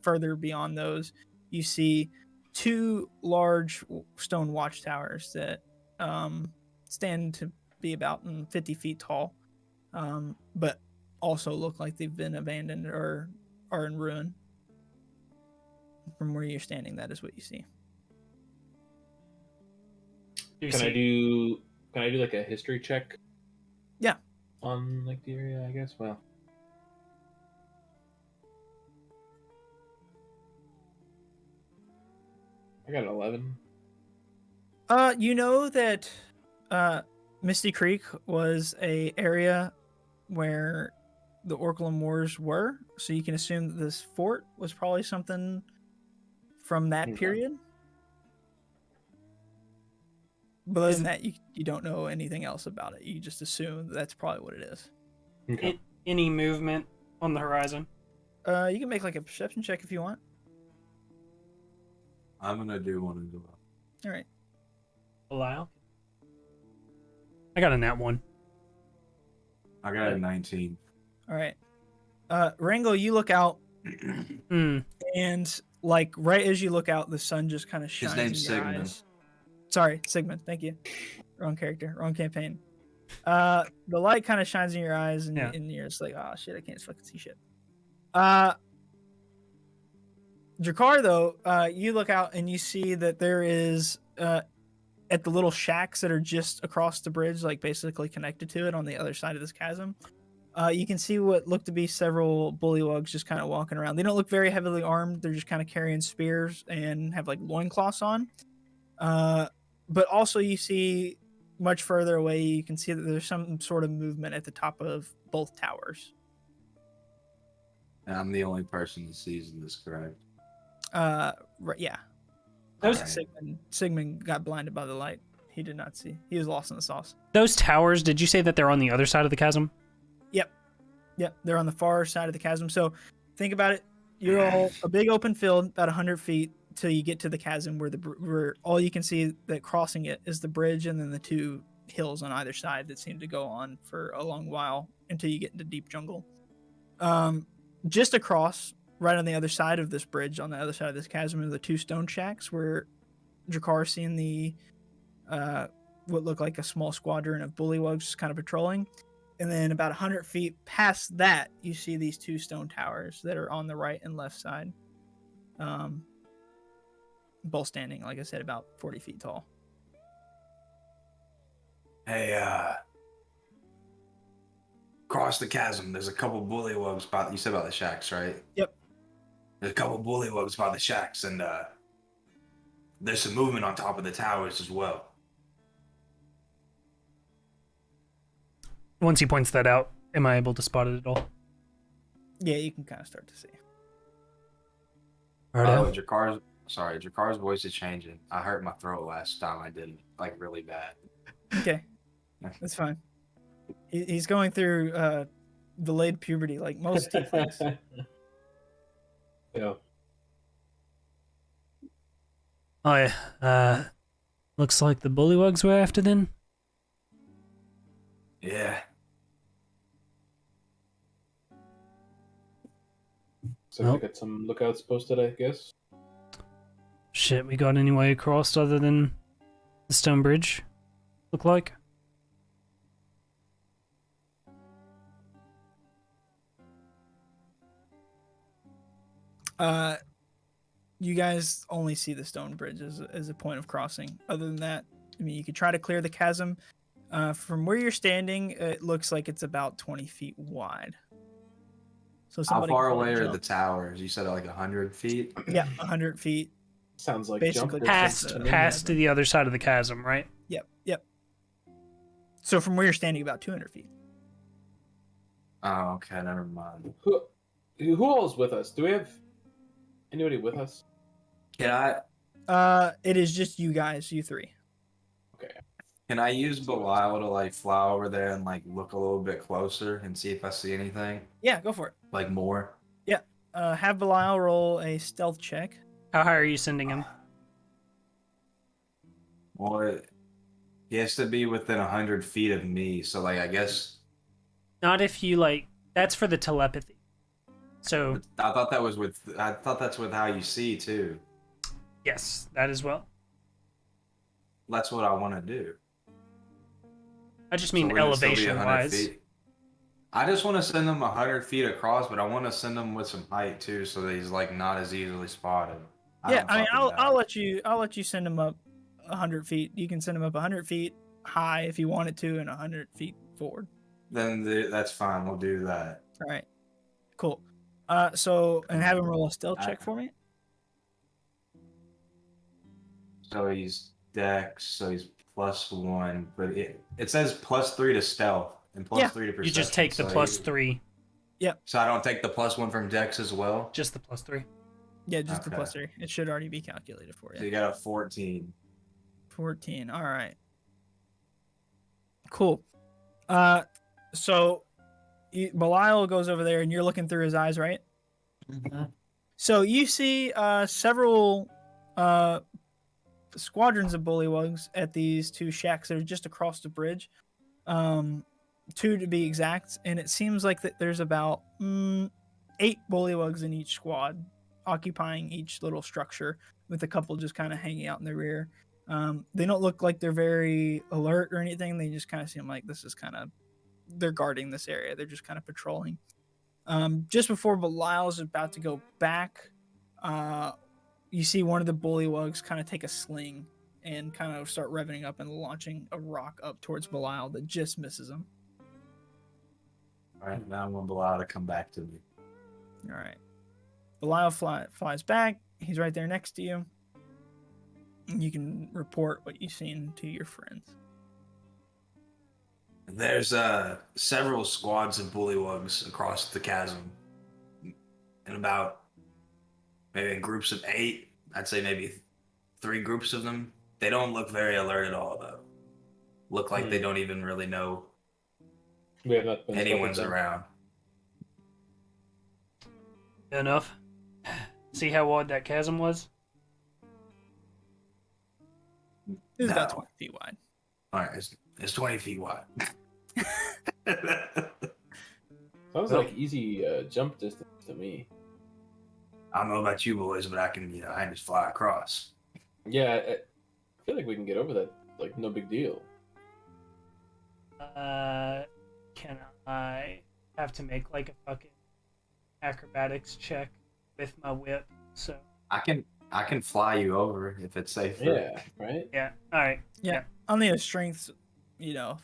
further beyond those, you see 2 large stone watchtowers that stand to be about 50 feet tall, but also look like they've been abandoned or are in ruin. From where you're standing, that is what you see. Can I do like a history check? Yeah. On like the area, I guess. Well, I got an 11. You know that Misty Creek was a area where the Orcolum Wars were, so you can assume that this fort was probably something from that period. But other than that, you don't know anything else about it. You just assume that's probably what it is. Okay. Any movement on the horizon? You can make like a perception check if you want. I'm gonna do one as well. All right. Allow. I got a nat 1. I got a 19. All right. Rango, you look out, and like right as you look out, the sun just kind of shines. His name's Sigmund. Eyes. Sorry, Sigmund. Thank you. Wrong character. Wrong campaign. The light kind of shines in your eyes, and, and you're just like, oh shit, I can't fucking see shit. Jakar, though, you look out and you see that there is at the little shacks that are just across the bridge, like basically connected to it on the other side of this chasm. You can see what look to be several bullywugs just kind of walking around. They don't look very heavily armed. They're just kind of carrying spears and have like loincloths on. But also you see much further away, you can see that there's some sort of movement at the top of both towers. And I'm the only person that sees this, correct? Right, yeah. Those Sigmund got blinded by the light. He did not see. He was lost in the sauce. Those towers, did you say that they're on the other side of the chasm? Yep, they're on the far side of the chasm. So think about it. You're all a big open field, about 100 feet till you get to the chasm where all you can see that crossing it is the bridge and then the 2 hills on either side that seem to go on for a long while until you get into deep jungle. Just across, right on the other side of this bridge, on the other side of this chasm, are the 2 stone shacks where Drakar's seen the what looked like a small squadron of bullywugs just kind of patrolling. And then about 100 feet past that, you see these 2 stone towers that are on the right and left side. Both standing, like I said, about 40 feet tall. Hey, across the chasm, there's a couple bullywugs by, you said about the shacks, right? Yep. There's a couple bullywugs by the shacks, and there's some movement on top of the towers as well. Once he points that out, am I able to spot it at all? Yeah, you can kind of start to see. Oh, Jakar's voice is changing. I hurt my throat last time I did it, like really bad. Okay, that's fine. He's going through delayed puberty like most tieflings. Yeah. Oh, looks like the bullywugs we're after then? Yeah. So we got some lookouts posted, I guess. Shit, we got any way across other than the stone bridge? Look like? You guys only see the stone bridge as a point of crossing. Other than that, I mean, you could try to clear the chasm. From where you're standing, it looks like it's about 20 feet wide. So how far away are the towers? You said like 100 feet? Yeah, 100 feet. Sounds like basically past to the other side of the chasm, right? Yep. So from where you're standing, about 200 feet. Oh, okay, never mind. Who all is with us? Do we have anybody with us? Can I? It is just you guys, you 3. Okay. Can I use Belial to like fly over there and like look a little bit closer and see if I see anything? Yeah, go for it. Like more? Yeah. Have Belial roll a stealth check. How high are you sending him? Well, he has to be within 100 feet of me, so like I guess. Not if you like. That's for the telepathy. So I thought that was with. I thought that's with how you see too. yes, that as well. That's what I want to do. I just So mean wouldn't it still be elevation 100 wise. feet? I just want to send him 100 feet across, but I want to send him with some height too, so that he's like not as easily spotted. Yeah, I mean, fucking I'll know. let you send him up 100 feet. You can send him up 100 feet high if you wanted to, and 100 feet forward. Then that's fine. We'll do that. All right, cool. So and have him roll a stealth check for me. So he's Dex, so he's +1, but it says +3 to stealth and +3 to perception. You just take the so +3. So I don't take the +1 from Dex as well. Just the +3. Yeah, just the Okay. +3. It should already be calculated for So you. you got a 14. 14. All right. Cool. So Belial goes over there, and you're looking through his eyes, right? Mm-hmm. So you see several squadrons of bullywugs at these two shacks that are just across the bridge. Two to be exact, and it seems like that there's about 8 bullywugs in each squad, occupying each little structure, with a couple just kind of hanging out in the rear. They don't look like they're very alert or anything. They just kind of seem like this is kind of they're guarding this area. They're just kind of patrolling. Just before Belial's about to go back, you see one of the bullywugs kind of take a sling and kind of start revving up and launching a rock up towards Belial that just misses him. All right, now I'm going to allow to come back to me. All right. Belial flies back. He's right there next to you. You can report what you've seen to your friends. There's several squads of bullywugs across the chasm, and about maybe in groups of 8. I'd say maybe 3 groups of them. They don't look very alert at all, though. Look like they don't even really know We have not been anyone's spoken to. around. Good enough. See how wide that chasm was? It's about No. 20 feet wide. All right, it's 20 feet wide. Sounds like easy jump distance to me. I don't know about you boys, but I can just fly across. Yeah, I feel like we can get over that. Like, no big deal. Can I have to make like a fucking acrobatics check with my whip? So I can fly you over if it's safe. Yeah, right? yeah, all right. I'll need a strength,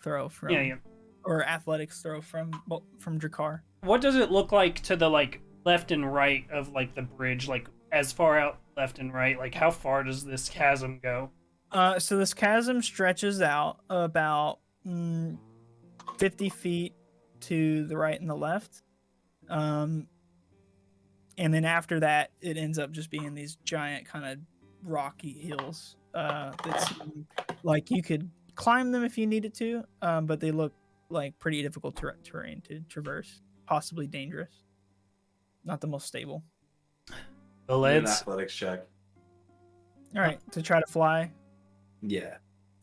throw from Yeah. or athletics throw from Drakkar. What does it look like to the like left and right of like the bridge? Like as far out left and right, like how far does this chasm go? So this chasm stretches out about 50 feet to the right and the left. And then after that, it ends up just being these giant kind of rocky hills that seem like you could climb them if you needed to, but they look like pretty difficult terrain to traverse, possibly dangerous. Not the most stable. The Do an leads. athletics check. All right, to try to fly. Yeah.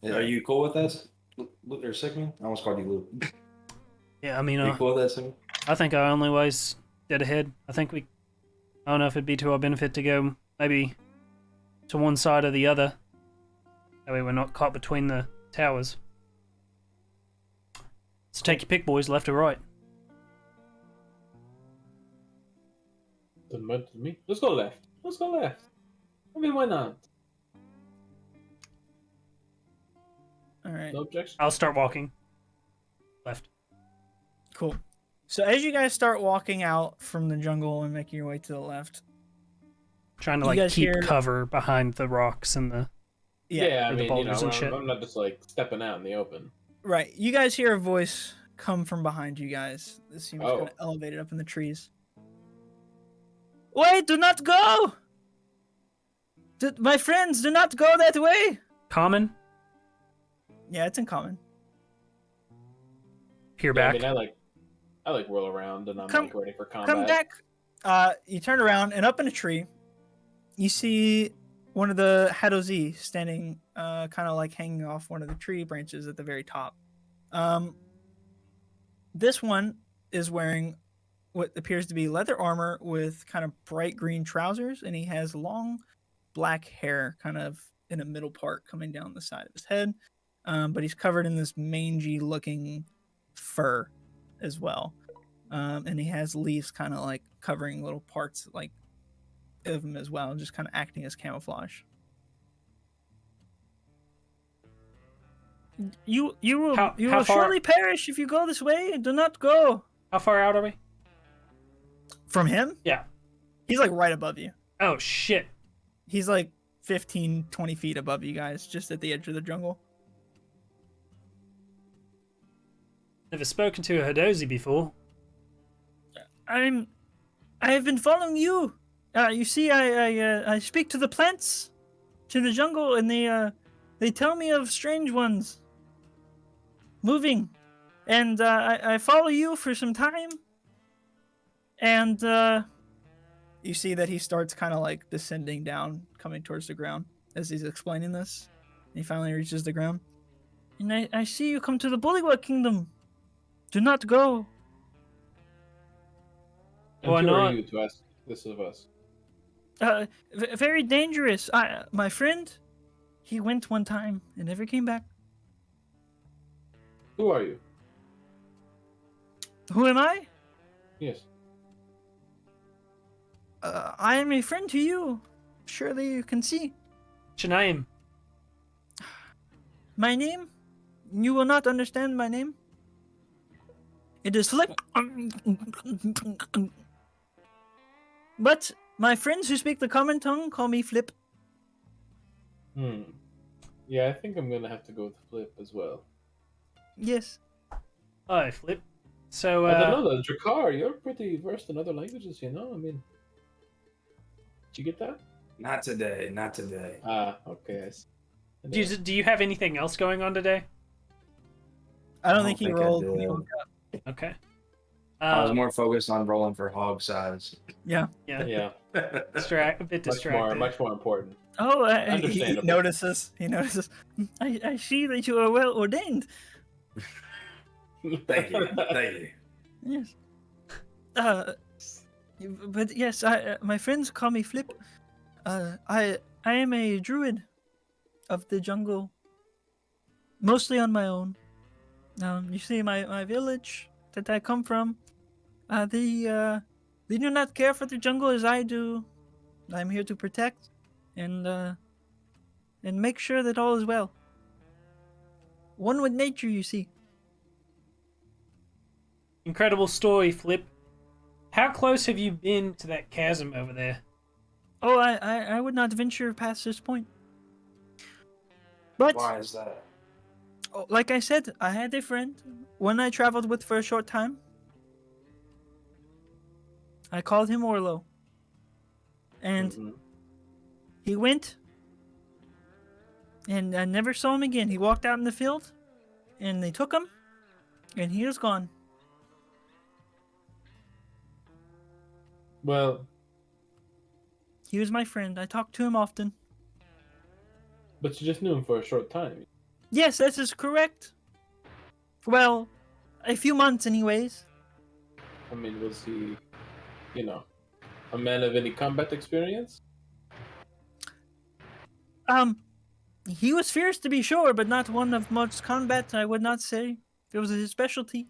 Are you cool with this? Or Sigmund? I almost called you Luke. Yeah, I mean, Are you cool with that, Sigmund? I think our only way's dead ahead. I don't know if it'd be to our benefit to go maybe to one side or the other. That way we're not caught between the towers. So take your pick, boys, left or right. Doesn't matter to me. Let's go left. Let's go left. I mean, why not? All right. No objection. I'll start walking. Left. Cool. So as you guys start walking out from the jungle and making your way to the left, Trying to You like guys keep hear- cover behind the rocks and the. Yeah, I the mean, boulders and shit. I'm not just like stepping out in the open. right. You guys hear a voice come from behind you guys. This seems Oh. kind of elevated up in the trees. Wait! Do not go! My friends, do not go that way! Common. Yeah, it's in common. Peer Yeah, back. I mean, I like whirl around and I'm Come- like ready for combat. Come back. You turn around and up in a tree, you see one of the Hadozi standing, kind of like hanging off one of the tree branches at the very top. This one is wearing what appears to be leather armor with kind of bright green trousers, and he has long black hair kind of in a middle part coming down the side of his head. But he's covered in this mangy looking fur as well. And he has leaves kind of like covering little parts like of him as well, just kind of acting as camouflage. You will How will far- surely perish if you go this way. Do not go. How far out are we? From him? Yeah. He's like right above you. Oh, shit. He's like 15, 20 feet above you guys, just at the edge of the jungle. Never spoken to a Hadozi before. I have been following you. You see, I speak to the plants, to the jungle, and they tell me of strange ones moving, and I follow you for some time. And you see that he starts kind of like descending down, coming towards the ground as he's explaining this. And he finally reaches the ground. And I see you come to the Bullywug Kingdom. Do not go. And Why who not? are you to ask this of us? Very dangerous. My friend, he went one time and never came back. Who are you? Who am I? Yes. I am a friend to you. Surely you can see. What's your name? My name? You will not understand my name. It is Flip. But my friends who speak the common tongue call me Flip. Yeah, I think I'm gonna have to go with Flip as well. Yes. Hi, Flip. So, I don't know though, Drakkar, you're pretty versed in other languages, you know? I mean, did you get that? Not today. Not today. Ah, okay. I see. do you have anything else going on today? I don't I think don't he think I rolled. did. when he woke up. Okay. I was more focused on rolling for hog size. Yeah. Yeah, Yeah, a bit distracted. much more important. Oh, he Understandable. notices. He notices. I see that you are well ordained. Thank you. Thank you. Yes. But yes, my friends call me Flip. I am a druid of the jungle, mostly on my own. You see, my village that I come from, they do not care for the jungle as I do. I'm here to protect and make sure that all is well. One with nature, you see. Incredible story, Flip. How close have you been to that chasm over there? Oh, I would not venture past this point. But Why is that? like I said, I had a friend one I traveled with for a short time. I called him Orlo. And Mhm. he went, and I never saw him again. He walked out in the field, and they took him, and he is gone. Well, He was my friend. I talked to him often. but you just knew him for a short time. Yes, this is correct. Well, a few months anyways. I mean, was he, a man of any combat experience? He was fierce to be sure, but not one of much combat, I would not say. It was his specialty.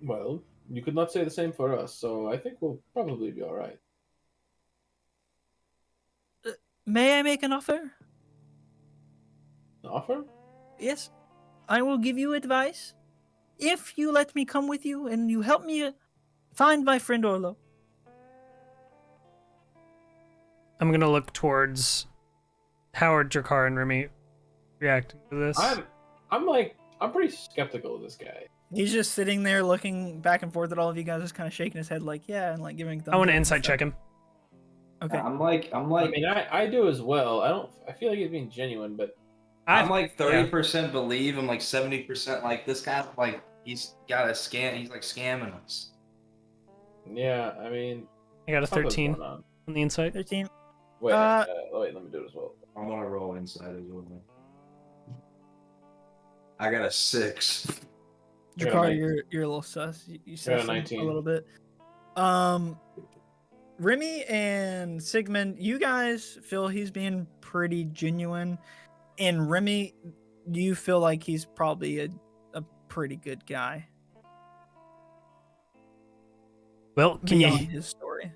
Well, you could not say the same for us, so I think we'll probably be all right. May I make an offer? An offer? Yes. I will give you advice if you let me come with you and you help me find my friend Orlo. I'm gonna look towards Howard, Drakkar, and Remy reacting to this. I'm pretty skeptical of this guy. He's just sitting there looking back and forth at all of you guys, just kind of shaking his head like, yeah, and like giving thumbs I want up to and insight stuff. check him. Okay. I'm like I mean, I do as well. I feel like he's being genuine, but I'm like 30% believe. I'm like 70% like this guy. Like he's got a scam. He's like scamming us. yeah, I mean, I got a something's 13 going on. on the insight. 13. Wait, Uh, wait, let me do it as well. I'm gonna roll inside as well. I got a 6. I got a Jakar, 19. you're a little sus. You I got sus a him 19. a little bit. Remy and Sigmund, you guys feel he's being pretty genuine, and Remy, you feel like he's probably a pretty good guy Well, can beyond you his story.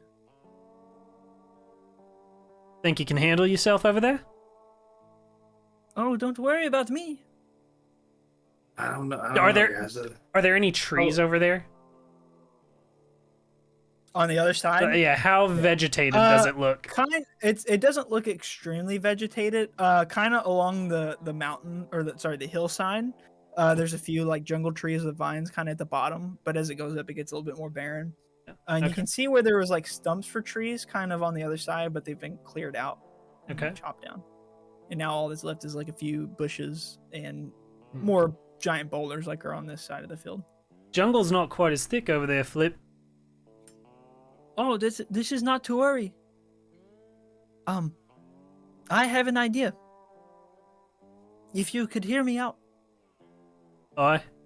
think you can handle yourself over there? Oh, don't worry about me. I don't know. I Are don't know, there guys. are there any trees over there? On the other side, Yeah, how vegetated does it look? it doesn't look extremely vegetated. Kind of along the mountain or the hillside. There's a few like jungle trees with vines kind of at the bottom, but as it goes up, it gets a little bit more barren. And you Okay. can see where there was like stumps for trees kind of on the other side, but they've been cleared out and Okay. chopped down. And now all that's left is like a few bushes and Hmm. more giant boulders like are on this side of the field. Jungle's not quite as thick over there, Flip. Oh, this is not to worry. I have an idea. If you could hear me out.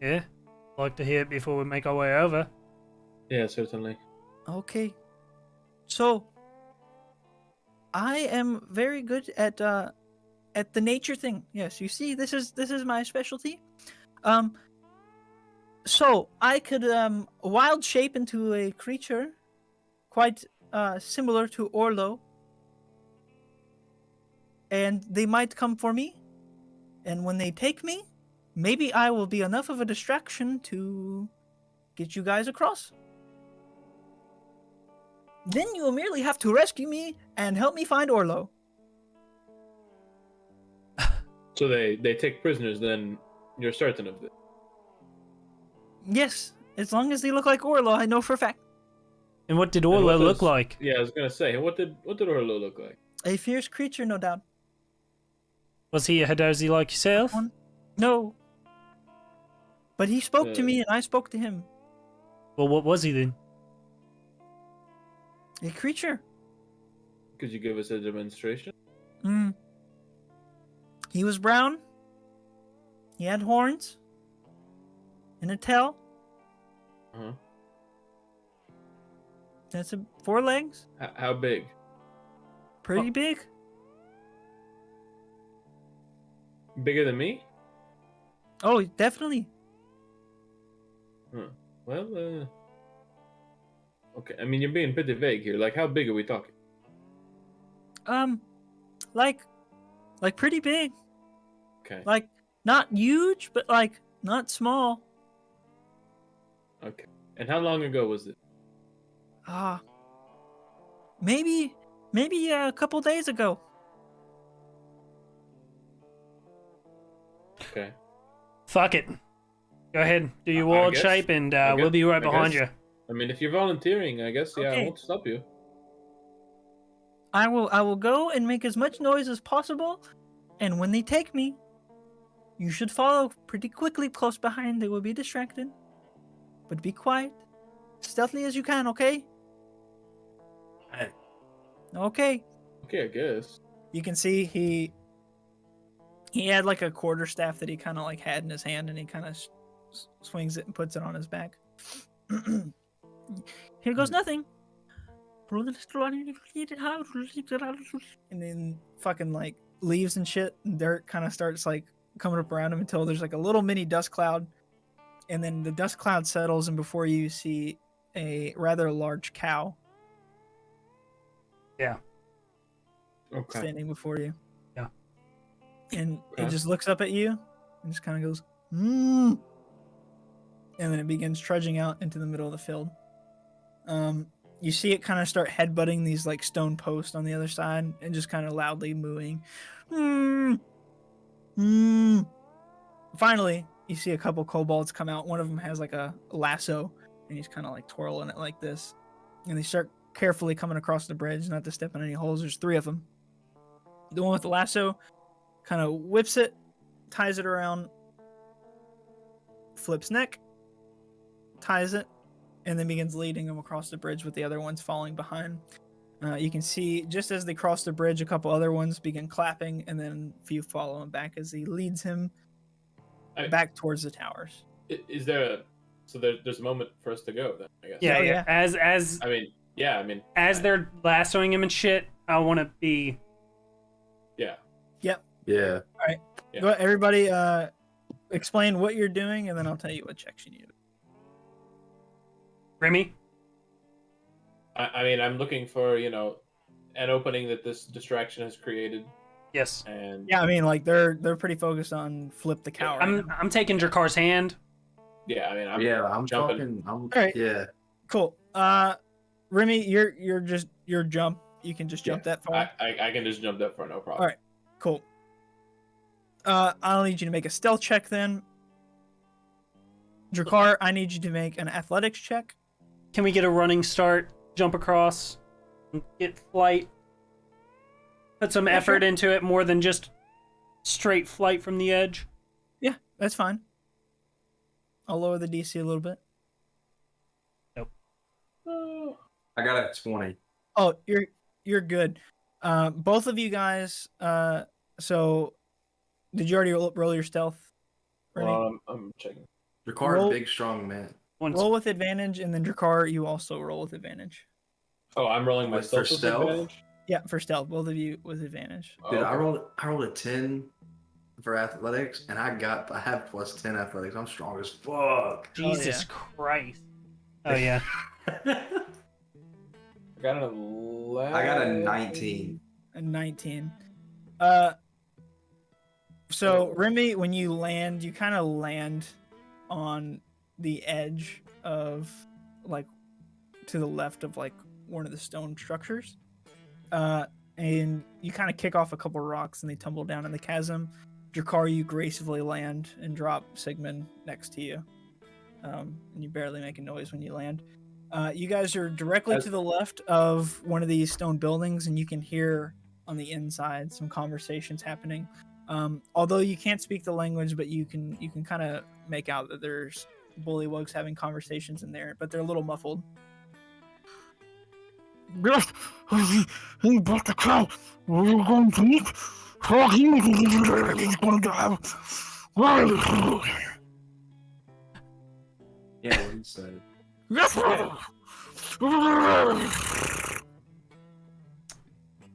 Yeah. Like to hear it before we make our way over. Yeah, certainly. Okay. So I am very good at the nature thing. Yes, you see, this is my specialty. So I could wild shape into a creature quite similar to Orlo. And they might come for me. And when they take me, maybe I will be enough of a distraction to get you guys across. Then you will merely have to rescue me and help me find Orlo. So they take prisoners, then you're certain of it. Yes, as long as they look like Orlo, I know for a fact. And what did And what Orlo look does- like? Yeah, I was gonna say, what did Orlo look like? A fierce creature, no doubt. Was he a Hadozi like yourself? No. But he spoke to Uh, me and I spoke to him. Well, what was he then? A creature. Could you give us a demonstration? He was brown. He had horns. And a tail. Uh-huh. That's 4 legs. How big? Pretty big. Bigger than me? Oh, definitely. Well, okay. I mean, you're being pretty vague here. Like, how big are we talking? Like pretty big. Okay. Like, not huge, but like, not small. Okay. And how long ago was it? Maybe a couple days ago. Okay. Fuck it. Go ahead, do your I wild guess- shape, and I we'll guess- be right I behind guess. you. I mean, if you're volunteering, I guess, yeah, I Okay. won't stop you. I will go and make as much noise as possible, and when they take me, you should follow pretty quickly close behind. They will be distracted. But be quiet. Stealthy as you can, okay? Hey, Okay. Okay, I guess. You can see he had like a quarterstaff that he kind of like had in his hand, and he kind of swings it and puts it on his back. Here goes nothing. And then fucking like leaves and shit and dirt kind of starts like coming up around him until there's like a little mini dust cloud, and then the dust cloud settles, and before you see a rather large cow Okay. standing before you. Yeah. And it Okay. just looks up at you and just kind of goes, and then it begins trudging out into the middle of the field. You see it kind of start headbutting these like stone posts on the other side and just kind of loudly mooing. Finally, you see a couple kobolds come out. One of them has like a lasso, and he's kind of like twirling it like this. And they start carefully coming across the bridge, not to step in any holes. There's 3 of them. The one with the lasso kind of whips it, ties it around Flip's neck, ties it, and then begins leading him across the bridge with the other ones following behind. You can see just as they cross the bridge, a couple other ones begin clapping, and then a few follow him back as he leads him back towards the towers. Is there a so there's a moment for us to go then? I guess. Yeah, Oh, yeah. yeah. I mean, yeah. I mean, As they're lassoing him and shit, I want to be. yeah. Yep. Yeah. Yeah. Go, everybody, explain what you're doing, and then I'll tell you what checks you need. Remy? I mean, I'm looking for an opening that this distraction has created, Yes. and Yeah, I mean, like they're pretty focused on flip the cow. Right now. I'm taking Drakar's hand. yeah. I mean, I'm jumping. jumping. Alright. Yeah. Cool. Remy, you're jump. You can just jump that far. I can just jump that far, no problem. All right. Cool. I'll need you to make a stealth check then. Drakar, I need you to make an athletics check. Can we get a running start, jump across, and get flight? Put some effort into it more than just straight flight from the edge. Yeah, that's fine. I'll lower the DC a little bit. I got a 20. Oh, you're good. Both of you guys. So, did you already roll your stealth? Remy? I'm checking. Ricard, Roll- big strong man. Roll with advantage, and then Drakar, you also roll with advantage. Oh, I'm rolling my Wait, for stealth with stealth? advantage? Yeah, for stealth, both of you with advantage. Dude, Okay. I rolled a 10 for athletics, and I have plus 10 athletics. I'm strong as fuck. Jesus Christ. Oh, yeah. I got an 11. I got a 19. A 19. So Remy, when you land, you kind of land on the edge of, like, to the left of, like, one of the stone structures. And you kind of kick off a couple rocks and they tumble down in the chasm. Drakar, you gracefully land and drop Sigmund next to you. And you barely make a noise when you land. You guys are directly to the left of one of these stone buildings, and you can hear on the inside some conversations happening. Although you can't speak the language, but you can kind of make out that there's bullywugs having conversations in there, but they're a little muffled. Yes, he bought the cow. Were you going to eat? Oh, he's going to have. Well, Yeah, what he said. yes,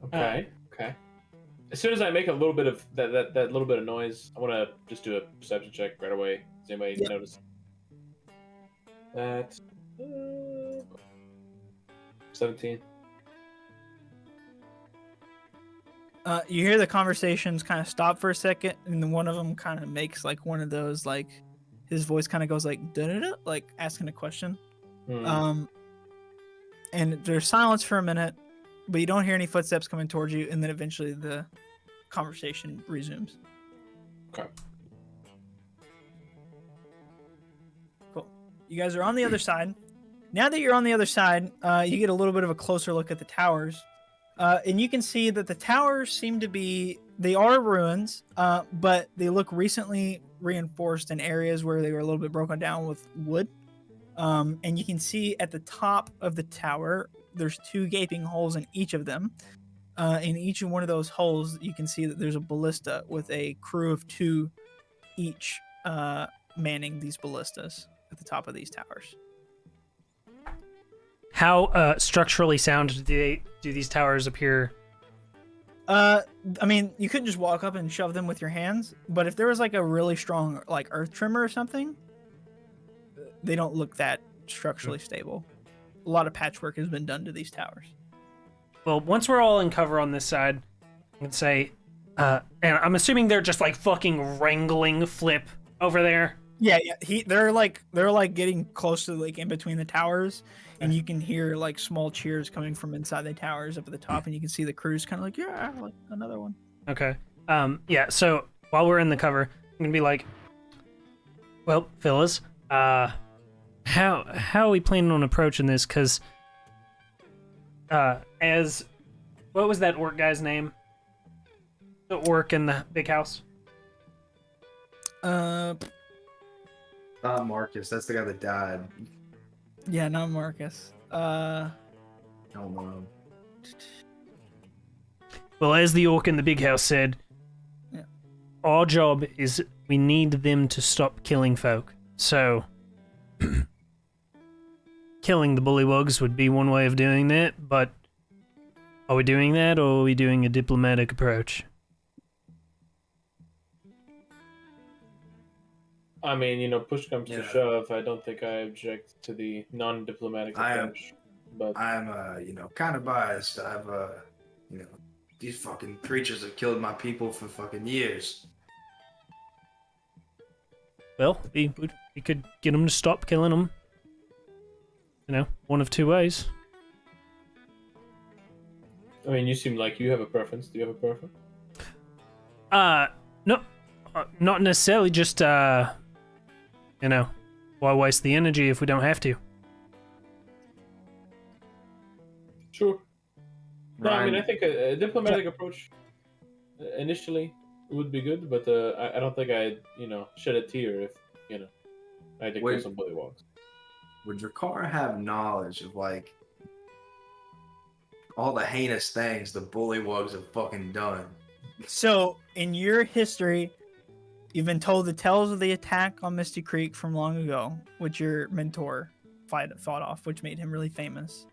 Okay. Okay. As soon as I make a little bit of that little bit of noise, I want to just do a perception check right away. Does anybody notice that? 17. You hear the conversations kind of stop for a second, and then one of them kind of makes like one of those, like, his voice kind of goes like da-da-da, like asking a question. And there's silence for a minute, but you don't hear any footsteps coming towards you, and then eventually the conversation resumes. Okay. Cool. You guys are on the other side. Now that you're on the other side, you get a little bit of a closer look at the towers. And you can see that the towers seem to be, they are ruins, but they look recently reinforced in areas where they were a little bit broken down with wood. And you can see at the top of the tower, there's 2 gaping holes in each of them. In each one of those holes, you can see that there's a ballista with a crew of 2 each manning these ballistas at the top of these towers. How structurally sound do these towers appear? I mean, you couldn't just walk up and shove them with your hands, but if there was like a really strong like earth trimmer or something, they don't look that structurally stable. A lot of patchwork has been done to these towers. Well, once we're all in cover on this side, I can say, and I'm assuming they're just like fucking wrangling Flip over there. Yeah. They're like getting close to like in between the towers, and you can hear like small cheers coming from inside the towers up at the top, and you can see the crew's kind of like, yeah, like another one. Okay. Yeah. So while we're in the cover, I'm gonna be like, well, fellas, how are we planning on approaching this? Because as what was that orc guy's name? The orc in the big house. Not Marcus. That's the guy that died. Yeah, not Marcus. I don't know. Well, as the orc in the big house said, Yeah. our job is we need them to stop killing folk. So, killing the Bullywugs would be one way of doing that, but are we doing that, or are we doing a diplomatic approach? I mean, push comes to Yeah. shove. I don't think I object to the non-diplomatic I am- approach. But I'm, kind of biased. These fucking creatures have killed my people for fucking years. Well, we could get them to stop killing them. One of two ways. I mean, you seem like you have a preference. Do you have a preference? No, not necessarily. Just why waste the energy if we don't have to? Sure. No, I mean, Ryan, I think a diplomatic approach initially would be good, but I don't think I'd, shed a tear if, I had to kill Wait. some Bullywugs. would your car have knowledge of all the heinous things the Bullywugs have fucking done? So, in your history, you've been told the tales of the attack on Misty Creek from long ago, which your mentor fought off, which made him really famous.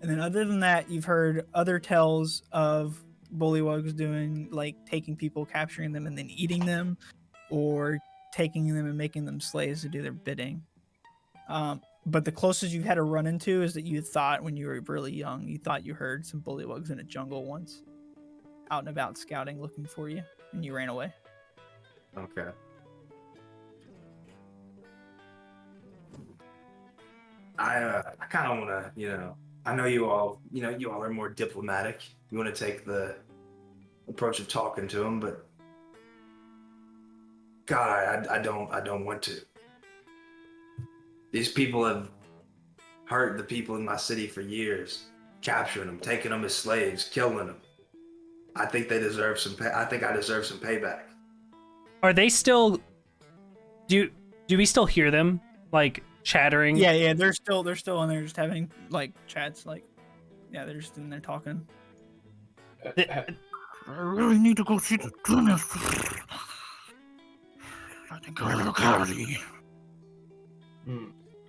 And then, other than that, you've heard other tales of Bullywugs doing, like, taking people, capturing them, and then eating them, or taking them and making them slaves to do their bidding. But the closest you've had to run into is that you thought when you were really young, you thought you heard some Bullywugs in a jungle once, out and about scouting, looking for you, and you ran away. Okay. I kind of want to, I know you all are more diplomatic. You want to take the approach of talking to them, but God, I don't want to. These people have hurt the people in my city for years, capturing them, taking them as slaves, killing them. I think they deserve some. I think I deserve some payback. Are they still? Do we still hear them like chattering? Yeah, they're still in there just having like chats, like they're just in there talking. I really need to go see the dentist. I think I have a cavity.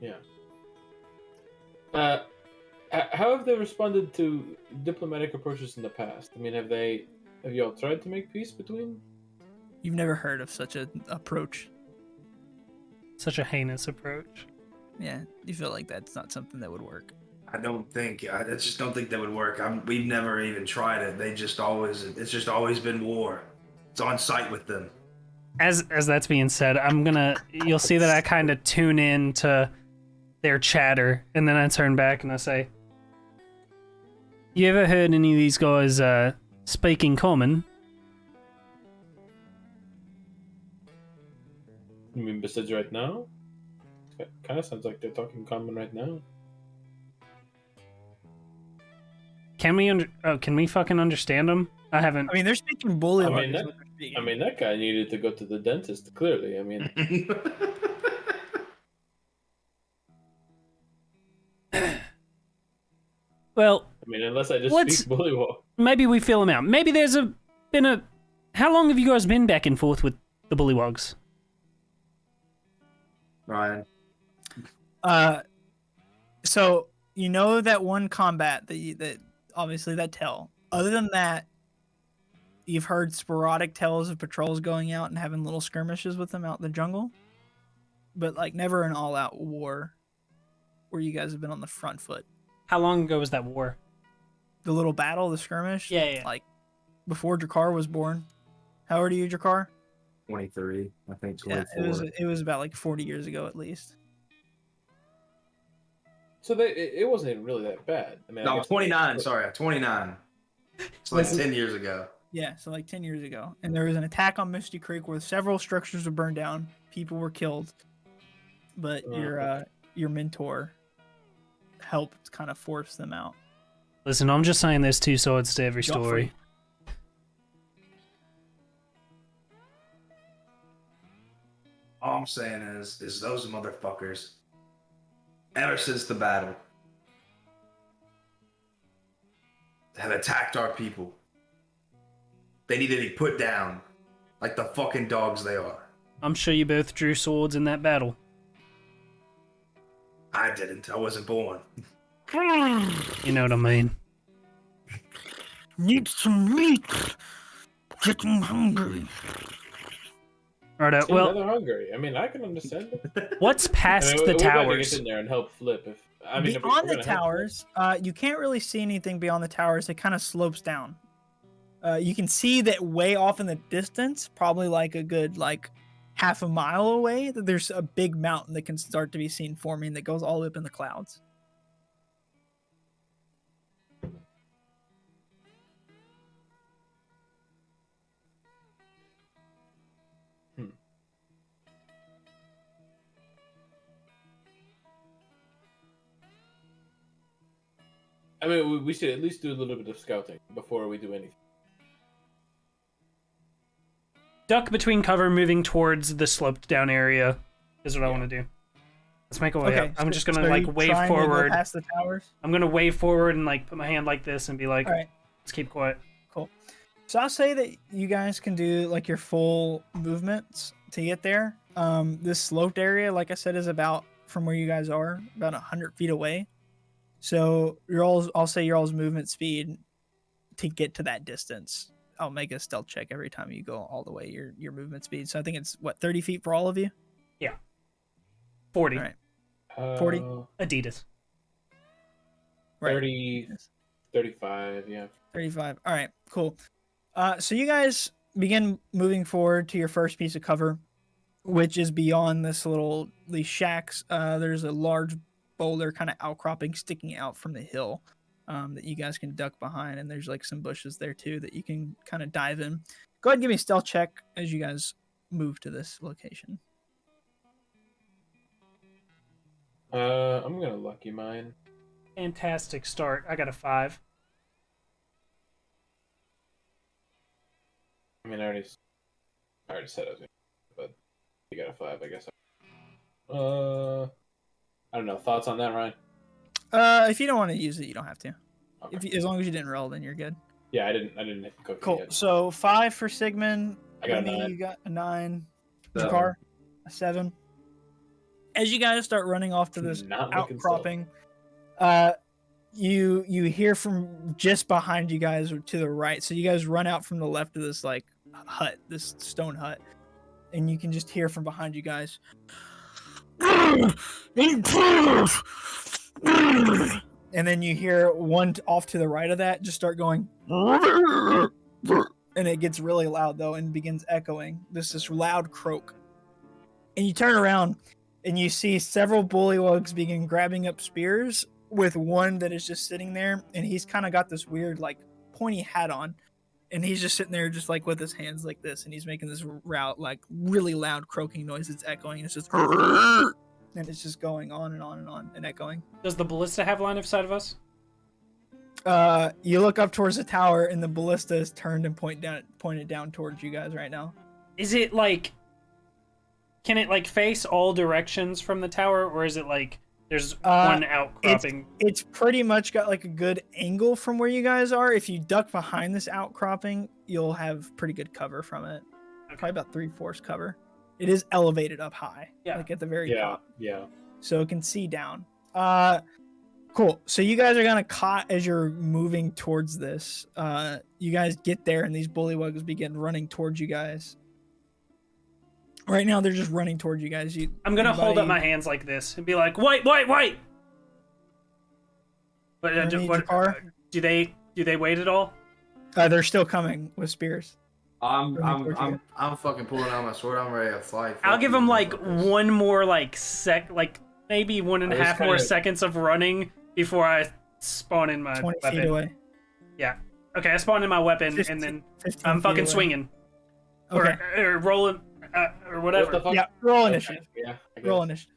Yeah. How have they responded to diplomatic approaches in the past? I mean, have you all tried to make peace between? You've never heard of such an approach. Such a heinous approach. Yeah, you feel like that's not something that would work. I just don't think that would work. We've never even tried it. It's just always been war. It's on site with them. As that's being said, you'll see that I kind of tune in to their chatter, and then I turn back and I say, "You ever heard any of these guys speaking common?" You mean besides right now? It kind of sounds like they're talking common right now. Can we fucking understand them? I haven't. I mean, they're speaking bully. I mean, that guy needed to go to the dentist, clearly. I mean, Well, unless I just Let's- speak Bullywug. maybe we fill them out. Maybe there's been a. How long have you guys been back and forth with the Bullywugs? Ryan, So you know that one combat that obviously that tell. Other than that, you've heard sporadic tells of patrols going out and having little skirmishes with them out in the jungle, but like never an all-out war where you guys have been on the front foot. How long ago was that war? The little battle, the skirmish, Yeah. like before Jakar was born. How old are you, Jakar? 23. I think Yeah, 24. it was about like 40 years ago at least. So it wasn't really that bad. I mean, I No, guess 29. Sorry, 29. It's like 10 years ago. Yeah, so like 10 years ago. And there was an attack on Misty Creek where several structures were burned down. People were killed. But your mentor helped kind of force them out. Listen, I'm just saying there's two sides to every story. All I'm saying is those motherfuckers, ever since the battle, have attacked our people. They need to be put down like the fucking dogs they are. I'm sure you both drew swords in that battle. I didn't. I wasn't born. You know what I mean. Need some meat. Getting hungry. Right. See, Well, they're hungry. I mean, I can understand it. what's I past mean, the we're going to towers? get in there and help flip. If I mean, if we're Beyond the gonna help flip. towers, you can't really see anything beyond the towers. It kind of slopes down. You can see that way off in the distance, probably like a good half a mile away, that there's a big mountain that can start to be seen forming that goes all the way up in the clouds. I mean, we should at least do a little bit of scouting before we do anything. Duck between cover, moving towards the sloped down area is what I want to do. Let's make a way up. I'm just gonna so like you wave trying to go forward. past the towers. I'm gonna wave forward and like put my hand like this and be like, All right. let's keep quiet. Cool. So I'll say that you guys can do like your full movements to get there. This sloped area, like I said, is about from where you guys are, about 100 feet away. So I'll say your all's movement speed to get to that distance. I'll make a stealth check every time you go all the way your movement speed. So I think it's 30 feet for all of you. 40. All right. 40? Adidas. Right. 30, 35, yeah. 35. All right, cool. So you guys begin moving forward to your first piece of cover, which is beyond these shacks. There's a large boulder kind of outcropping sticking out from the hill that you guys can duck behind, and there's like some bushes there too that you can kind of dive in. Go ahead and give me a stealth check as you guys move to this location. I'm gonna lucky mine. Fantastic start. I got a 5. I mean, I already said I was gonna, but you got a 5, I guess. I don't know. Thoughts on that, Ryan? If you don't want to use it, you don't have to. Okay. As long as you didn't roll, then you're good. Yeah, I didn't hit the cookie Cool. yet. So 5 for Sigmund. I got a Remy, 9. You got a 9. Seven. Jakar, a 7. As you guys start running off to this Not looking outcropping, you hear from just behind you guys or to the right. So you guys run out from the left of this like hut, this stone hut, and you can just hear from behind you guys. Intruders! And then you hear one off to the right of that just start going, and it gets really loud though and begins echoing. This loud croak. And you turn around and you see several bullywugs begin grabbing up spears, with one that is just sitting there, and he's kind of got this weird like pointy hat on, and he's just sitting there just like with his hands like this, and he's making this like really loud croaking noise. It's echoing. It's just and it's just going on and on and on and echoing. Does the ballista have line of sight of us? You look up towards the tower, and the ballista is turned and pointed down towards you guys right now. Is it like, can it like face all directions from the tower, or is it like there's one outcropping? It's pretty much got like a good angle from where you guys are. If you duck behind this outcropping, you'll have pretty good cover from it. Okay. Probably about 3/4 cover. It is elevated up high, Yeah. like at the very Yeah, top, yeah. so it can see down. Cool. So you guys are gonna caught as you're moving towards this. You guys get there, and these bullywugs begin running towards you guys. Right now, they're just running towards you guys. I'm gonna hold up my hands like this and be like, "Wait, wait, wait!" But do they wait at all? They're still coming with spears. I'm Running fucking pulling out my sword. I'm ready to fight. I'll give them like one more like maybe 1.5 more seconds of running before I spawn in my 20 weapon. feet away. Yeah. Okay, I spawn in my weapon 15 and then 15 I'm feet fucking away. swinging. Okay. Or rolling or whatever. What the fuck? Yeah. Roll Okay, initiative. Yeah. I guess. Roll initiative.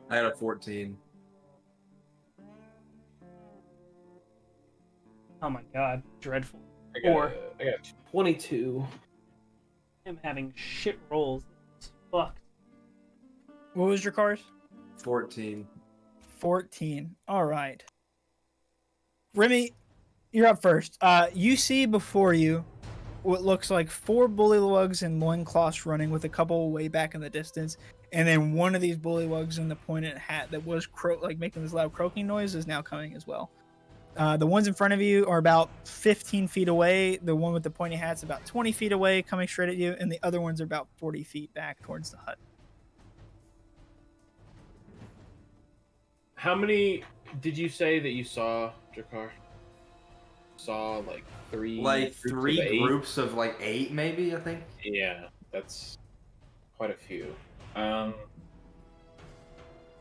I had a 14. Oh my god, dreadful. I got 22. I'm having shit rolls. It's fucked. What was your cars? 14. 14. All right. Remy, you're up first. You see before you what looks like 4 bullywugs in loincloths running with a couple way back in the distance, and then one of these bullywugs in the pointed hat that was making this loud croaking noise is now coming as well. The ones in front of you are about 15 feet away. The one with the pointy hat's about 20 feet away, coming straight at you, and the other ones are about 40 feet back towards the hut. How many did you say that you saw, Jakar? Saw like 3. Like groups of 3 8? groups of like 8, maybe, I think. Yeah, that's quite a few.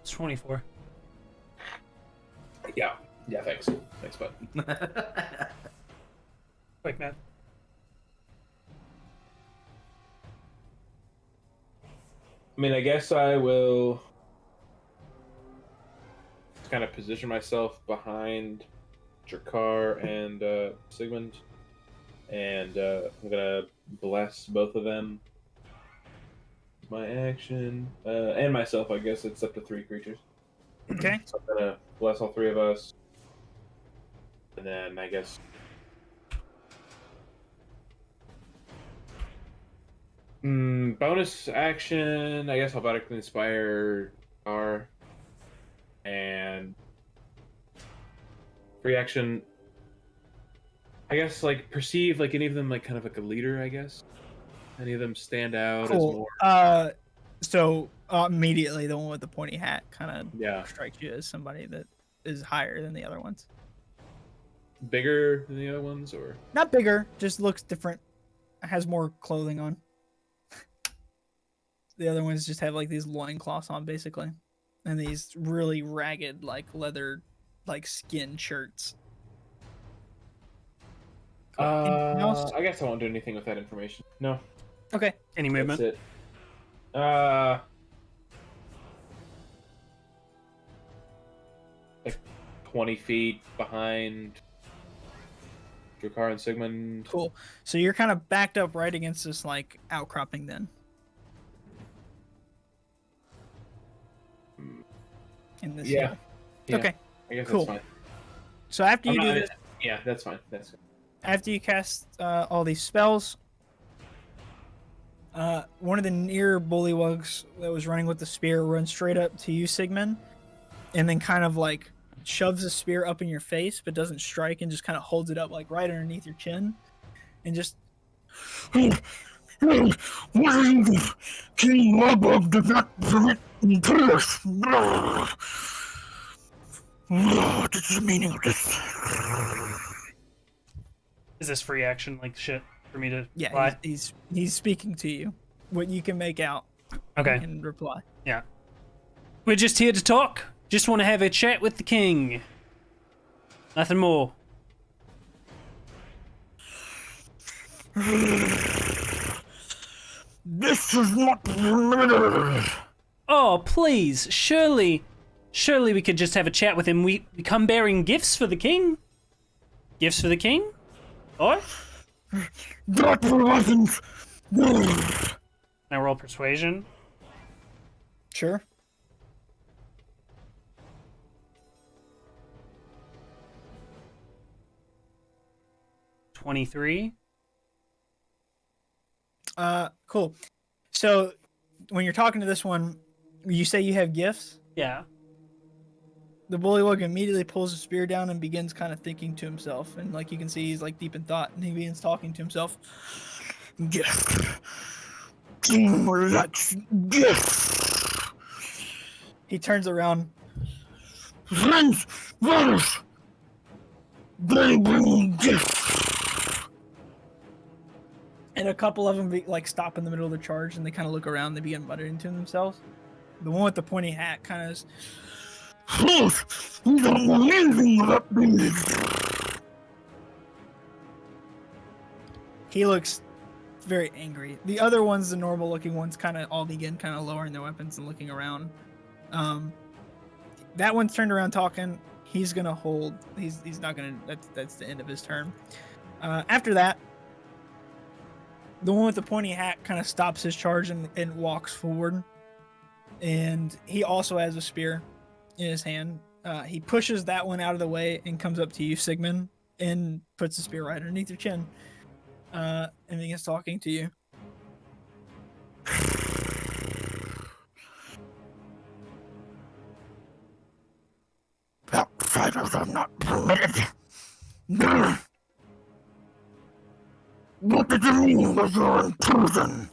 It's 24. Yeah, thanks, bud. Quick math. I mean, I guess I will kind of position myself behind Jakar and Sigmund, and I'm gonna bless both of them. My action and myself. I guess it's up to 3 creatures. Okay. So I'm gonna bless all 3 of us, and then I guess. Bonus action. I guess I'll Helvetically inspire R, and free action. I guess like perceive like any of them like kind of like a leader. I guess any of them stand out as Cool. more. So immediately the one with the pointy hat kind of Yeah. strikes you as somebody that is higher than the other ones. Bigger than the other ones, or Not bigger, just looks different. Has more clothing on. The other ones just have like these loincloths on basically. And these really ragged like leather like skin shirts. Anything else? I guess I won't do anything with that information. No, Okay. Any movement? that's it. Like 20 feet behind Drakar and Sigmund. Cool. So you're kind of backed up right against this like outcropping then. In this Yeah. hill. Yeah, Okay. I guess Cool. that's fine. So after you I'm do not- this, Yeah, that's fine. That's good. after you cast all these spells, one of the near bullywugs that was running with the spear runs straight up to you, Sigmund, and then kind of like shoves the spear up in your face, but doesn't strike, and just kind of holds it up like right underneath your chin, and just King Warbug did not permit me to this. What is the meaning of this? Is this free action like shit for me to yeah, fly? he's speaking to you. What you can make out Okay. and reply. Yeah. We're just here to talk. Just want to have a chat with the king. Nothing more. This is not permitted. Oh, please. Surely we could just have a chat with him. We come bearing gifts for the king. Gifts for the king? Or? That wasn't. Now roll persuasion. Sure. $23. Cool. So when you're talking to this one, you say you have gifts. Yeah. The bullywug immediately pulls the spear down and begins kind of thinking to himself, and like you can see, he's like deep in thought, and he begins talking to himself. Gift. King Let's gift. He turns around. Friends, brothers. They bring gifts. And a couple of them like stop in the middle of the charge, and they kind of look around. And they begin muttering to themselves. The one with the pointy hat kind of is, Yes, we don't know anything about this. he looks very angry. The other ones, the normal looking ones, kind of all begin kind of lowering their weapons and looking around. That one's turned around talking. He's gonna hold. He's not gonna. That's the end of his turn. After that, the one with the pointy hat kind of stops his charge and walks forward. And he also has a spear in his hand. He pushes that one out of the way and comes up to you, Sigmund, and puts the spear right underneath your chin. and begins talking to you. Outsiders are not permitted. What did you mean with your intrusion?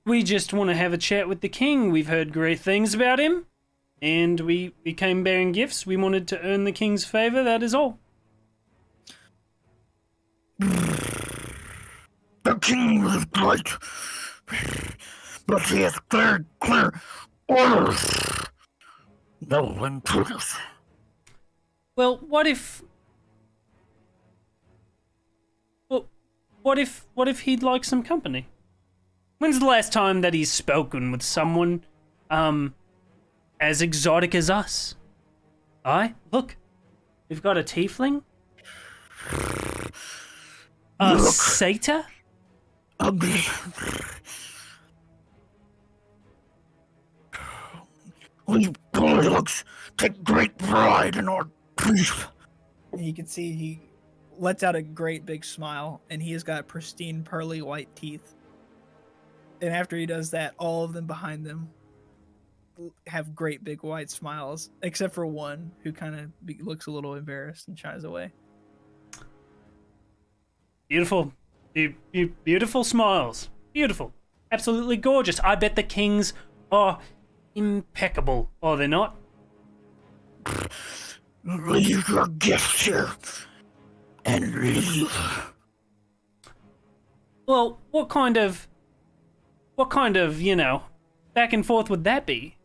We just want to have a chat with the king. We've heard great things about him, and we came bearing gifts. We wanted to earn the king's favor, that is all. The king is great, but he has clear orders. No intruders. Well, what if he'd like some company? When's the last time that he's spoken with someone, as exotic as us? Look, we've got a tiefling, a Look. satyr. Ugly. We Bullywugs take great pride in our grief. And you can see he lets out a great big smile, and he has got pristine pearly white teeth. And after he does that, all of them behind them have great big white smiles, except for one who kind of looks a little embarrassed and shies away. Beautiful, beautiful smiles. Beautiful, absolutely gorgeous. I bet the kings are impeccable, are they not? Leave your gifts here and leave. Well, what kind of, back and forth would that be?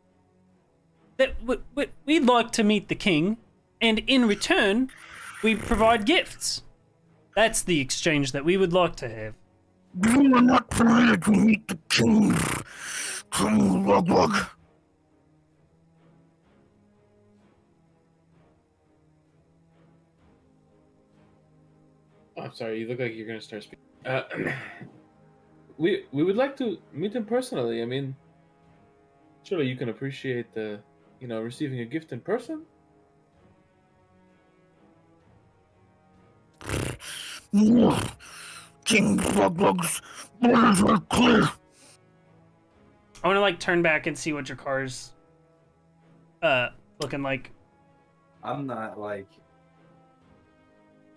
That we'd like to meet the king, and in return, we provide gifts. That's the exchange that we would like to have. You are not permitted to meet the king, King Bullywug. Oh, I'm sorry. You look like you're gonna start speaking. We would like to meet him personally. I mean, surely you can appreciate the, receiving a gift in person. No. King Bullywug's orders are clear. I want to turn back and see what your car's looking like. I'm not like.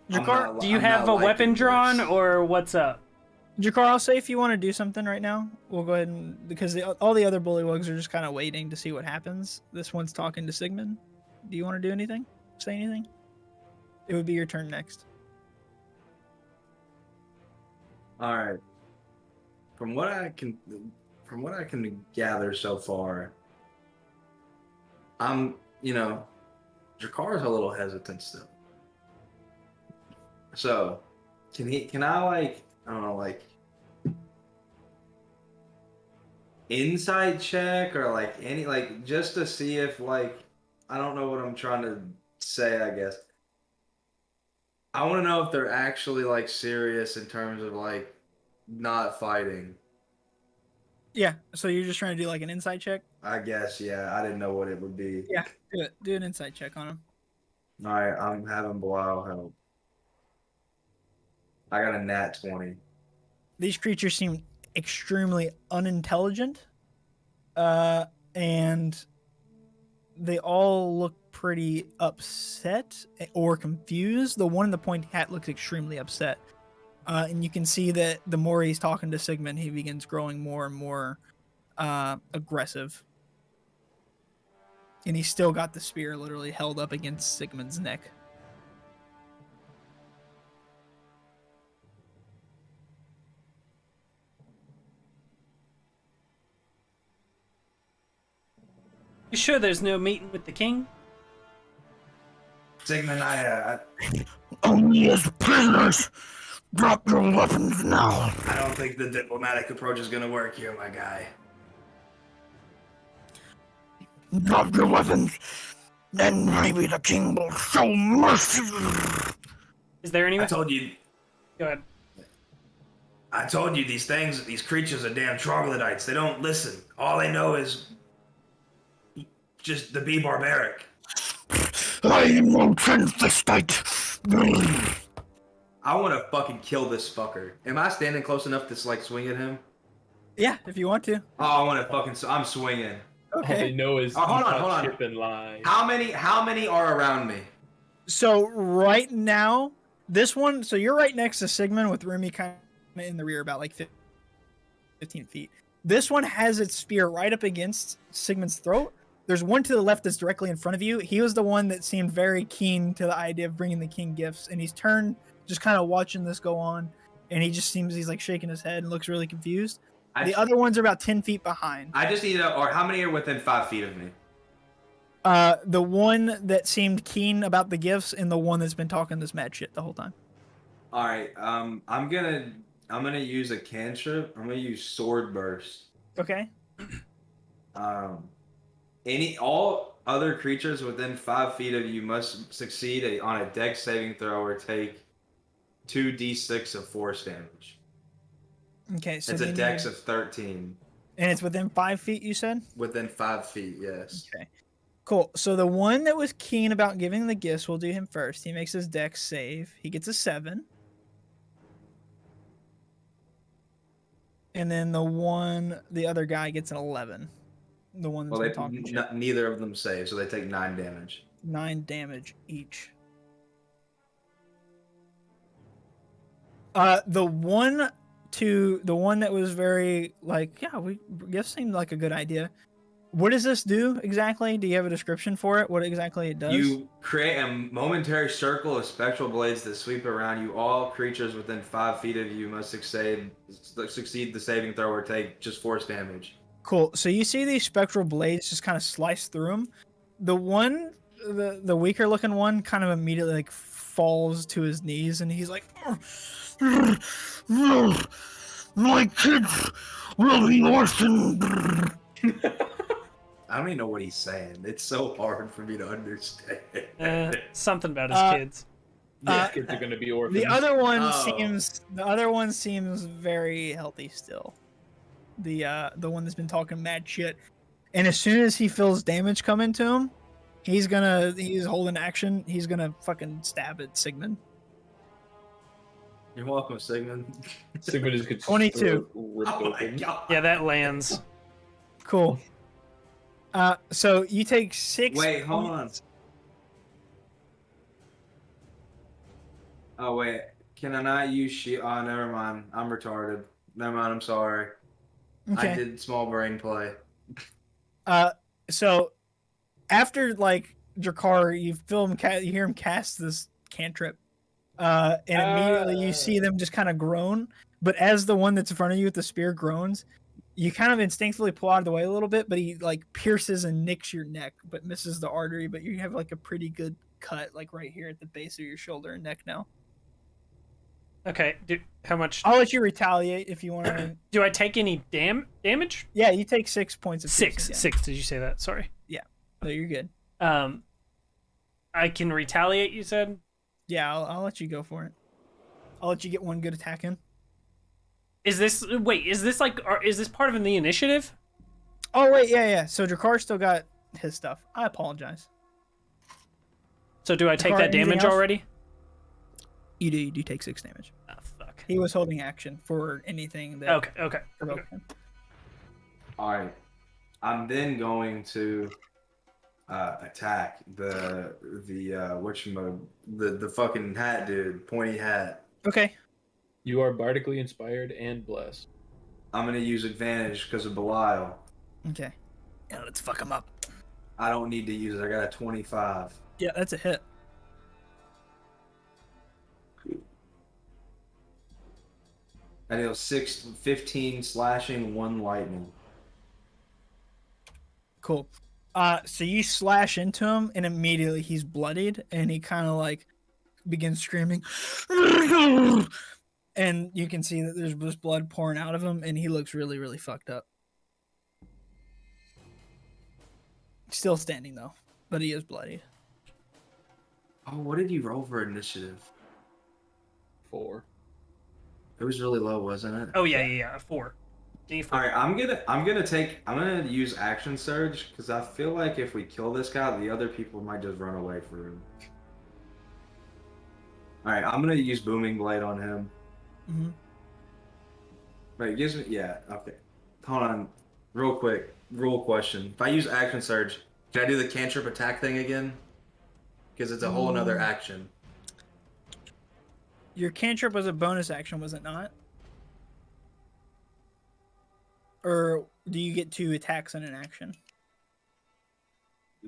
Jakar, Do you have a weapon drawn, or what's up? Jakar, I'll say if you want to do something right now, we'll go ahead and, because all the other Bullywugs are just kind of waiting to see what happens. This one's talking to Sigmund. Do you want to do anything? Say anything? It would be your turn next. All right. From what I can gather so far, Jakar's a little hesitant still. So, can I I don't know, insight check or any just to see if I don't know what I'm trying to say, I guess. I want to know if they're actually serious in terms of not fighting. Yeah, so you're just trying to do an insight check? I guess, yeah. I didn't know what it would be. Yeah, do it. Do an insight check on him. All right, I'm having Blau help. I got a nat 20. These creatures seem extremely unintelligent, and they all look pretty upset or confused. The one in the pointy hat looks extremely upset. And you can see that the more he's talking to Sigmund, he begins growing more and more aggressive. And he's still got the spear literally held up against Sigmund's neck. You sure there's no meeting with the king? Sigmund, I Only as prisoners. Drop your weapons now. I don't think the diplomatic approach is going to work here, my guy. Drop your weapons. Then maybe the king will show mercy. Is there any? I told you. Go ahead. I told you these creatures are damn troglodytes. They don't listen. All they know is just to be barbaric. I am no transvestite. I want to fucking kill this fucker. Am I standing close enough to like swing at him? Yeah, if you want to. Oh, I want to fucking. I'm swinging. All they Okay. know is Oh, hold on, cut hold on. ship and lie. How many are around me? So right now, this one. So you're right next to Sigmund with Rumi kind of in the rear, about like 15 feet. This one has its spear right up against Sigmund's throat. There's one to the left that's directly in front of you. He was the one that seemed very keen to the idea of bringing the king gifts, and he's turned, just kind of watching this go on, and he just seems he's like shaking his head and looks really confused. The other ones are about 10 feet behind. I just need to, or how many are within 5 feet of me? The one that seemed keen about the gifts, and the one that's been talking this mad shit the whole time. All right. I'm gonna use a cantrip. I'm gonna use sword burst. Okay. All other creatures within 5 feet of you must succeed on a dex saving throw or take 2d6 of force damage. Okay, so It's a dex of 13. And it's within 5 feet, you said? Within 5 feet, yes. Okay. Cool. So the one that was keen about giving the gifts, we'll do him first. He makes his dex save. He gets a 7. And then the other guy gets an 11. The one that's been talking shit. Neither of them save, so they take 9 damage. 9 damage each. The one that was very like, yeah, gifts seemed like a good idea. What does this do exactly? Do you have a description for it? What exactly it does? You create a momentary circle of spectral blades that sweep around you. All creatures within 5 feet of you must succeed the saving throw or take just force damage. Cool. So you see these spectral blades just kind of slice through him. The one, the weaker looking one, kind of immediately like falls to his knees, and he's like, My kids will be orphaned. I don't even know what he's saying. It's so hard for me to understand. Something about his kids. These kids are gonna be orphans. the other one seems very healthy still. The one that's been talking mad shit. And as soon as he feels damage coming to him, he's holding action. He's gonna fucking stab at Sigmund. You're welcome, Sigmund. Sigmund just gets 22. ripped Oh my open. god. Yeah, that lands. Cool. So you take 6. Wait, hold on. Oh wait, can I not use shield? Oh, never mind. I'm retarded. Never mind. I'm sorry. Okay. I did small brain play. So after like Drakar, you hear him cast this cantrip, and immediately you see them just kind of groan. But as the one that's in front of you with the spear groans, you kind of instinctively pull out of the way a little bit, but he like pierces and nicks your neck, but misses the artery. But you have like a pretty good cut, like right here at the base of your shoulder and neck now. Okay, how much? I'll let you retaliate if you want to. Do I take any damage? Yeah, you take 6 points of Six. piercing damage. 6. Did you say that? Sorry. No, you're good. I can retaliate. You said. Yeah, I'll let you go for it. I'll let you get one good attack in. Is this part of the initiative? Oh wait, yeah. So Drakar still got his stuff. I apologize. So do I take Drakar, that anything damage else? already? You do take 6 damage. Oh fuck. He was holding action for anything that Okay. provoked him. All right. I'm then going to attack the fucking hat dude, pointy hat. Okay. You are bardically inspired and blessed. I'm gonna use advantage because of Belial. Okay. Yeah, let's fuck him up. I don't need to use it. I got a 25. Yeah, that's a hit. I deal 15 slashing, 1 lightning. Cool. So you slash into him, and immediately he's bloodied, and he kind of like begins screaming, and you can see that there's just blood pouring out of him, and he looks really, really fucked up. Still standing though, but he is bloodied. Oh, what did you roll for initiative? 4. It was really low, wasn't it? Oh yeah. 4. D4. All right, I'm gonna use action surge because I feel like if we kill this guy, the other people might just run away from him. All right, I'm gonna use Booming Blade on him. Mm-hmm. Wait, gives me okay. Hold on, real quick. Rule question: if I use Action Surge, can I do the cantrip attack thing again? Because it's a whole another action. Your cantrip was a bonus action, was it not? Or do you get 2 attacks in an action?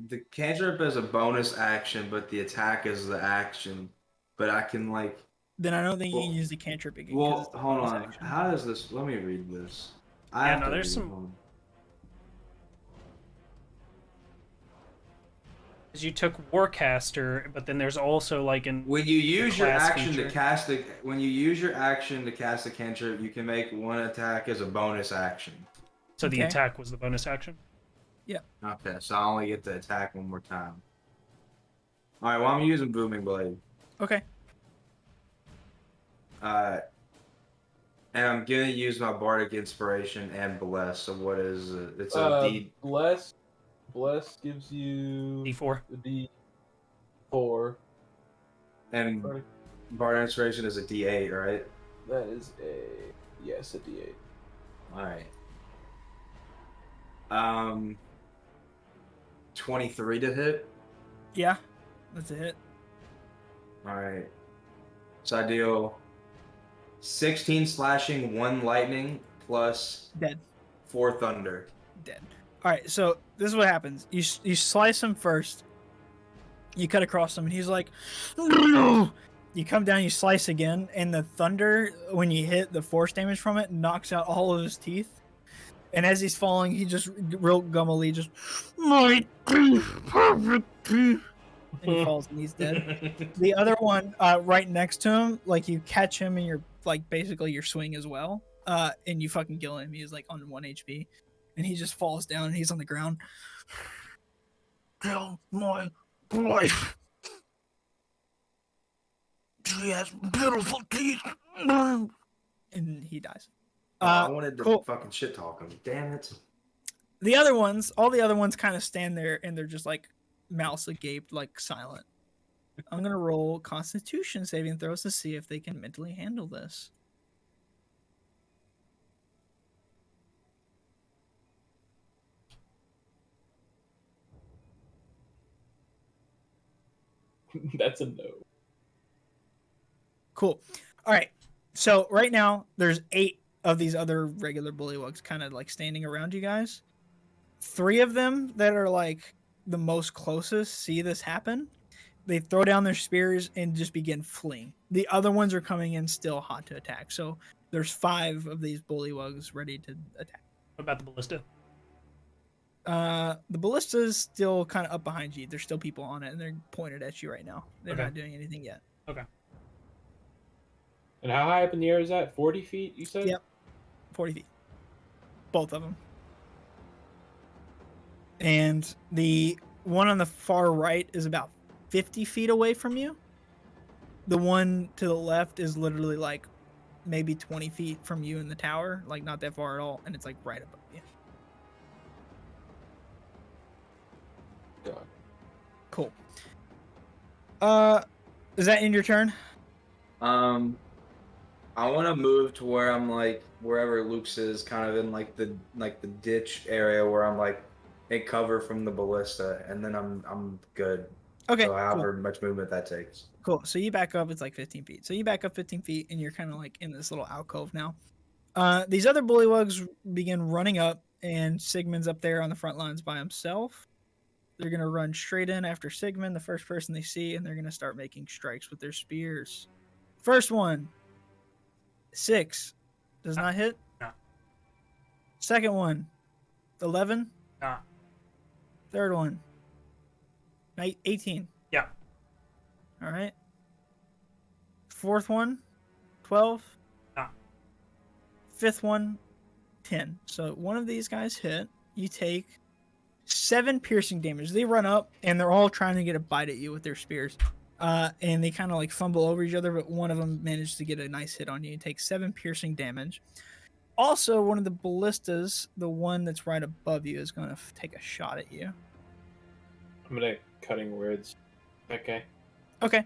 The cantrip is a bonus action, but the attack is the action. But I can like. Then I don't think you Well, can use the cantrip again. Well, It's a hold bonus on. action. How does this? Let me read this. I Yeah, have no, to there's read some- it. Hold on. Because you took Warcaster, but then there's also like an When you use your class action feature. to cast a when you use your action to cast a cantrip, you can make one attack as a bonus action. so the Okay. attack was the bonus action. Okay, so I only get to attack one more time. All right, well I'm using Booming Blade. Okay. And I'm gonna use my Bardic Inspiration and Bless. So what is it? It's a D. Bless gives you D4. a D4. And Bardic Inspiration is a D8, right? That is a D8. All right. 23 to hit. Yeah. That's a hit. All right. So I deal 16 slashing, 1 lightning, plus Dead. 4 thunder. Dead. All right. So this is what happens. You slice him first. You cut across him, and he's like, "No!" You come down, you slice again, and the thunder, when you hit the force damage from it, knocks out all of his teeth. And as he's falling, he just real gummily just, "My teeth, perfect teeth," and he falls and he's dead. The other one, right next to him, like you catch him in your like basically your swing as well, and you fucking kill him. He's like on 1 HP, and he just falls down and he's on the ground. Tell my wife. She has beautiful teeth. And he dies. I wanted to cool. fucking shit talk him. Damn it. The other ones, all the other ones kind of stand there and they're just like mouths agape, like silent. I'm going to roll Constitution saving throws to see if they can mentally handle this. That's a no. Cool. All right. So right now there's 8 of these other regular bullywugs kind of like standing around you guys. 3 of them that are like the most closest see this happen. They throw down their spears and just begin fleeing. The other ones are coming in still hot to attack. So there's 5 of these bullywugs ready to attack. What about the ballista? The ballista's still kind of up behind you. There's still people on it, and they're pointed at you right now. They're Okay. not doing anything yet. Okay. And how high up in the air is that? 40 feet, you said? Yep. 40 feet. Both of them. And the one on the far right is about 50 feet away from you. The one to the left is literally like maybe 20 feet from you in the tower, like not that far at all, and it's like right above you. God. Cool. Is that in your turn? I want to move to where I'm like wherever Luke's is, kind of in like the ditch area where I'm like in cover from the ballista, and then I'm good. Okay. So Cool. however much movement that takes. Cool. So you back up. It's like 15 feet. So you back up 15 feet, and you're kind of like in this little alcove now. These other bullywugs begin running up, and Sigmund's up there on the front lines by himself. They're going to run straight in after Sigmund, the first person they see, and they're going to start making strikes with their spears. First one, 6. Does not hit. No. Second one, 11. No. Third one, 18. Yeah. All right. Fourth one, 12. No. Fifth one, 10. So one of these guys hit. You take 7 piercing damage. They run up and they're all trying to get a bite at you with their spears. And they kind of like fumble over each other, but one of them managed to get a nice hit on you. You take 7 piercing damage. Also, one of the ballistas, the one that's right above you, is going to take a shot at you. I'm gonna cutting words. Okay. Okay.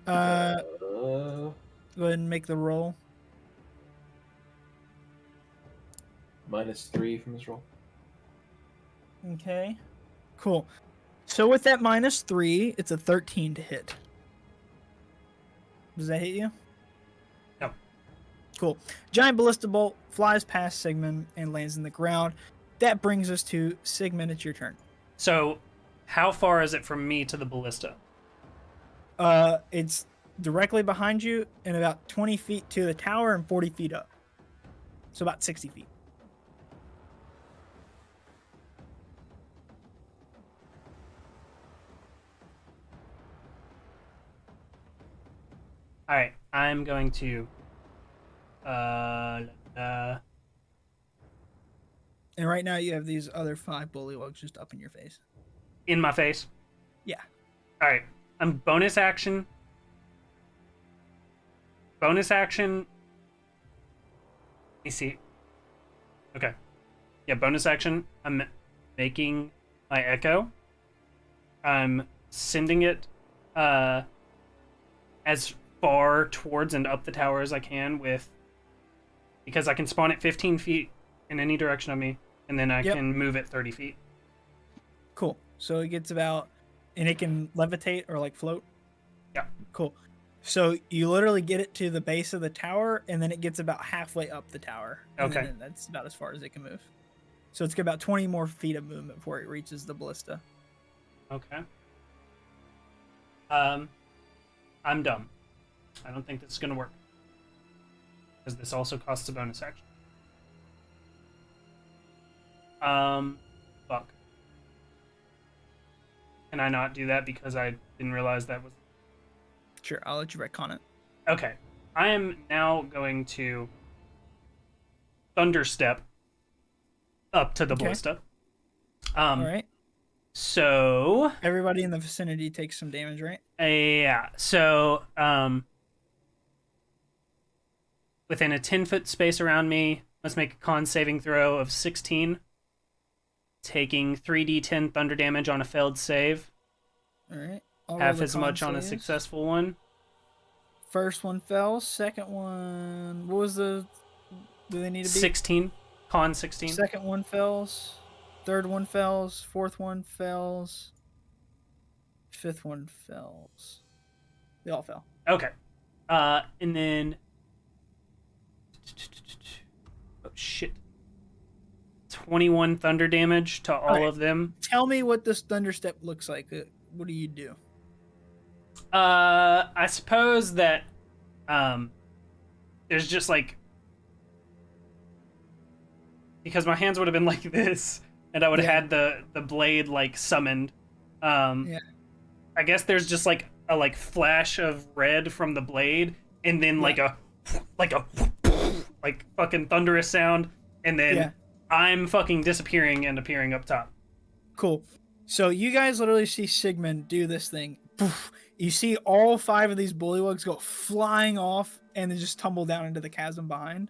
Go ahead and make the roll. -3 from this roll. Okay. Cool. So with that -3, it's a 13 to hit. Does that hit you? No. Cool. Giant ballista bolt flies past Sigmund and lands in the ground. That brings us to Sigmund. It's your turn. So, how far is it from me to the ballista? It's directly behind you and about 20 feet to the tower and 40 feet up. So about 60 feet. All right, I'm going to. And right now you have these other 5 bullywugs just up in your face. In my face. Yeah. All right, I'm bonus action. Bonus action. Let me see. Okay. Yeah, bonus action. I'm making my echo. I'm sending it as far towards and up the tower as I can because I can spawn it 15 feet in any direction of me, and then I can move it 30 feet. Cool. So it gets about, and it can levitate or like float? Yeah. Cool. So you literally get it to the base of the tower, and then it gets about halfway up the tower. And Okay. then that's about as far as it can move. So it's got about 20 more feet of movement before it reaches the ballista. Okay. I'm dumb. I don't think this is gonna work. Because this also costs a bonus action. Fuck. Can I not do that because I didn't realize that was... Sure, I'll let you retcon it. Okay. I am now going to thunderstep up to the Okay. ballista. All right. So... Everybody in the vicinity takes some damage, right? Yeah, so, within a 10-foot space around me, must make a con saving throw of 16, taking 3d10 thunder damage on a failed save, All right. I'll roll half the as con much on a saves. successful one. First one fell. Second one... What was the... Do they need to be? 16, con 16. Second one fails. Third one fails. Fourth one fails. Fifth one fails. They all fell. Okay. And then... Oh, shit. 21 thunder damage to all Alright. of them. Tell me what this thunderstep looks like. What do you do? I suppose that there's just like, because my hands would have been like this and I would have had the blade like summoned. Yeah. I guess there's just like a flash of red from the blade and then like a fucking thunderous sound, and then I'm fucking disappearing and appearing up top. Cool. So you guys literally see Sigmund do this thing. Poof. You see all 5 of these bullywugs go flying off and then just tumble down into the chasm behind.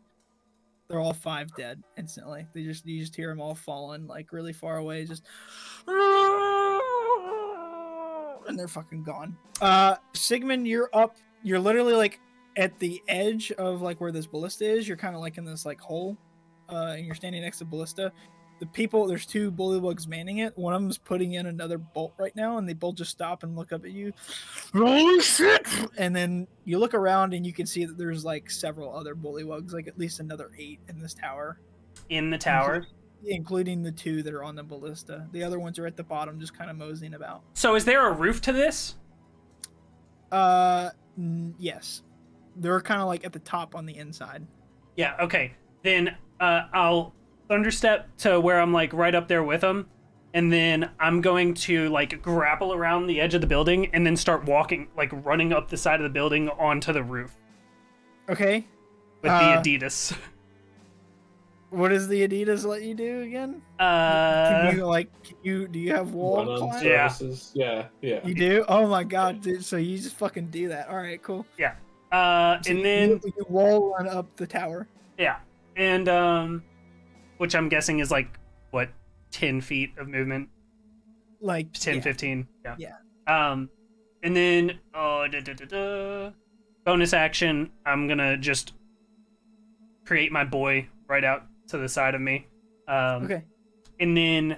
They're all 5 dead instantly. You just hear them all falling like really far away, just and they're fucking gone. Sigmund, you're up. You're literally like at the edge of like where this ballista is. You're kind of like in this like hole, and you're standing next to ballista. The people, there's 2 bullywugs manning it. One of them's putting in another bolt right now, and they both just stop and look up at you. Holy shit! And then you look around and you can see that there's like several other bullywugs, like at least another 8 in this tower. In the tower? Including the 2 that are on the ballista. The other ones are at the bottom, just kind of moseying about. So is there a roof to this? Yes. They're kind of like at the top on the inside. Yeah, okay. Then I'll thunderstep to where I'm like right up there with them, and then I'm going to like grapple around the edge of the building and then start walking, like running up the side of the building onto the roof Okay. with the Adidas. What does the Adidas let you do again? Do you have wall Run on climb? Yeah. surfaces. Yeah. You do? Oh my god, dude. So you just fucking do that. Alright, cool. Yeah. So And then you wall run up the tower. yeah, and which I'm guessing is like what, 10 feet of movement, Like 10, yeah. 15. Yeah. And then, bonus action, I'm gonna just create my boy right out to the side of me. Okay. And then,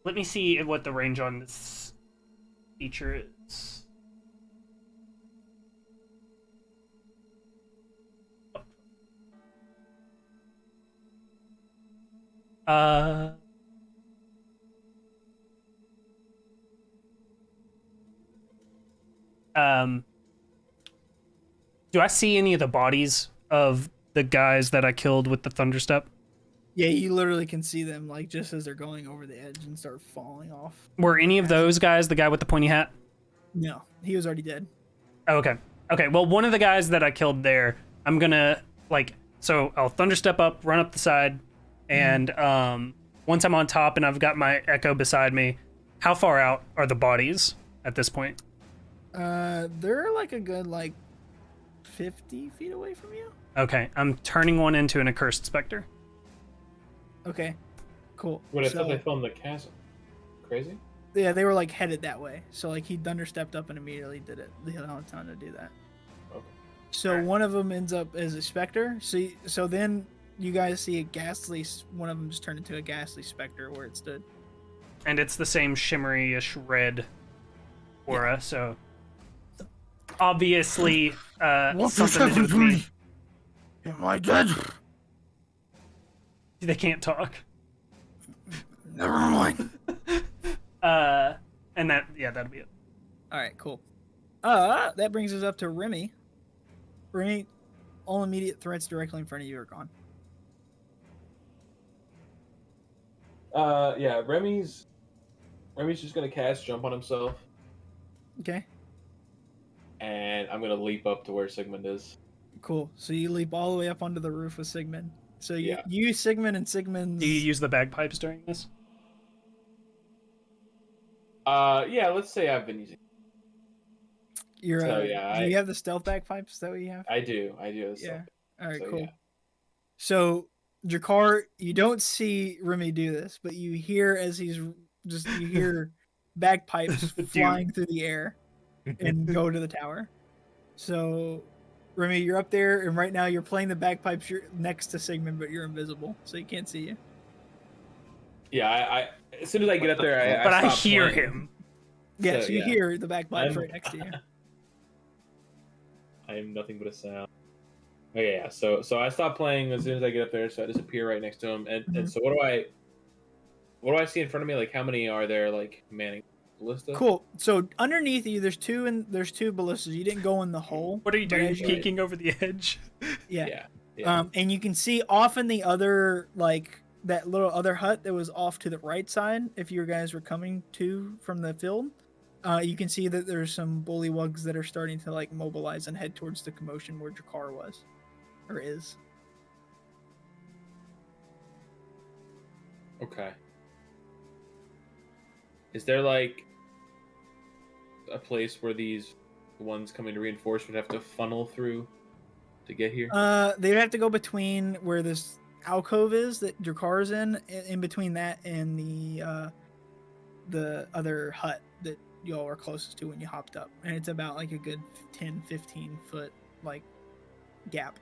let me see what the range on this feature is. Do I see any of the bodies of the guys that I killed with the thunderstep? Yeah, you literally can see them like just as they're going over the edge and start falling off. Were any of those guys the guy with the pointy hat? No, he was already dead. Oh, okay. Okay, well, one of the guys that I killed there, I'm gonna, so I'll thunderstep up, run up the side, and once I'm on top and I've got my echo beside me, how far out are the bodies at this point? They're like a good 50 feet away from you. Okay, I'm turning one into an accursed specter. Okay, cool. What, I thought they filmed the chasm. Crazy? Yeah, they were headed that way. So he thunderstepped up and immediately did it. They had time to do that. Okay. So one of them ends up as a specter. So then you guys see a ghastly. One of them just turned into a ghastly specter where it stood. And it's the same shimmery-ish red aura, so obviously What something to do with me. Am I dead? They can't talk. Never mind. And that'll be it. All right, cool. That brings us up to Remy. Remy, all immediate threats directly in front of you are gone. Yeah, Remy's just gonna cast jump on himself, Okay, and I'm gonna leap up to where Sigmund is. cool. So you leap all the way up onto the roof with Sigmund. So Yeah. you Sigmund and Sigmund's. Do you use the bagpipes during this? Yeah, let's say I've been using. You're, So, yeah, do you have the stealth bagpipes? Is that what you have? I do. This Yeah. stuff. All right, So, cool. yeah. So Jakar, you don't see Remy do this, but you hear as you hear bagpipes flying through the air and go to the tower. So Remy, you're up there, and right now you're playing the bagpipes. You're next to Sigmund, but you're invisible, so he can't see you. Yeah, I as soon as I get up there, But I stop hear playing. him. Yeah, So, so you yeah. hear the bagpipes I'm- right next to you. I am nothing but a sound. Okay, yeah. So I stop playing as soon as I get up there, so I disappear right next to him. And so what do I see in front of me? How many are there manning ballista? Cool. So underneath you, there's two ballistas. You didn't go in the hole. What are you but doing? as Peeking over the edge? Yeah. Yeah. And you can see off in the other that little other hut that was off to the right side. If you guys were coming from the field, you can see that there's some bullywugs that are starting to mobilize and head towards the commotion where Jakar was, or is. Okay. Is there a place where these ones coming to reinforce would have to funnel through to get here? They'd have to go between where this alcove is that Drakar's in between that and the other hut that y'all were closest to when you hopped up, and it's about a good 10-15 foot gap.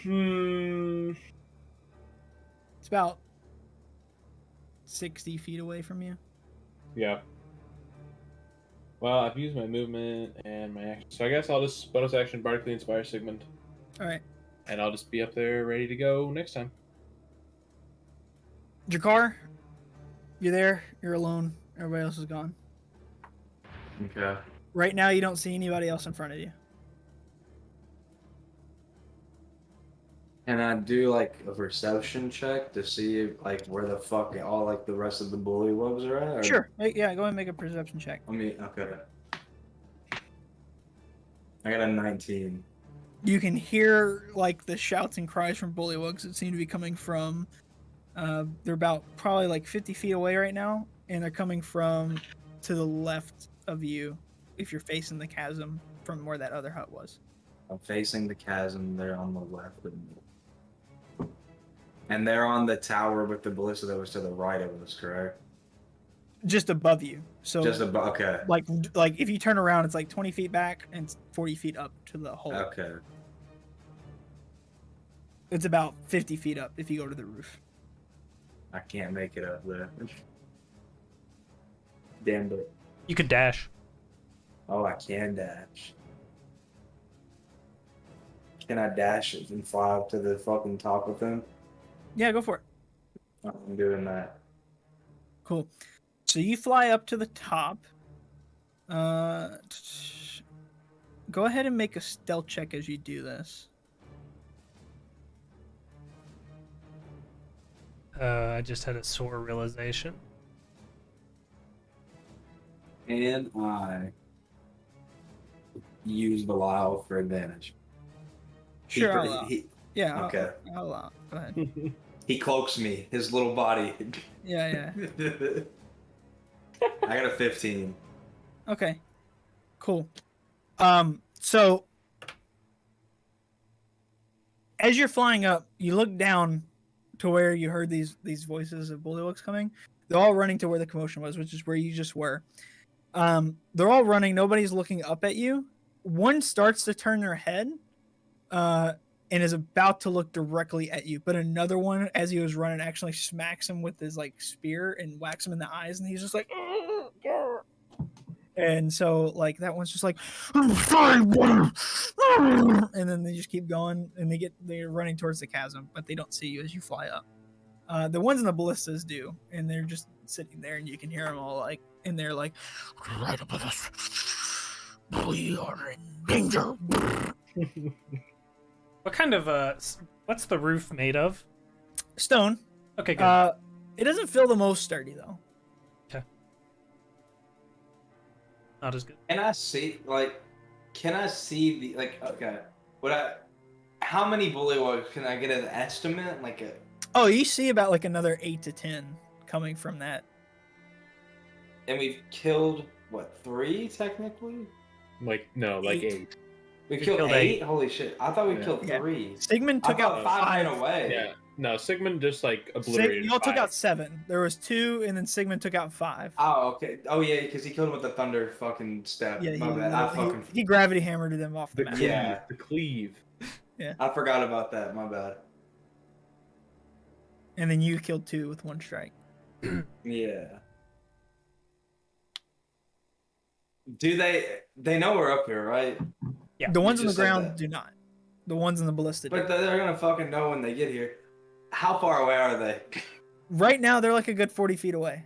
It's about 60 feet away from you. Yeah. Well, I've used my movement and my action, so I guess I'll just bonus action Bardically Inspire Sigmund, All right, and I'll just be up there ready to go next time. Jakar, you're there. You're alone. Everybody else is gone. Okay. Right now, you don't see anybody else in front of you. Can I do a perception check to see where the fuck all the rest of the bullywugs are at? Or... Sure. Yeah, go ahead and make a perception check. Okay. I got a 19. You can hear the shouts and cries from bullywugs that seem to be coming from. They're about probably 50 feet away right now, and they're coming from to the left of you if you're facing the chasm from where that other hut was. I'm facing the chasm. They're on the left of me. And they're on the tower with the ballista that was to the right of us, correct? Just above you. So Just above. Okay. like if you turn around, it's like 20 feet back and 40 feet up to the hole. Okay. It's about 50 feet up if you go to the roof. I can't make it up there. Damn it. You could dash. Oh, I can dash. Can I dash it and fly up to the fucking top of him? Yeah, go for it. I'm doing that. Cool. So you fly up to the top. Go ahead and make a stealth check as you do this. I just had a sore realization. And I use Belial for advantage. Sure, I'll allow. Yeah. Okay. I'll allow. Go ahead. He cloaks me, his little body. Yeah. I got a 15. Okay. Cool. So as you're flying up, you look down to where you heard these voices of Bullywugs coming. They're all running to where the commotion was, which is where you just were. They're all running. Nobody's looking up at you. One starts to turn their head, and is about to look directly at you. But another one, as he was running, actually smacks him with his like spear and whacks him in the eyes, and he's just like, and so like that one's just like, I'm sorry, brother. And then they just keep going, and they're running towards the chasm, but they don't see you as you fly up. The ones in the ballistas do, and they're just sitting there, and you can hear them all like, and they're like, right above us. We are in danger. What kind of what's the roof made of? Stone. Okay, good. It doesn't feel the most sturdy though. Okay. Not as good. Can I see the okay? How many Bullywugs can I get an estimate? Oh, you see about like another 8 to 10 coming from that. And we've killed what, 3 technically? Like 8. We killed 8? Holy shit! I thought we killed 3. Sigmund took out 5 ran away. Yeah. No, Sigmund just like obliterated. Y'all took 5. out 7. There was 2, and then Sigmund took out 5. Oh, okay. Oh yeah, because he killed him with the thunder fucking step. Yeah, My bad. he gravity hammered them off the map. Yeah. The cleave. Yeah. I forgot about that. My bad. And then you killed 2 with 1 strike. Yeah. Do they know we're up here, right? Yeah. The ones on the just said ground that. do not. The ones in the ballista do. But they're gonna fucking know when they get here. How far away are they? Right now, they're like a good 40 feet away.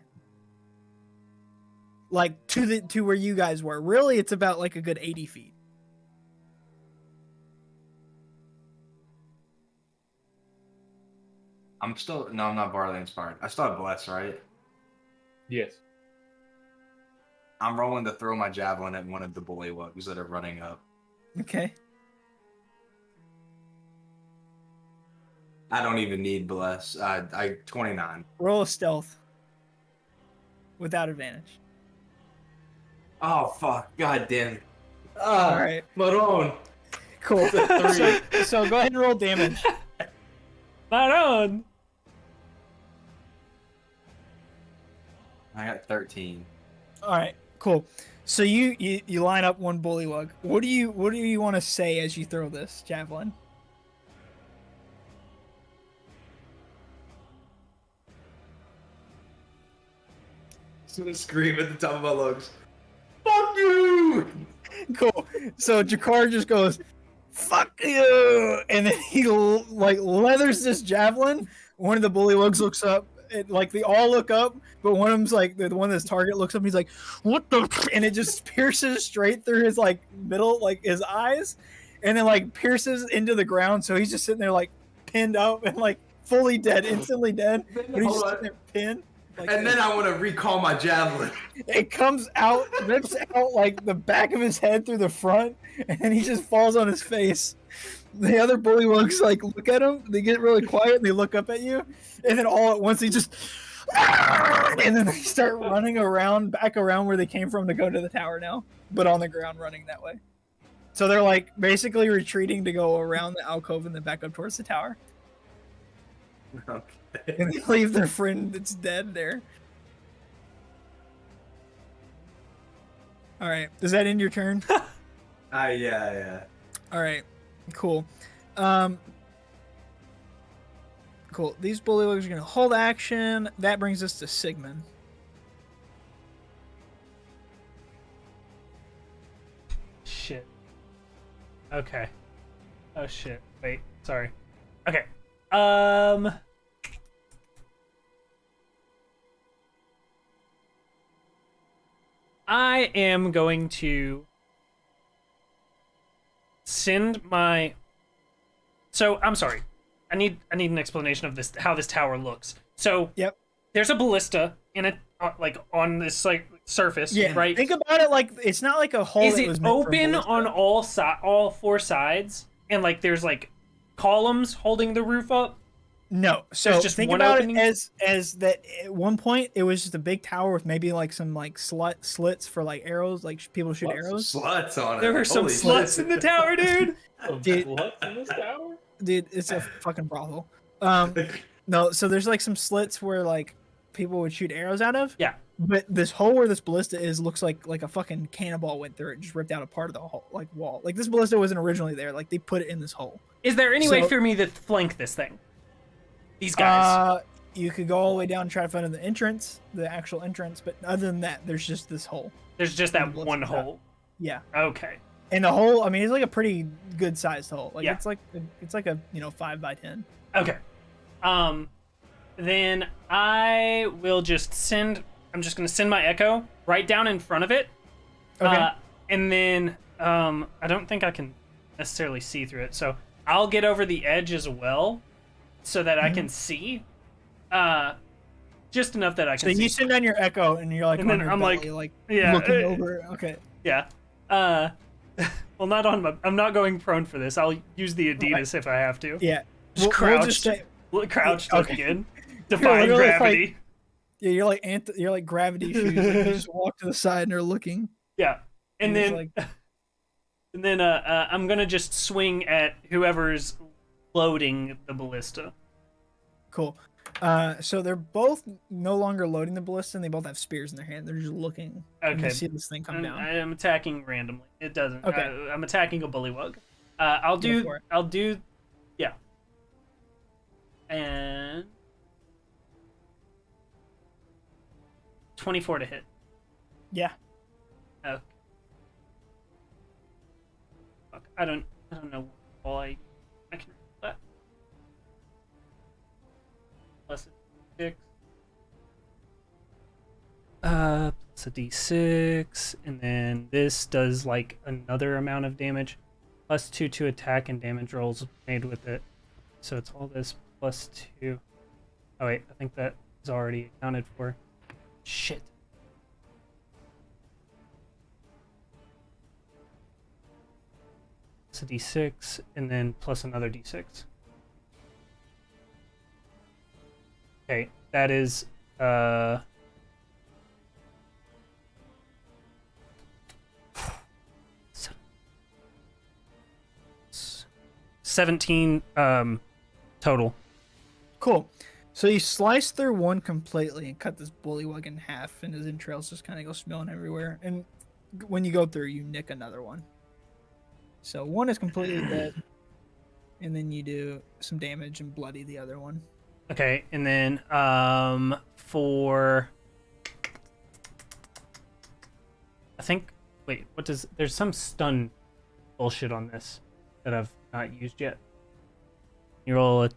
Like to where you guys were. Really, it's about like a good 80 feet. I'm not barley inspired. I still have bless, right? Yes. I'm rolling to throw my javelin at one of the Bullywugs that are running up. Okay. I don't even need bless. I 29. Roll a stealth. Without advantage. Oh fuck! God damn it! All right. Maron. Cool. So go ahead and roll damage. Maron! I got 13. All right. Cool. So you line up one Bullywug. What do you want to say as you throw this javelin? I'm gonna scream at the top of my lungs. Fuck you! Cool. So Jakar just goes, "Fuck you!" and then he like leathers this javelin. One of the Bullywugs looks up. Like they all look up, but one of them's like the one that's target looks up. And he's like, "What the?" And it just pierces straight through his like middle, like his eyes, and then like pierces into the ground. So he's just sitting there like pinned up and like fully dead, instantly dead. But he's just sitting there pinned. Like, And then I want to recall my javelin. it comes out, rips out like the back of his head through the front, and then he just falls on his face. The other Bullywugs like look at him, they get really quiet, and they look up at you, and then all at once he just, and then they start running back around where they came from to go to the tower now, but on the ground running that way. So they're like basically retreating to go around the alcove and then back up towards the tower. Okay. And they leave their friend that's dead there. All right. Does that end your turn? Yeah. All right. Cool. Cool. These bullywugs are going to hold action. That brings us to Sigmund. Shit. Okay. Oh shit. Wait. Sorry. Okay. I am going to send my. So I'm sorry. I need an explanation of this. How this tower looks. So Yep. there's a ballista in it, like on this like surface, Yeah. right? Think about it like it's not like a hole. Is that it was meant for a open ballista. on all four sides, and like there's like columns holding the roof up? No. So There's just think one about opening? it as that at one point it was just a big tower with maybe like some like slits for like arrows, like people shoot What? arrows. Sluts on it. There were some Holy sluts shit. in the tower, dude. Dude. What's in this tower? Dude, it's a fucking brothel. No, so there's like some slits where like people would shoot arrows out of. Yeah. But this hole where this ballista is looks like a fucking cannonball went through it, just ripped out a part of the whole like wall. Like this ballista wasn't originally there. Like they put it in this hole. Is there any way So- for me to flank this thing? These guys. You could go all the way down and try to find the entrance, the actual entrance. But other than that, there's just this hole. There's just that let's one do that. hole. Yeah. Okay. And the hole, I mean, it's like a pretty good sized hole. Like Yeah. it's like a 5x10. Okay. Then I will just send. I'm just gonna send my echo right down in front of it. Okay. And then I don't think I can necessarily see through it, so I'll get over the edge as well, so that I can see. Just enough that I So can see. you send down your echo, and you're like, And on then your I'm belly, like, like yeah, looking over. Okay. Yeah. Well, not on my. I'm not going prone for this. I'll use the Adidas if I have to. Yeah. Just We'll crouch. just say, Crouched Okay. again. Defying literally like- gravity. yeah, you're like gravity shoes. Like you just walk to the side and they're looking. Yeah. And it's then like, and then I'm gonna just swing at whoever's loading the ballista. cool. So they're both no longer loading the ballista, and they both have spears in their hand. They're just looking. And Okay. they see this thing come down. I am attacking randomly. It doesn't. Okay. I'm attacking a bullywug. I'll Go for it. do. Yeah. And 24 to hit. Yeah. Okay. Fuck. I don't know why I can that. Plus a d6. Plus a d6, and then this does like another amount of damage. Plus 2 to attack and damage rolls made with it. So it's all this plus 2. Oh wait, I think that is already accounted for. Shit. It's a d6, and then plus another d6. Okay, that is 17 total. Cool. So you slice through one completely and cut this bullywug in half, and his entrails just kind of go spilling everywhere. And when you go through, you nick another one. So one is completely dead, and then you do some damage and bloody the other one. Okay, and then for I think what does there's some stun bullshit on this that I've not used yet. You roll a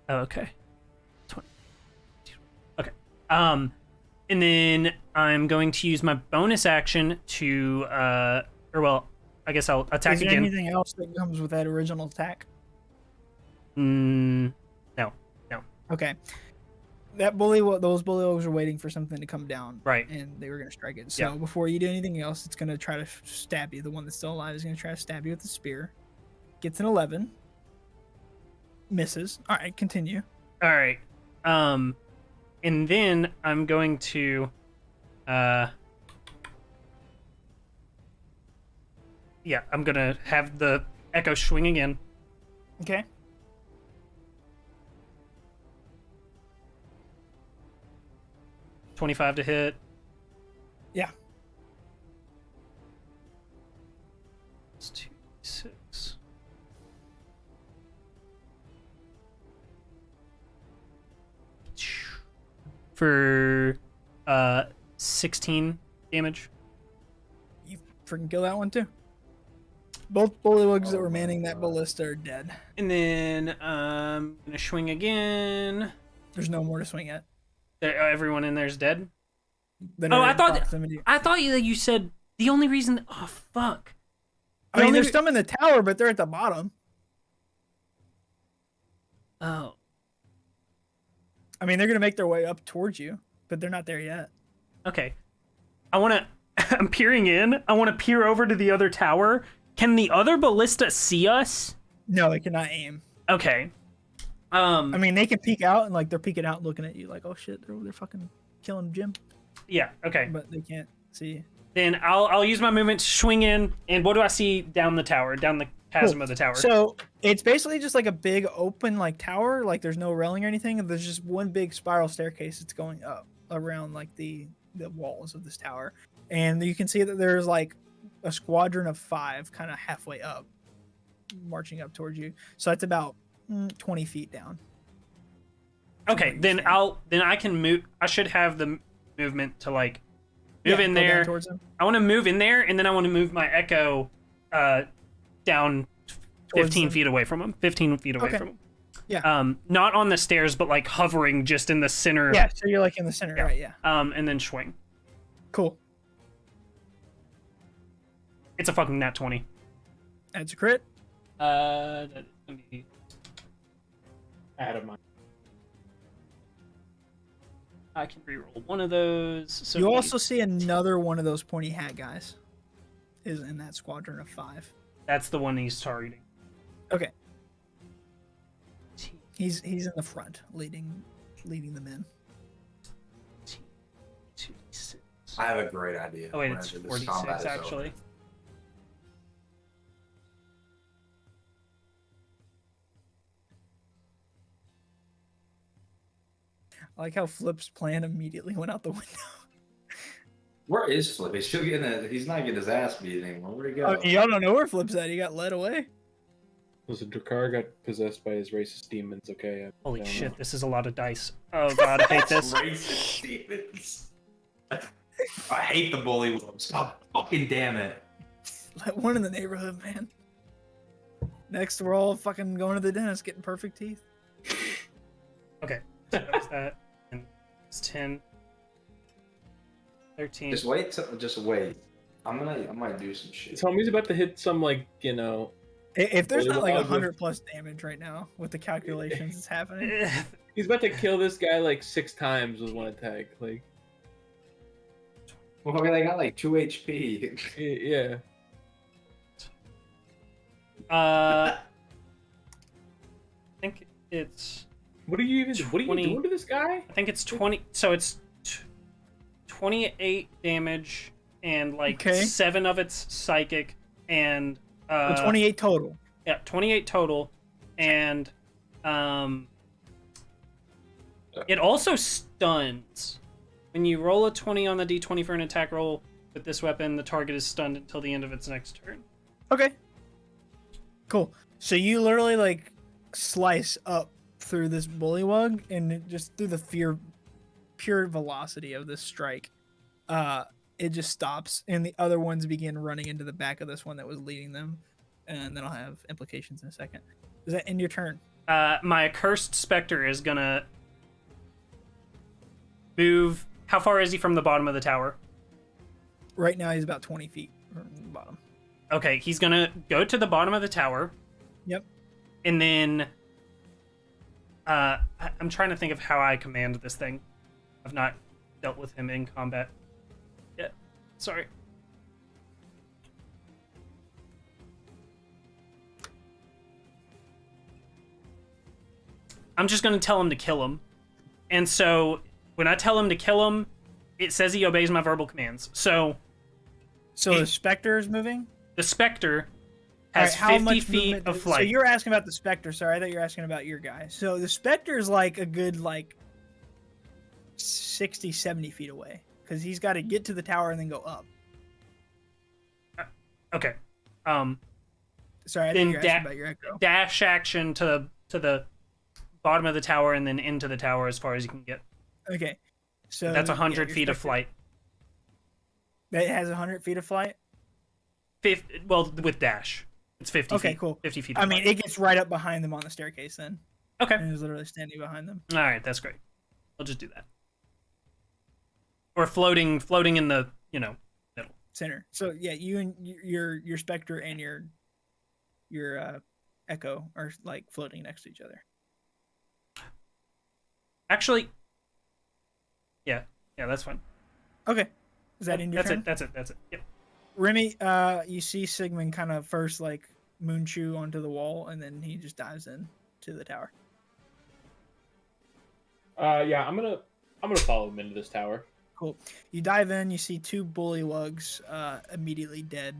okay. 20. Okay. And then I'm going to use my bonus action to I guess I'll attack Is there again. anything else that comes with that original attack? No. Okay. Those bullywugs were waiting for something to come down, Right. And they were going to strike it. So Yeah. before you do anything else, it's going to try to stab you. The one that's still alive is going to try to stab you with the spear. Gets an 11. Misses. All right, continue. All right. And then I'm going to yeah, I'm going to have the echo swing again. Okay. 25 to hit. Yeah. It's 2d6. For 16 damage. You freaking kill that one too. Both bullywugs that were manning that ballista are dead. And then gonna swing again. There's no more to swing at. Everyone in there's dead. They're Oh, in I thought proximity. you said the only reason. Oh fuck. I mean, only there's some in the tower, but they're at the bottom. Oh. I mean, they're gonna make their way up towards you, but they're not there yet. Okay. I'm peering in. I want to peer over to the other tower. Can the other ballista see us? No, they cannot aim. Okay. I mean, they can peek out and like they're peeking out, and looking at you, like, oh shit, they're fucking killing Jim, Yeah. Okay. but they can't see you. Then I'll use my movement to swing in. And what do I see down the tower? Down the chasm Cool. of the tower. So it's basically just like a big open like tower. Like there's no railing or anything. There's just one big spiral staircase that's going up around like the walls of this tower, and you can see that there's like a squadron of 5 kind of halfway up, marching up towards you. So that's about 20 feet down. Okay. Then I can move. I should have the movement to like move in go down there. towards them. I want to move in there, and then I want to move my echo down 15 them. feet away from him. 15 feet away Okay. from him. Yeah. Not on the stairs, but like hovering just in the center. Yeah. So you're like in the center, Yeah. right? Yeah. And then swing. Cool. It's a fucking nat 20. That's a crit. Let me... Out of my. I can reroll one of those. So You also see another one of those pointy hat guys is in that squadron of 5. That's the one he's targeting. Okay. He's in the front, leading them in. 2d6. I have a great idea. Oh wait, when it's this 46 combat is actually. over. I like how Flip's plan immediately went out the window. Where is Flip? He's still getting he's not getting his ass beat anymore. Where'd he go? Oh, y'all don't know where Flip's at. He got led away. Listen, Drakkar got possessed by his racist demons. Okay. I Holy don't shit, know. this is a lot of dice. Oh god, I hate this. Racist demons. I hate the Bullywugs. Oh, fucking damn it. Let one in the neighborhood, man. Next, we're all fucking going to the dentist, getting perfect teeth. Okay, so that was that. And it's 10. 13. Just wait. I might do some shit. Tell me he's about to hit some like If there's not like Bullywug with- 100+ damage right now with the calculations that's happening, he's about to kill this guy like 6 times with one attack. Like, Well, they got like 2 HP. yeah. I think it's What are you 20. doing to this guy? I think it's 20. So it's 28 damage, and like Okay. 7 of it's psychic, and 28 total. Yeah, 28 total, and it also stuns. When you roll a 20 on the d20 for an attack roll with this weapon, the target is stunned until the end of its next turn. Okay. Cool. So you literally like slice up through this bullywug, and just through the pure velocity of this strike, it just stops, and the other ones begin running into the back of this one that was leading them, and then I'll have implications in a second. Does that end your turn? My accursed specter is gonna move. How far is he from the bottom of the tower? Right now he's about 20 feet from the bottom. Okay, he's gonna go to the bottom of the tower. Yep. And then I'm trying to think of how I command this thing. I've not dealt with him in combat yet. Sorry. I'm just gonna tell him to kill him. And so when I tell him to kill him, it says he obeys my verbal commands. So So the specter is moving? the specter All has right, 50 feet movement of so flight. you're asking about the specter. Sorry, I thought you were asking about your guy. So the specter is like a good like 60, 70 feet away because he's got to get to the tower and then go up. Okay. Sorry, I Then think you're asking about your echo. Dash action to the bottom of the tower and then into the tower as far as you can get. Okay. So That's yeah, 100 your feet of Spectre- flight. That has 100 feet of flight? Well, with dash. It's 50 Okay, feet. cool. 50 feet. I mean, it gets right up behind them on the staircase then. Okay. And is literally standing behind them. All right, that's great. I'll just do that. Or floating in the, middle. Center. So yeah, you and your Spectre and your Echo are like floating next to each other. Actually, yeah, that's fine. Okay. Is that in your turn? That's it. Yep. Remy, you see Sigmund kind of first like moonchew onto the wall, and then he just dives in to the tower. Yeah, I'm gonna follow him into this tower. Cool. You dive in, you see two Bullywugs immediately dead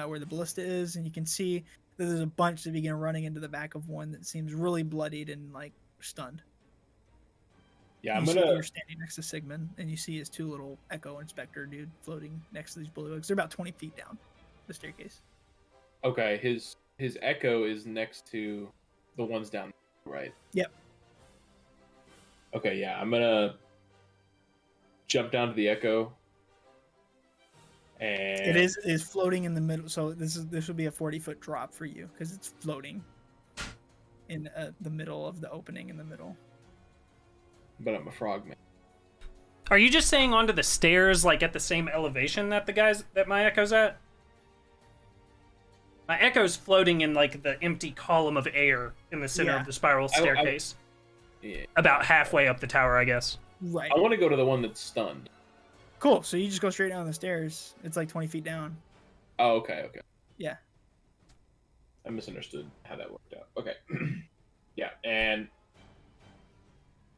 where the ballista is, and you can see that there's a bunch that begin running into the back of one that seems really bloodied and like stunned. Yeah, You're standing next to Sigmund, and you see his two little Echo and Spectre dude floating next to these Bullywugs. They're about 20 feet down the staircase. Okay, his Echo is next to the ones down, right? Yep. Okay, yeah, I'm gonna jump down to the Echo. And It is floating in the middle, so this would be a 40-foot drop for you because it's floating in the middle of the opening in the middle. But I'm a frogman. Are you just saying onto the stairs, like at the same elevation that my Echo's at? My Echo's floating in like the empty column of air in the center of the spiral staircase. Yeah. About halfway up the tower, I guess. Right. I want to go to the one that's stunned. Cool. So you just go straight down the stairs. It's like 20 feet down. Oh, okay. Yeah. I misunderstood how that worked out. Okay. Yeah, and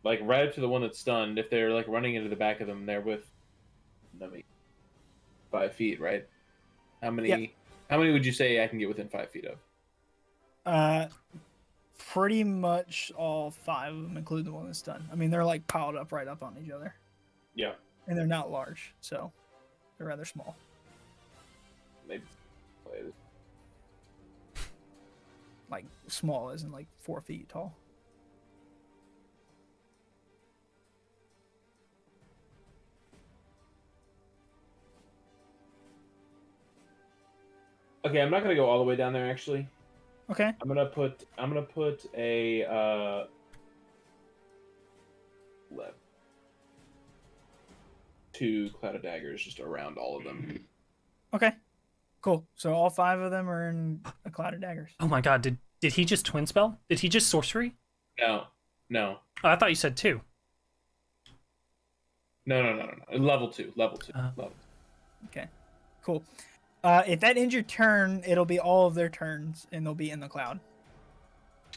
like right up to the one that's stunned, if they're like running into the back of them, they're with 5 feet, right? How many would you say I can get within 5 feet of? Pretty much all 5 of them, including the one that's done. I mean, they're like piled up right up on each other. Yeah. And they're not large, so they're rather small. Maybe. Like small as in like 4 feet tall. Okay, I'm not gonna go all the way down there. Actually, Okay. I'm gonna put a left 2 cloud of daggers just around all of them. Okay. Cool. So all 5 of them are in a cloud of daggers. Oh my god, did he just twin spell? Did he just sorcery? No. Oh, I thought you said 2. No. Level 2. Level. Okay. Cool. If that ends your turn, it'll be all of their turns, and they'll be in the cloud.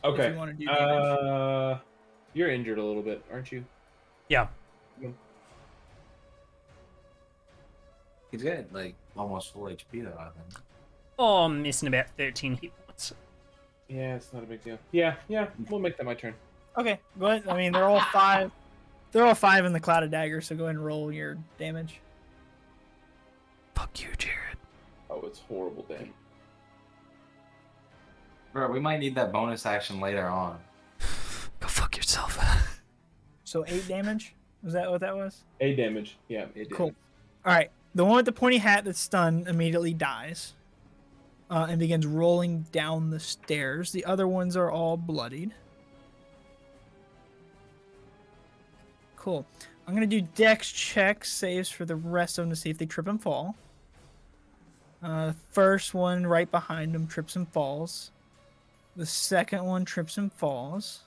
Okay. If you want to do damage. You're injured a little bit, aren't you? Yeah. He's got like almost full HP though, I think. Oh, I'm missing about 13 hit points. Yeah, it's not a big deal. Yeah. We'll make that my turn. Okay. Go ahead. I mean, they're all 5. They're all 5 in the cloud of daggers. So go ahead and roll your damage. Fuck you, Jared. Oh, it's horrible, Dan. Bro, we might need that bonus action later on. Go fuck yourself. So 8 damage. Was that what that was? 8 damage. Yeah, 8 damage. Cool. All right. The one with the pointy hat that's stunned immediately dies and begins rolling down the stairs. The other ones are all bloodied. Cool. I'm going to do dex check saves for the rest of them to see if they trip and fall. First one right behind them trips and falls. The second one trips and falls.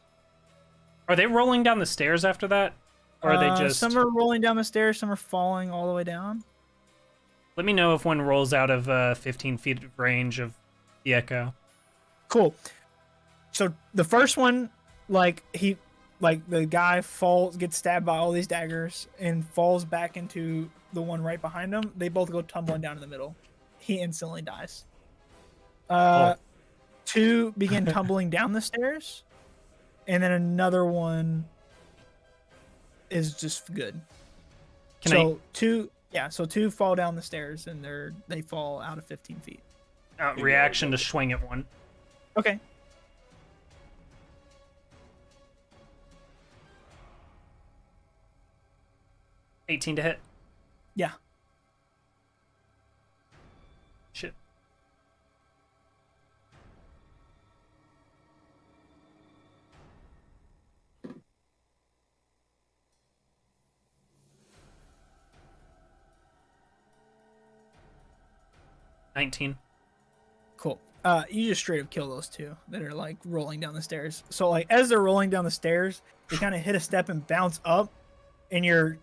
Are they rolling down the stairs after that? Or are they just... Some are rolling down the stairs, some are falling all the way down. Let me know if one rolls out of 15 feet of range of the Echo. Cool. So the first one, the guy gets stabbed by all these daggers and falls back into the one right behind him. They both go tumbling down in the middle. He instantly dies. 2 begin tumbling down the stairs, and then another one is just good. Can so two fall down the stairs and they fall out of 15 feet. Reaction to swing at one. Okay. $18 to hit. Yeah. Shit. $19. Cool. You just straight up kill those two that are like rolling down the stairs. So like as they're rolling down the stairs, they kind of hit a step and bounce up, and your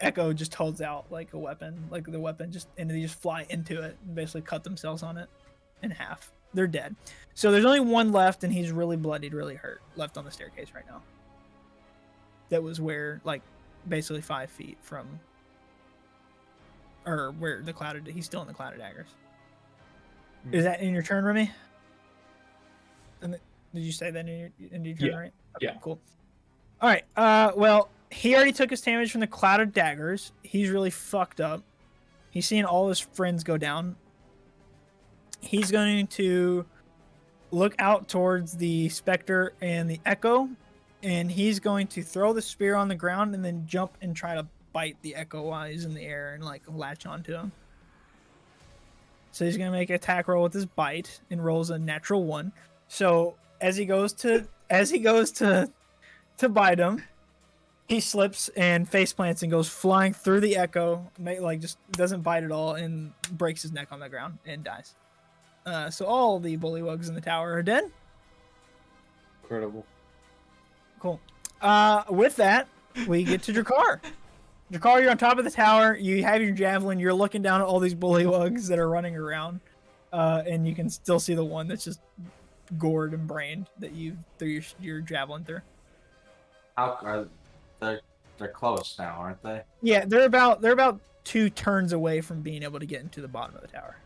echo just holds out like a weapon, like the weapon just, and they just fly into it and basically cut themselves on it in half. They're dead. So there's only one left, and he's really bloodied, really hurt, left on the staircase right now. That was where like basically 5 feet from, or where the clouded. He's still in the clouded daggers. Is that in your turn, Remy? And did you say that in your turn, right? Okay, Yeah. Cool. All right. Well, he already took his damage from the clouded daggers. He's really fucked up. He's seeing all his friends go down. He's going to look out towards the Spectre and the Echo, and he's going to throw the spear on the ground and then jump and try to bite the Echo while he's in the air and like latch onto him. So he's gonna make an attack roll with his bite and rolls a natural 1. So as he goes to bite him, he slips and face plants and goes flying through the Echo, like just doesn't bite at all, and breaks his neck on the ground and dies. So all the bullywugs in the tower are dead. Incredible. Cool. With that, we get to Drakkar. Drakkar, you're on top of the tower. You have your javelin. You're looking down at all these bullywugs that are running around, and you can still see the one that's just gored and brained that you threw your javelin through. They're close now, aren't they? Yeah, they're about 2 turns away from being able to get into the bottom of the tower.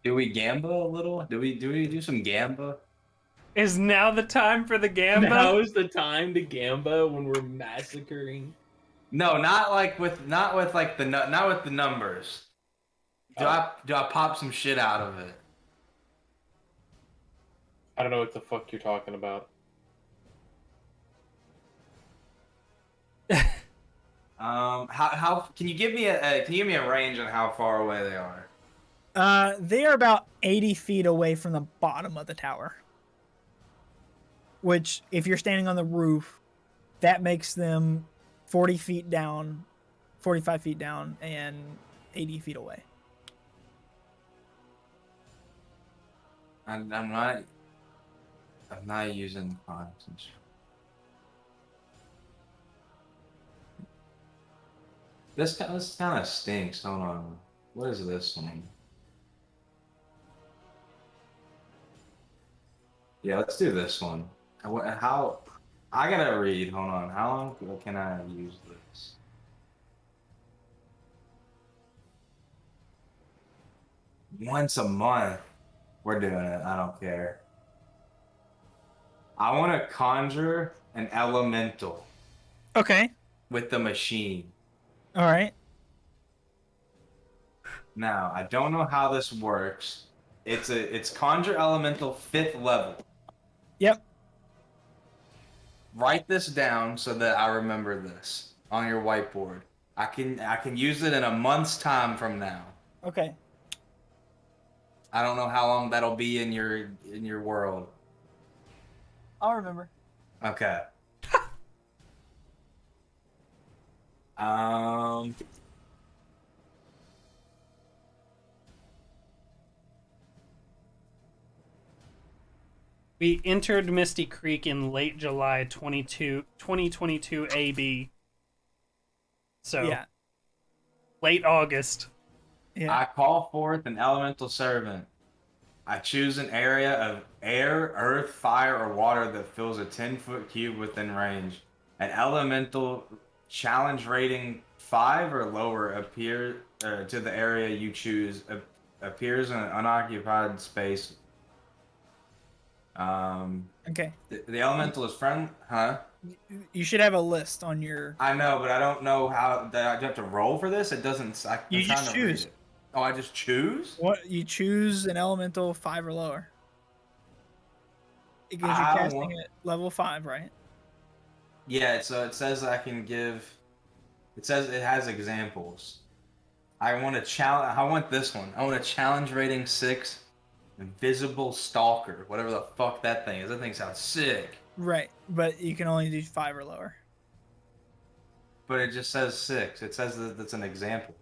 Do we gamba a little? Do we do some gamba? Is now the time for the gamba? Now is the time to gamba when we're massacring. No, not with the numbers. Do I pop some shit out of it? I don't know what the fuck you're talking about. How can you give me a range on how far away they are? They are about 80 feet away from the bottom of the tower. Which, if you're standing on the roof, that makes them 40 feet down, 45 feet down, and 80 feet away. I'm not using concentration. This kind of stinks. Hold on. What is this one? Yeah, let's do this one. How? I gotta read. Hold on. How long can I use this? Once a month. We're doing it. I don't care. I want to conjure an elemental Okay. with the machine. All right. Now, I don't know how this works. It's conjure elemental 5th level. Yep. Write this down so that I remember this on your whiteboard. I can use it in a month's time from now. Okay. I don't know how long that'll be in your world. I'll remember. Okay. We entered Misty Creek in late July 2022 AB. So, Yeah. late August. Yeah. I call forth an elemental servant. I choose an area of air, earth, fire, or water that fills a 10-foot cube within range. An elemental challenge rating 5 or lower appear to the area you choose appears in an unoccupied space. Okay. The elemental is friend, huh? You should have a list on your. I know, but I don't know how. Do I have to roll for this? It doesn't. I'm You trying just to read choose. it. Oh, I just choose. What you choose an elemental 5 or lower. Because you're I don't casting want- at level 5, right? Yeah, so it says I can give. It says it has examples. I want to challenge. I want this one. I want a challenge rating 6, invisible stalker, whatever the fuck that thing is. That thing sounds sick. Right, but you can only do 5 or lower. But it just says 6. It says that it's an example.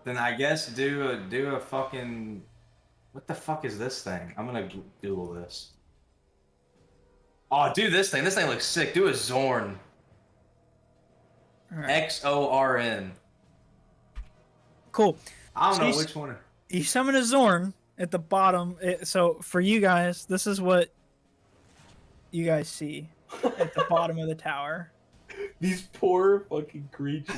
Then I guess do a fucking. What the fuck is this thing? I'm gonna Google this. Oh, do this thing. This thing looks sick. Do a Zorn. All right. XORN. Cool. I don't So know you s- which one. You summon a Zorn at the bottom. So for you guys, this is what you guys see at the bottom of the tower. These poor fucking creatures.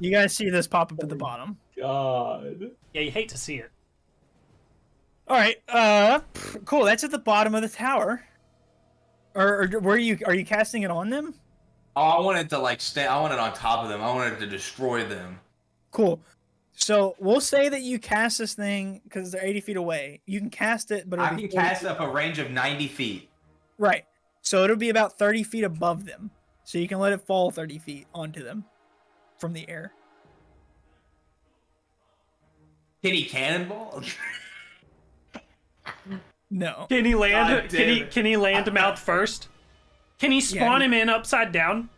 You guys see this pop up at the bottom. God. Yeah, you hate to see it. All right. Cool. That's at the bottom of the tower. Or are you casting it on them? Oh, I wanted to like stay. I wanted on top of them. I wanted to destroy them. Cool. So we'll say that you cast this thing because they're 80 feet away. You can cast it, but it'll I be can 40 cast up a range of 90 feet. Right. So it'll be about 30 feet above them. So you can let it fall 30 feet onto them from the air. Can he cannonball? No. Can he land? God damn it. Can he land mouth first? Can he spawn him in upside down?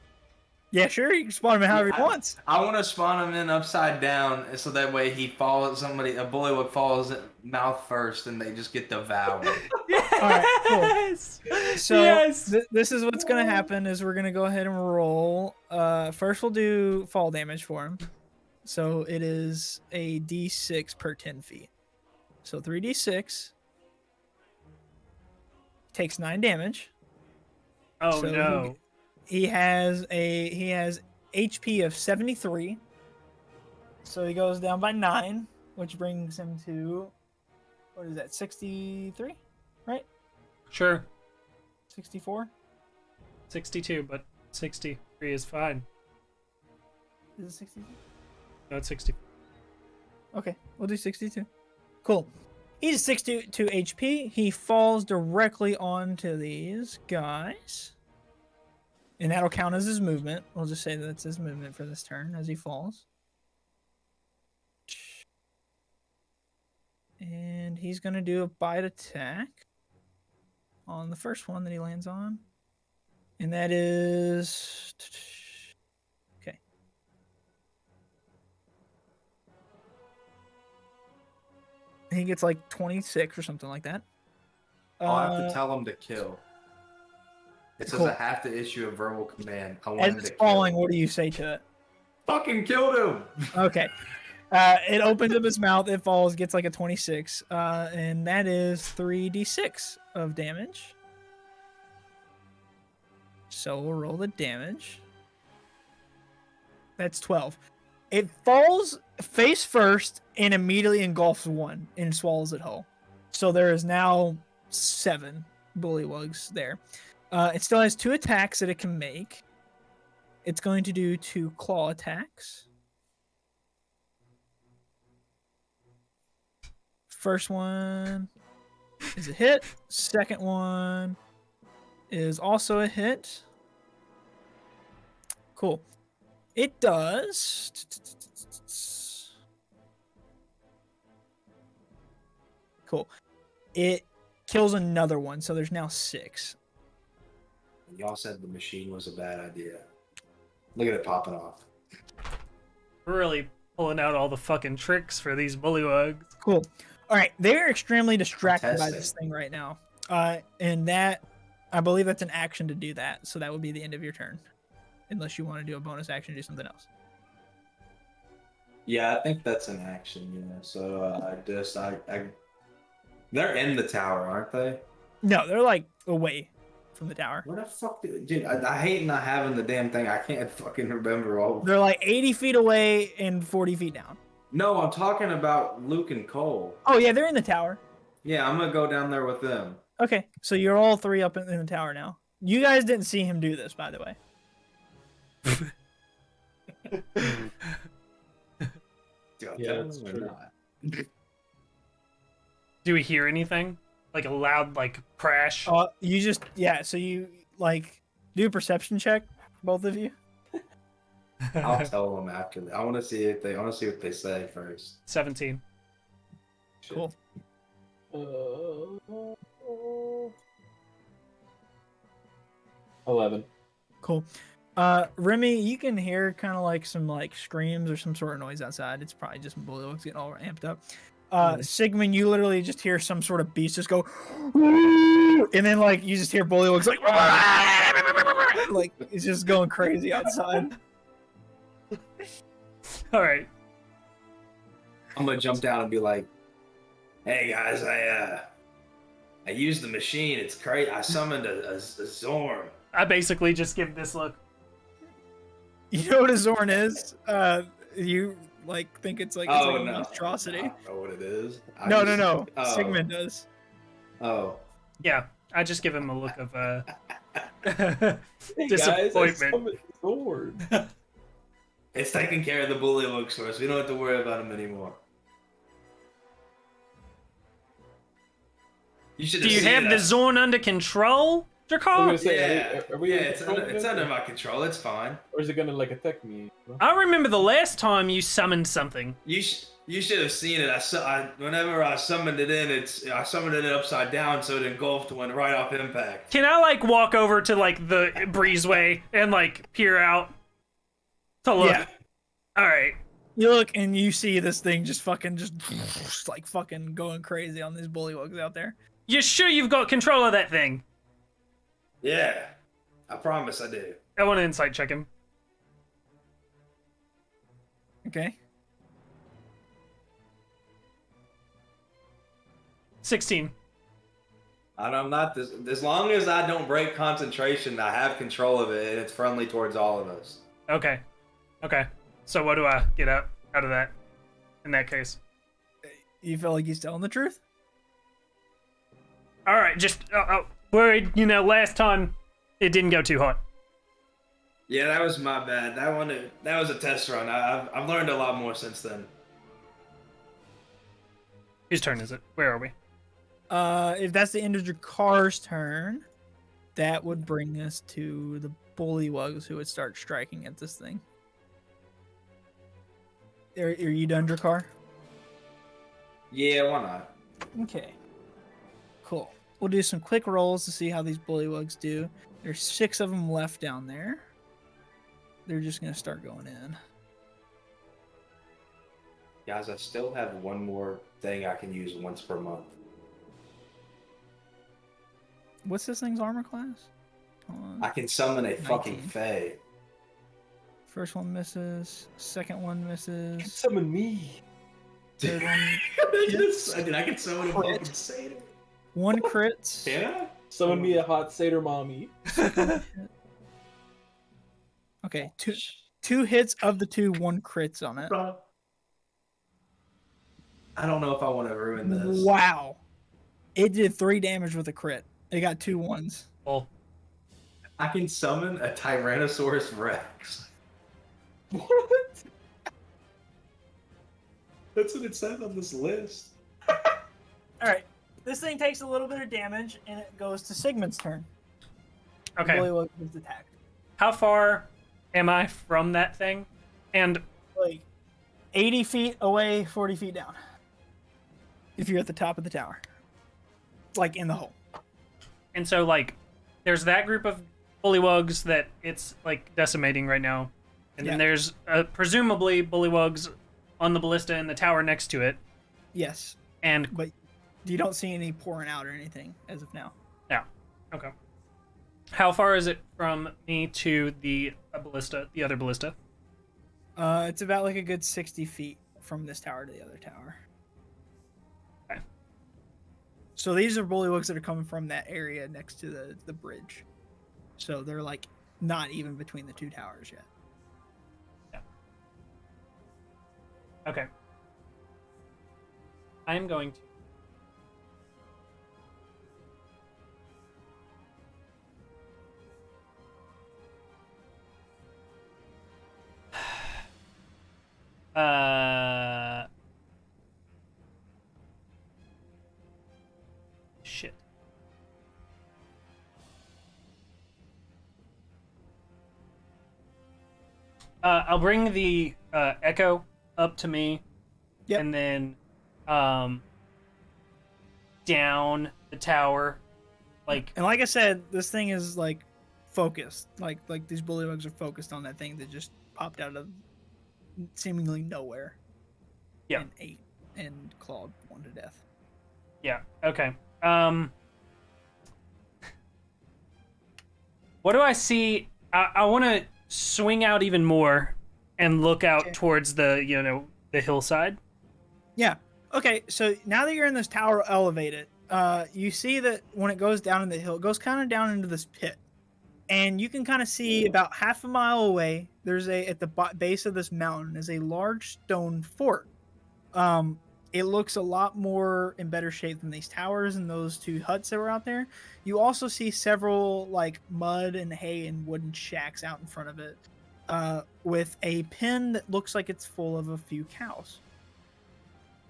Yeah, sure. You can spawn him however he I- wants. I want to spawn him in upside down, so that way he follows somebody. A bullywug follows it mouth first, and they just get devoured. Yes. So Yes. this is what's going to happen is we're going to go ahead and roll. First we'll do fall damage for him. So it is a d6 per 10 feet. So 3d6 takes 9 damage. Oh So no. He has HP of 73. So he goes down by 9, which brings him to what is that? 63, right? Sure. 64? 62, but 63 is fine. Is it 63? No, it's 60. Okay, we'll do 62. Cool. He's 62 HP. He falls directly onto these guys. And that'll count as his movement. We'll just say that's his movement for this turn as he falls. And he's going to do a bite attack on the first one that he lands on. And that is... Okay. He gets like 26 or something like that. I'll have to tell him to kill. It says Cool. I have to issue a verbal command. I want As him it's to falling, kill. what do you say to it? Fucking killed him. Okay. It opens up its mouth, it falls, gets like a 26. And that is 3d6 of damage. So we'll roll the damage. That's 12. It falls face first and immediately engulfs one and swallows it whole. So there is now 7 bullywugs there. It still has 2 attacks that it can make. It's going to do 2 claw attacks. First one is a hit. Second one is also a hit. Cool. It does. Cool. It kills another one, so there's now 6. Y'all said the machine was a bad idea. Look at it popping off. We're really pulling out all the fucking tricks for these bullywugs. Cool. All right, they're extremely distracted by Fantastic. this thing right now. And that, I believe that's an action to do that, so that would be the end of your turn. Unless you want to do a bonus action to do something else. Yeah, I think that's an action. Yeah. So they're in the tower, aren't they? No, they're like away from the tower. Where the fuck, dude? I hate not having the damn thing. I can't fucking remember all. They're like 80 feet away and 40 feet down. No, I'm talking about Luke and Cole. Oh yeah, they're in the tower. Yeah, I'm gonna go down there with them. Okay, so you're all three up in the tower now. You guys didn't see him do this, by the way. Yeah, that's true. Do we hear anything? Like a loud like crash? You just so you like do a perception check, both of you. I'll tell them after. I want to see if they. I want to see what they say first. 17. Cool. 11. Cool. Remy, you can hear kind of like some like screams or some sort of noise outside. It's probably just Bullywugs getting all amped up. Sigmund, you literally just hear some sort of beast just go, and then like you just hear Bullywugs like it's just going crazy outside. All right. I'm gonna jump down and be like, "Hey guys, I used the machine. It's great. I summoned a Zorn." I basically just give this look. You know what a Zorn is? You like think it's like a monstrosity. I don't know what it is. No. Oh. Sigmund does. Oh. Yeah, I just give him a look of Hey disappointment. Guys, It's taking care of the Bullywugs for us. We don't have to worry about them anymore. Do you have the Zorn under control, Drakar? It's under my control. It's fine. Or is it gonna like attack me? I remember the last time you summoned something. You should have seen it. Whenever I summoned it in, I summoned it upside down, so it engulfed went right off impact. Can I like walk over to like the breezeway and like peer out to look? Yeah. All right. You look and you see this thing just fucking like fucking going crazy on these Bullywugs out there. You sure you've got control of that thing? Yeah, I promise I do. I want to insight check him. Okay. 16. I'm not this. As long as I don't break concentration, I have control of it, and it's friendly towards all of us. Okay. So what do I get out of that? In that case. You feel like he's telling the truth? All right. Just worried. Last time it didn't go too hot. Yeah, that was my bad. That was a test run. I've learned a lot more since then. Whose turn is it? Where are we? If that's the end of your car's turn, that would bring us to the Bullywugs who would start striking at this thing. Are you done, Drakar? Yeah, why not? Okay. Cool. We'll do some quick rolls to see how these Bullywugs do. There's 6 of them left down there. They're just going to start going in. Guys, I still have one more thing I can use once per month. What's this thing's armor class? Hold on. I can summon a 19. fucking Fae. First one misses. Second one misses. Summon me. Third one. I can summon a fucking satyr. 1 crits. Can I? Summon me a hot satyr mommy. Okay, two hits of the 2, 1 crits on it. I don't know if I want to ruin this. Wow. It did 3 damage with a crit. It got 2 1s. Oh. I can summon a Tyrannosaurus Rex. What? That's what it said on this list. Alright. This thing takes a little bit of damage, and it goes to Sigmund's turn. Okay. Bullywug is attacked. How far am I from that thing? And Like 80 feet away, 40 feet down. If you're at the top of the tower. Like in the hole. so like there's that group of Bullywugs that it's like decimating right now. And then there's presumably Bullywugs on the ballista in the tower next to it. Yes. And But you don't see any pouring out or anything as of now. yeah. Okay. How far is it from me to the ballista, the other ballista? It's about like a good 60 feet from this tower to the other tower. So these are bullywugs that are coming from that area next to the bridge. So they're like not even between the two towers yet. Okay. I'm going to. Shit. I'll bring the echo up to me, Yep. and then down the tower, like. And like I said, this thing is like focused. Like these bullywugs are focused on that thing that just popped out of seemingly nowhere. Yeah. And ate and clawed one to death. Yeah. Okay. What do I see? I want to swing out even more and look out Okay. towards the the hillside. Yeah. Okay. So now that you're in this tower elevated, you see that when it goes down in the hill, it goes kind of down into this pit, and you can kind of see about half a mile away. There's at the base of this mountain is a large stone fort. It looks a lot more in better shape than these towers and those two huts that were out there. You also see several like mud and hay and wooden shacks out in front of it, with a pen that looks like it's full of a few cows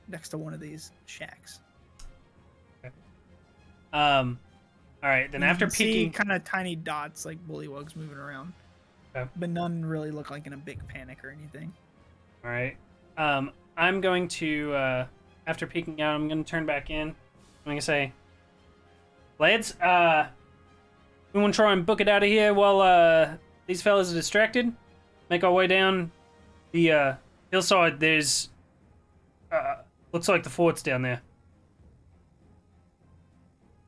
next to one of these shacks. All right. Then after peeking, kind of tiny dots like bullywugs moving around, Okay. but none really look like in a big panic or anything. all right. I'm going to after peeking out, I'm going to turn back in. I'm going to say, lads, we want to try and book it out of here while these fellas are distracted. Make our way down the hillside. There's looks like the fort's down there.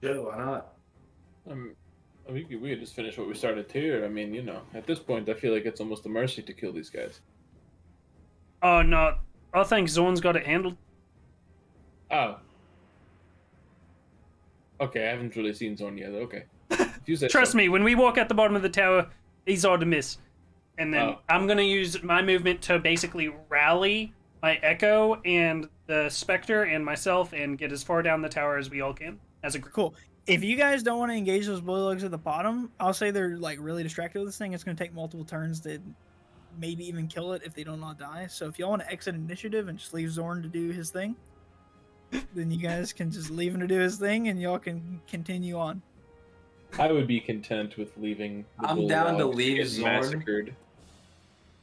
Yeah, why not? We could just finish what we started here. I mean, at this point, I feel like it's almost a mercy to kill these guys. Oh no, I think Zorn's got it handled. Oh. Okay, I haven't really seen Zorn yet. Okay. If you say Trust so. me, when we walk out the bottom of the tower, he's hard to miss. And then Oh. I'm gonna use my movement to basically rally my Echo and the Spectre and myself and get as far down the tower as we all can as a group. Cool. If you guys don't want to engage those bullywugs at the bottom, I'll say they're like really distracted with this thing. It's going to take multiple turns to maybe even kill it if they don't all die. So if y'all want to exit initiative and just leave Zorn to do his thing, then you guys can just leave him to do his thing and y'all can continue on. I would be content with leaving. The I'm down to Bullywugs leave get Zorn. massacred.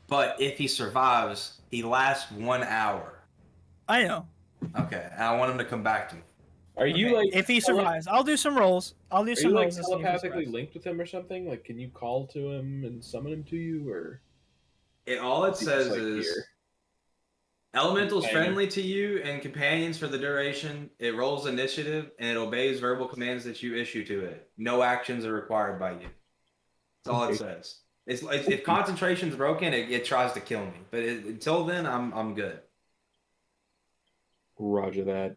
But if he survives, he lasts 1 hour. I know. Okay, and I want him to come back to me. Are you Okay, like if he survives, I'll do some rolls. I'll do Are some you like rolls. to see if he telepathically survives. linked with him or something? Like, can you call to him and summon him to you, or All it is he says just, like, is here? elementals Companion. friendly to you and companions for the duration. It rolls initiative and it obeys verbal commands that you issue to it. No actions are required by you. That's all it Okay. says. It's like if concentration's broken, it tries to kill me. But until then, I'm good. Roger that.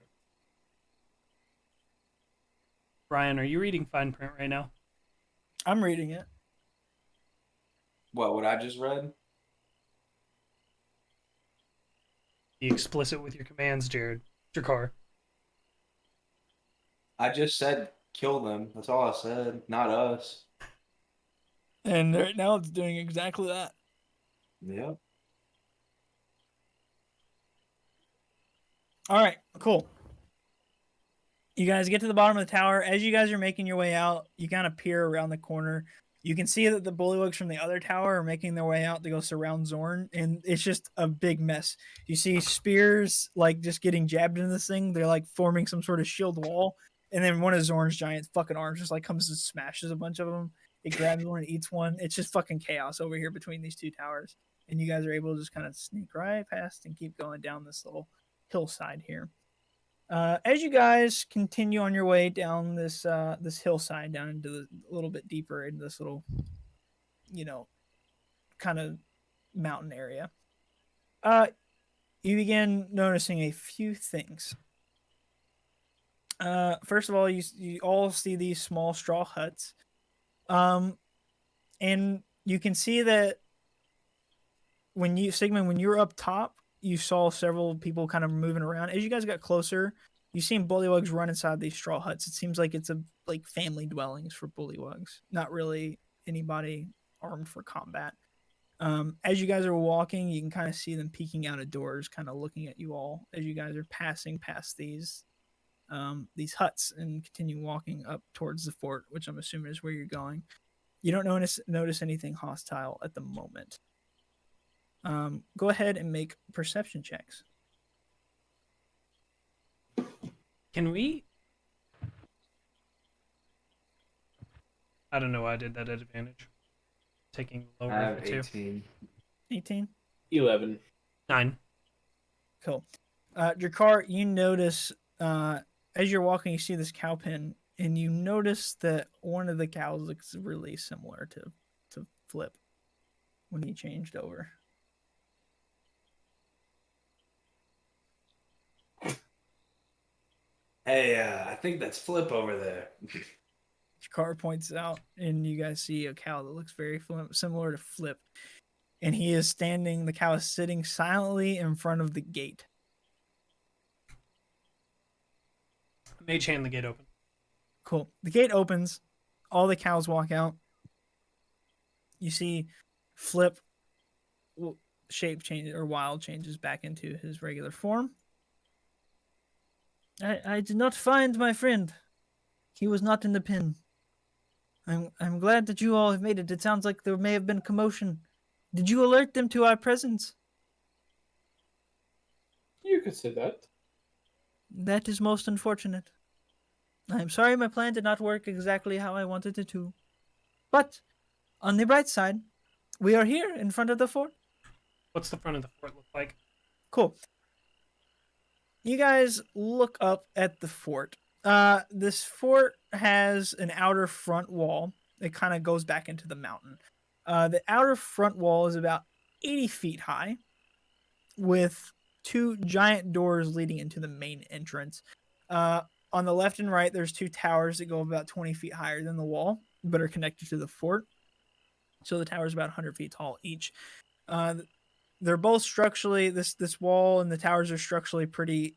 Ryan, are you reading fine print right now? I'm reading it. What I just read? Be explicit with your commands, Jared. Jakar. I just said kill them. That's all I said. Not us. And right now it's doing exactly that. Yep. All right, cool. You guys get to the bottom of the tower. As you guys are making your way out, you kind of peer around the corner. You can see that the bullywugs from the other tower are making their way out to go surround Zorn, and it's just a big mess. You see spears like just getting jabbed into this thing. They're like forming some sort of shield wall, and then one of Zorn's giant fucking arms just like comes and smashes a bunch of them. It grabs one and eats one. It's just fucking chaos over here between these two towers, and you guys are able to just kind of sneak right past and keep going down this little hillside here. As you guys continue on your way down this this hillside down into a little bit deeper into this little, kind of mountain area, you begin noticing a few things. First of all, you all see these small straw huts, and you can see that when you were up top, you saw several people kind of moving around. As you guys got closer, you seen bullywugs run inside these straw huts. It seems like it's like family dwellings for bullywugs, not really anybody armed for combat. As you guys are walking, you can kind of see them peeking out of doors, kind of looking at you all as you guys are passing past these huts and continue walking up towards the fort, which I'm assuming is where you're going. You don't notice anything hostile at the moment. Go ahead and make perception checks. Can we? I don't know why I did that at advantage. Taking lower I have of the two. 18. 18. 11. 9. Cool. Drakar, you notice as you're walking, you see this cow pen, and you notice that one of the cows looks really similar to Flip when he changed over. Hey, I think that's Flip over there. Drakar points out, and you guys see a cow that looks very similar to Flip. And he is standing, the cow is sitting silently in front of the gate. Mage hand the gate open. Cool. The gate opens. All the cows walk out. You see Flip shape change or wild changes back into his regular form. I did not find my friend. He was not in the pen. I'm glad that you all have made it. It sounds like there may have been commotion. Did you alert them to our presence? You could say that. That is most unfortunate. I'm sorry my plan did not work exactly how I wanted it to. But, on the bright side, we are here in front of the fort. What's the front of the fort look like? Cool. You guys look up at the fort. This fort has an outer front wall. It kind of goes back into the mountain. The outer front wall is about 80 feet high, with 2 giant doors leading into the main entrance. On the left and right, there's 2 towers that go about 20 feet higher than the wall, but are connected to the fort. So the tower's about 100 feet tall each. They're both structurally, this wall and the towers are structurally pretty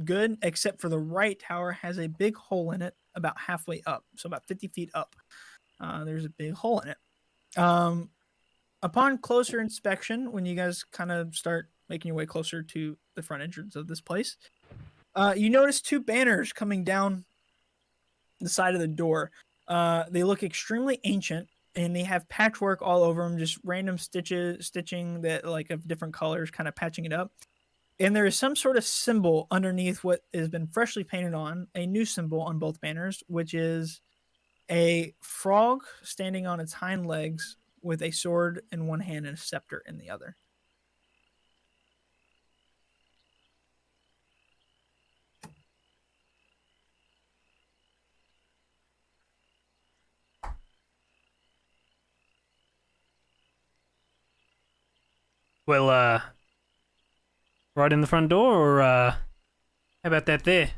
good, except for the right tower has a big hole in it about halfway up. So about 50 feet up. There's a big hole in it. Upon closer inspection, when you guys kind of start making your way closer to the front entrance of this place, you notice 2 banners coming down the side of the door. They look extremely ancient, and they have patchwork all over them, just random stitching that like of different colors, kind of patching it up. And there is some sort of symbol underneath what has been freshly painted on, a new symbol on both banners, which is a frog standing on its hind legs with a sword in one hand and a scepter in the other. Well, right in the front door, or how about that there?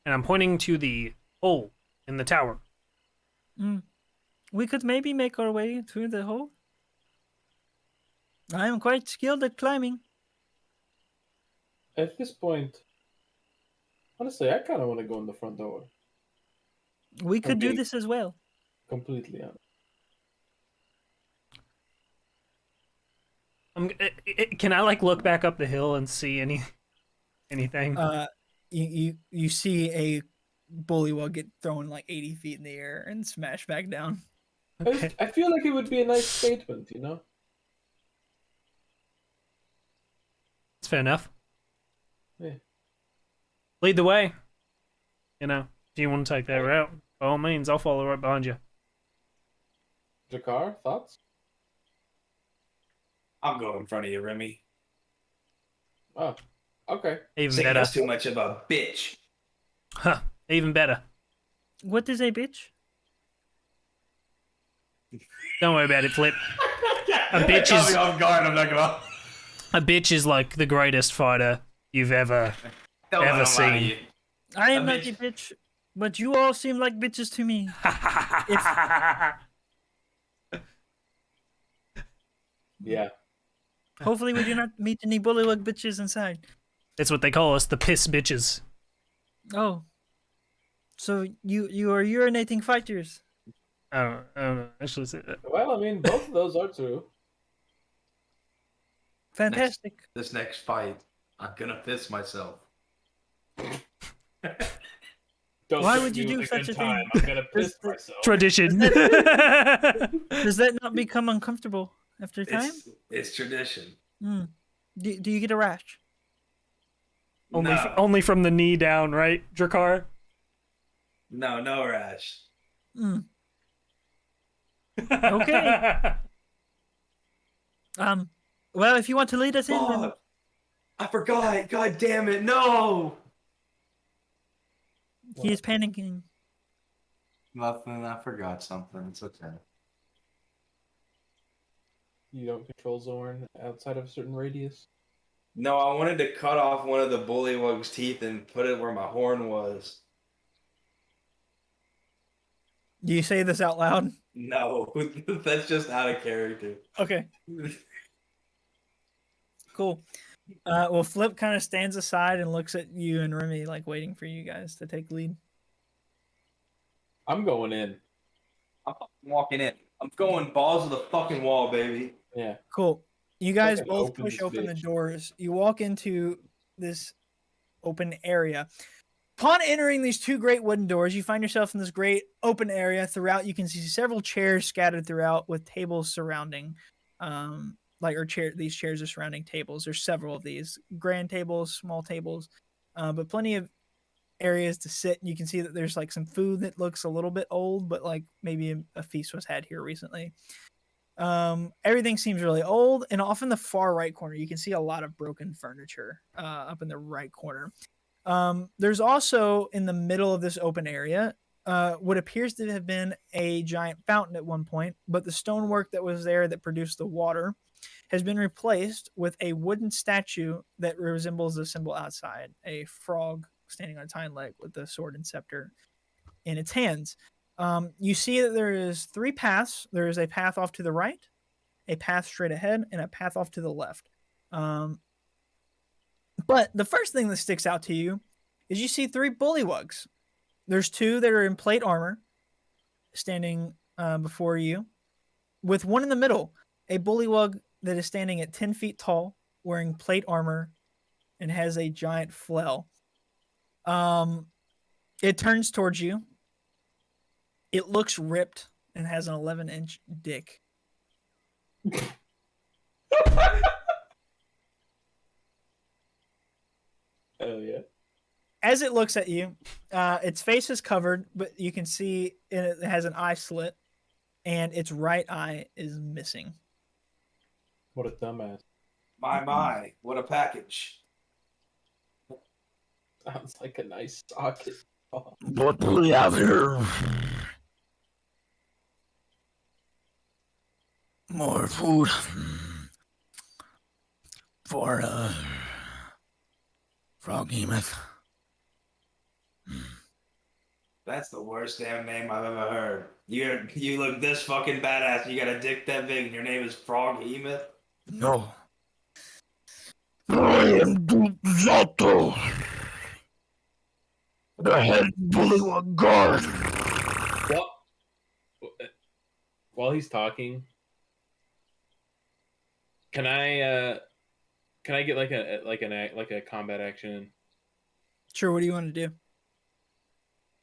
And I'm pointing to the hole in the tower. We could maybe make our way through the hole. I am quite skilled at climbing. At this point, honestly, I kind of want to go in the front door. We could do Okay. this as well. Completely honest. Can I like look back up the hill and see anything? You see a bullywug get thrown like 80 feet in the air and smash back down. Okay. I feel like it would be a nice statement, you know? It's fair enough. Yeah. Lead the way. You know, do you want to take that route? By all means, I'll follow right behind you. Jakar, thoughts? I'll go in front of you, Remy. Oh, okay. Even Saying better. that's too much of a bitch. Huh. Even better. What is a bitch? Don't worry about it, Flip. A That bitch caught is me off guard. I'm not gonna. a bitch is like the greatest fighter you've ever Don't let Ever him lie to seen. you. I am A not a bitch. bitch, but you all seem like bitches to me. Yeah. Hopefully, we do not meet any bullywug bitches inside. It's what they call us, the piss bitches. Oh, so you are urinating fighters. I don't know. Actually, say that. Well, I mean, both of those are true. Fantastic. This next fight, I'm gonna piss myself. Don't Why threaten would you me do with a such good a thing? time. I'm gonna piss the- myself. Tradition. Does that not become uncomfortable after time? It's tradition. Hmm. Do you get a rash? only, No, only from the knee down, right, Drakkar? no rash. Hmm. Okay. Well, if you want to lead us in, then Fuck! I forgot. God damn it! No. he is panicking. Nothing. I forgot something. It's okay. You don't control Zorn outside of a certain radius. No, I wanted to cut off one of the bullywug's teeth and put it where my horn was. Do you say this out loud? No, that's just out of character. Okay. Cool. Well, Flip kind of stands aside and looks at you and Remy, like waiting for you guys to take lead. I'm going in. I'm fucking walking in. I'm going balls to the fucking wall, baby. Yeah. Cool. You guys Fucking both open push this open the bitch. doors. You walk into this open area. Upon entering these two great wooden doors, you find yourself in this great open area. Throughout, you can see several chairs scattered throughout with tables surrounding. These chairs are surrounding tables. There's several of these grand tables, small tables, but plenty of areas to sit. You can see that there's like some food that looks a little bit old, but like maybe a feast was had here recently. Everything seems really old, and off in the far right corner, you can see a lot of broken furniture up in the right corner. There's also in the middle of this open area what appears to have been a giant fountain at one point, but the stonework that was there that produced the water has been replaced with a wooden statue that resembles the symbol outside, a frog standing on its hind leg with the sword and scepter in its hands. You see that there is three paths. There is a path off to the right, a path straight ahead, and a path off to the left. But the first thing that sticks out to you is you see three bullywugs. There's two that are in plate armor standing before you, with one in the middle, a bullywug that is standing at 10 feet tall, wearing plate armor, and has a giant flail. It turns towards you. It looks ripped and has an 11-inch dick. Oh yeah. As it looks at you, its face is covered, but you can see it has an eye slit, and its right eye is missing. What a dumbass. My, what a package. Sounds like a nice socket. Oh, What do we have here? More food for Froghemoth. That's the worst damn name I've ever heard. You look this fucking badass. You got a dick that big, and your name is Froghemoth. No. I am Duke Zato, the head bullywug guard. Well, while he's talking, can I get like a combat action? Sure, what do you want to do?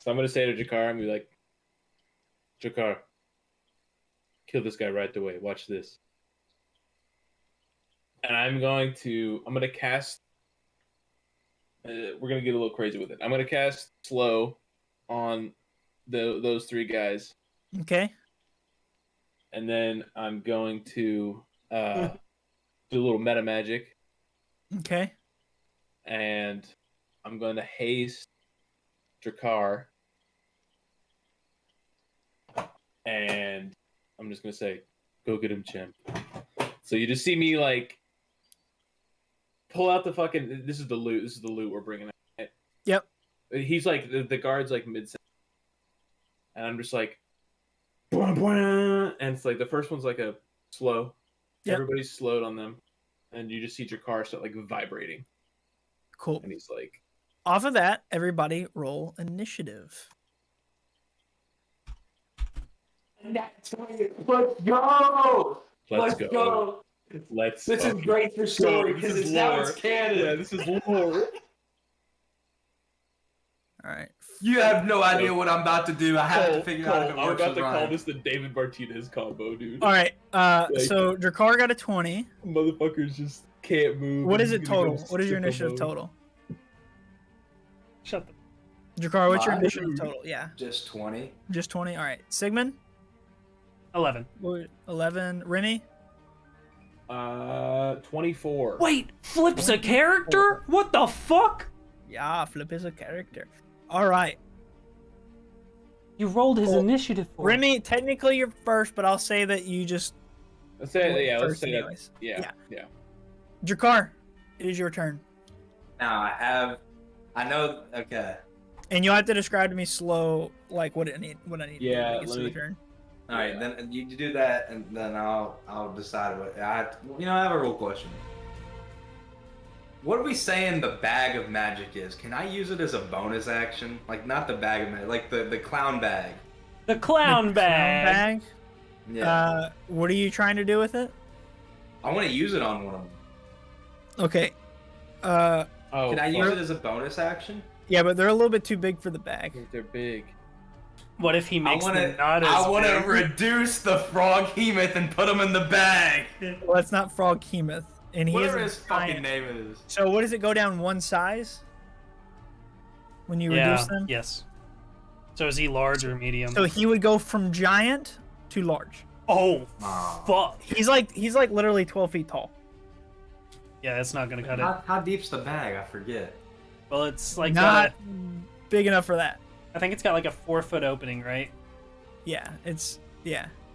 So I'm gonna say to Jakar, I'm gonna be like, Jakar, kill this guy right away. Watch this. And I'm gonna cast. We're gonna get a little crazy with it. I'm gonna cast slow on those three guys, Okay. and then I'm going to do a little meta magic, Okay. and I'm going to haste Drakkar, and I'm just gonna say, "Go get him, chimp." So you just see me like pull out the fucking. This is the loot. This is the loot we're bringing out. Yep. He's like the guard's like mid, and I'm just like, "Bwah, bwah," and it's like the first one's like a slow. Yep. Everybody's slowed on them, and you just see Jakar start like vibrating, Cool. and he's like, Off of that, everybody roll initiative. Let's go! "Let's go, let's." This is fucking great for story go. because This it's is now lore. it's canon. Yeah, this is lore. All right. You have no idea what I'm about to do. I have to Cole, figure out if it I'm works about with to call Ryan. this the David Martinez combo, dude. All right. Like- So Drakar got a 20. Motherfuckers just can't move. What is He's it gonna go total? What is your sicko initiative mode. total? Shut the. Drakar, what's your Mine? initiative total? Yeah, Just 20. just 20. All right. Sigmund, 11. 11. Rennie, 24. Wait, Flip's a character? What the fuck? yeah, Flip is a character. All right. You rolled his Well, initiative for him. Rennie, technically you're first, but I'll say that you just Let's say, went yeah, let's first say that. anyways. Yeah. Drakar, it is your turn. Now I know, okay. And you'll have to describe to me slow, like what I need to do Yeah, to get let to the me- turn. All right, then you do that, and then I'll decide what I have a real question. What are we saying the bag of magic is? Can I use it as a bonus action? Like not the bag of magic, like the clown bag. The clown The bag. Yeah, What are you trying to do with it? I want to use it on one of them. Okay. Oh, Can I use fuck. it as a bonus action? Yeah, but they're a little bit too big for the I bag. think they're big. What if he makes I them not as want to big? reduce the frog hemoth and put them in the bag. Well, that's not Frog Hemoth, and he Whatever is his fucking name is. So what does it go down one size when you reduce them? Yes. So is he large or medium? So he would go from giant to large. Oh, Aw. fuck. He's like literally 12 feet tall. Yeah, that's not gonna cut it. How deep's the bag? I forget. Well, it's like Not big enough for that. I think it's got like a 4-foot opening, right? Yeah.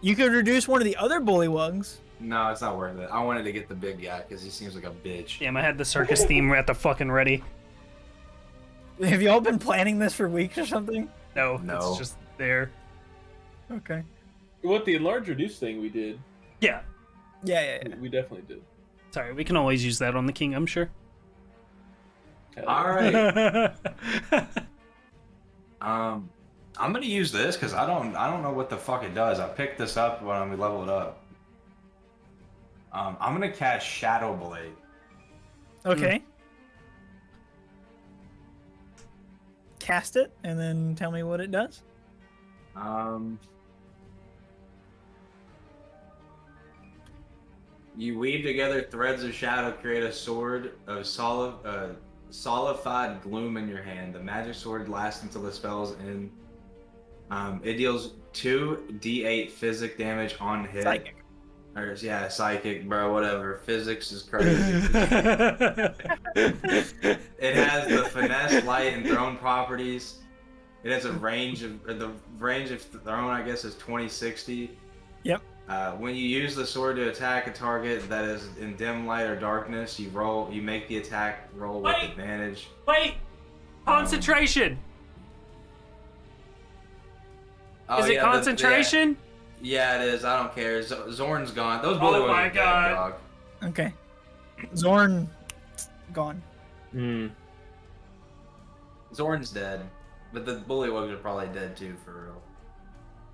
You could reduce one of the other bullywugs. No, it's not worth it. I wanted to get the big guy because he seems like a bitch. Damn, I had the circus theme at the fucking ready. Have y'all been planning this for weeks or something? No, No. it's just there. Okay. What the enlarge reduce thing we did? Yeah. Yeah. We definitely did. Sorry, we can always use that on the king, I'm sure. Hell All yeah. right. I'm gonna use this because I don't know what the fuck it does. I picked this up when we leveled up. I'm gonna cast Shadow Blade. Okay. Cast it and then tell me what it does. You weave together threads of shadow, create a sword of solidified gloom in your hand. The magic sword lasts until the spell's end. It deals 2d8 physic damage on hit. Psychic. Or, yeah, psychic, bro, whatever. Physics is crazy. It has the finesse, light, and thrown properties. It has a range of, or the range of thrown, I guess, is 20-60. Yep. When you use the sword to attack a target that is in dim light or darkness, you make the attack roll with Wait. advantage. Wait! Concentration! Oh, is it yeah, concentration? Yeah, it is. I don't care. Zorn's gone. Those Oh Bullywugs my are dead, God. dog. Okay. Zorn gone. Hmm. Zorn's dead, but the Bullywugs are probably dead too, for real.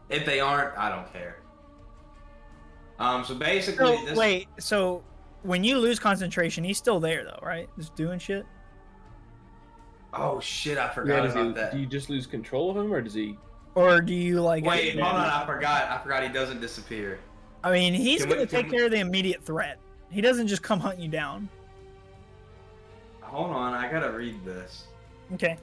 If they aren't, I don't care. So basically, So, this. wait, so when you lose concentration, he's still there though, right? Just doing shit? Oh shit! I Yeah, forgot does about that. do you just lose control of him, or does he? Or do you like Wait, hold on. I forgot. He doesn't disappear. I mean, he's Can we- gonna can take we- care of the immediate threat. He doesn't just come hunt you down. Hold on. I gotta read this. Okay.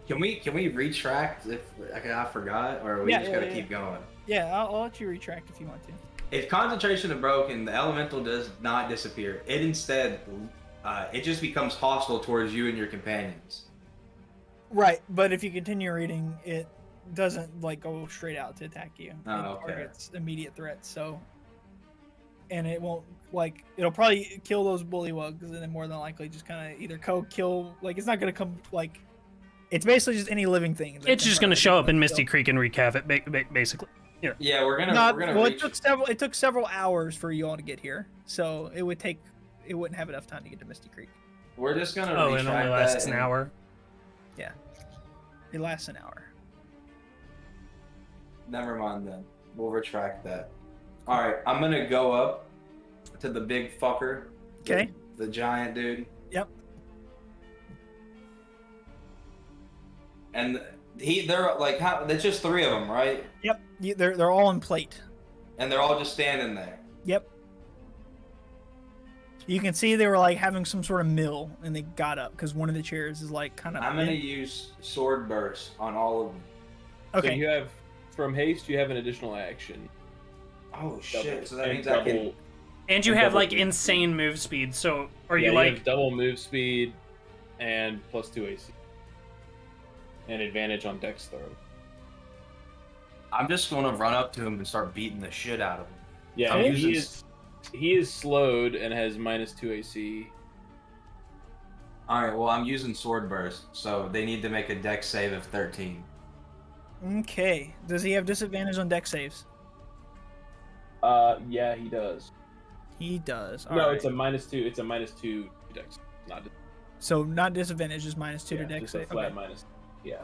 Can we retract if I forgot, or we Yeah, just yeah, gotta yeah. keep going? Yeah, I'll let you retract if you want to. If concentration is broken, the elemental does not disappear. It instead, it just becomes hostile towards you and your companions. Right, but if you continue reading, it doesn't like go straight out to attack you. Oh, It okay. targets immediate threats. So and it won't like it'll probably kill those bullywugs, and then more than likely just kind of either kill. Like it's not gonna come like. It's basically just any living thing. It's just gonna show up in Misty Creek and wreak havoc, basically. Yeah. Yeah, we're gonna. Well, reach... it took several hours for you all to get here, so it wouldn't have enough time to get to Misty Creek. We're just gonna. Oh, it only lasts that an hour. Yeah, it lasts an hour. Never mind then. We'll retract that. All right, I'm gonna go up to the big fucker. Okay. The giant dude. Yep. And they're like, how? There's just 3 of them, right? Yep. They're all in plate. And they're all just standing there. Yep. You can see they were like having some sort of meal, and they got up because one of the chairs is like kind of. I'm gonna use sword burst on all of them. Okay. So you have from haste. You have an additional action. Oh shit! Double, So that and means I can. double- And you And have double like move. insane move speed. So are yeah, you you like have double move speed and +2 AC, and advantage on Dex throw. I'm just gonna run up to him and start beating the shit out of him. Yeah, I'm and using- he is slowed and has -2 AC. All right. Well, I'm using sword burst, so they need to make a dex save of 13. Okay. Does he have disadvantage on dex saves? Yeah, he does. He does. No, All it's right. a -2. It's a -2 Dex, not So not disadvantage, just -2 yeah, to dex just a save. flat Okay. minus. Yeah.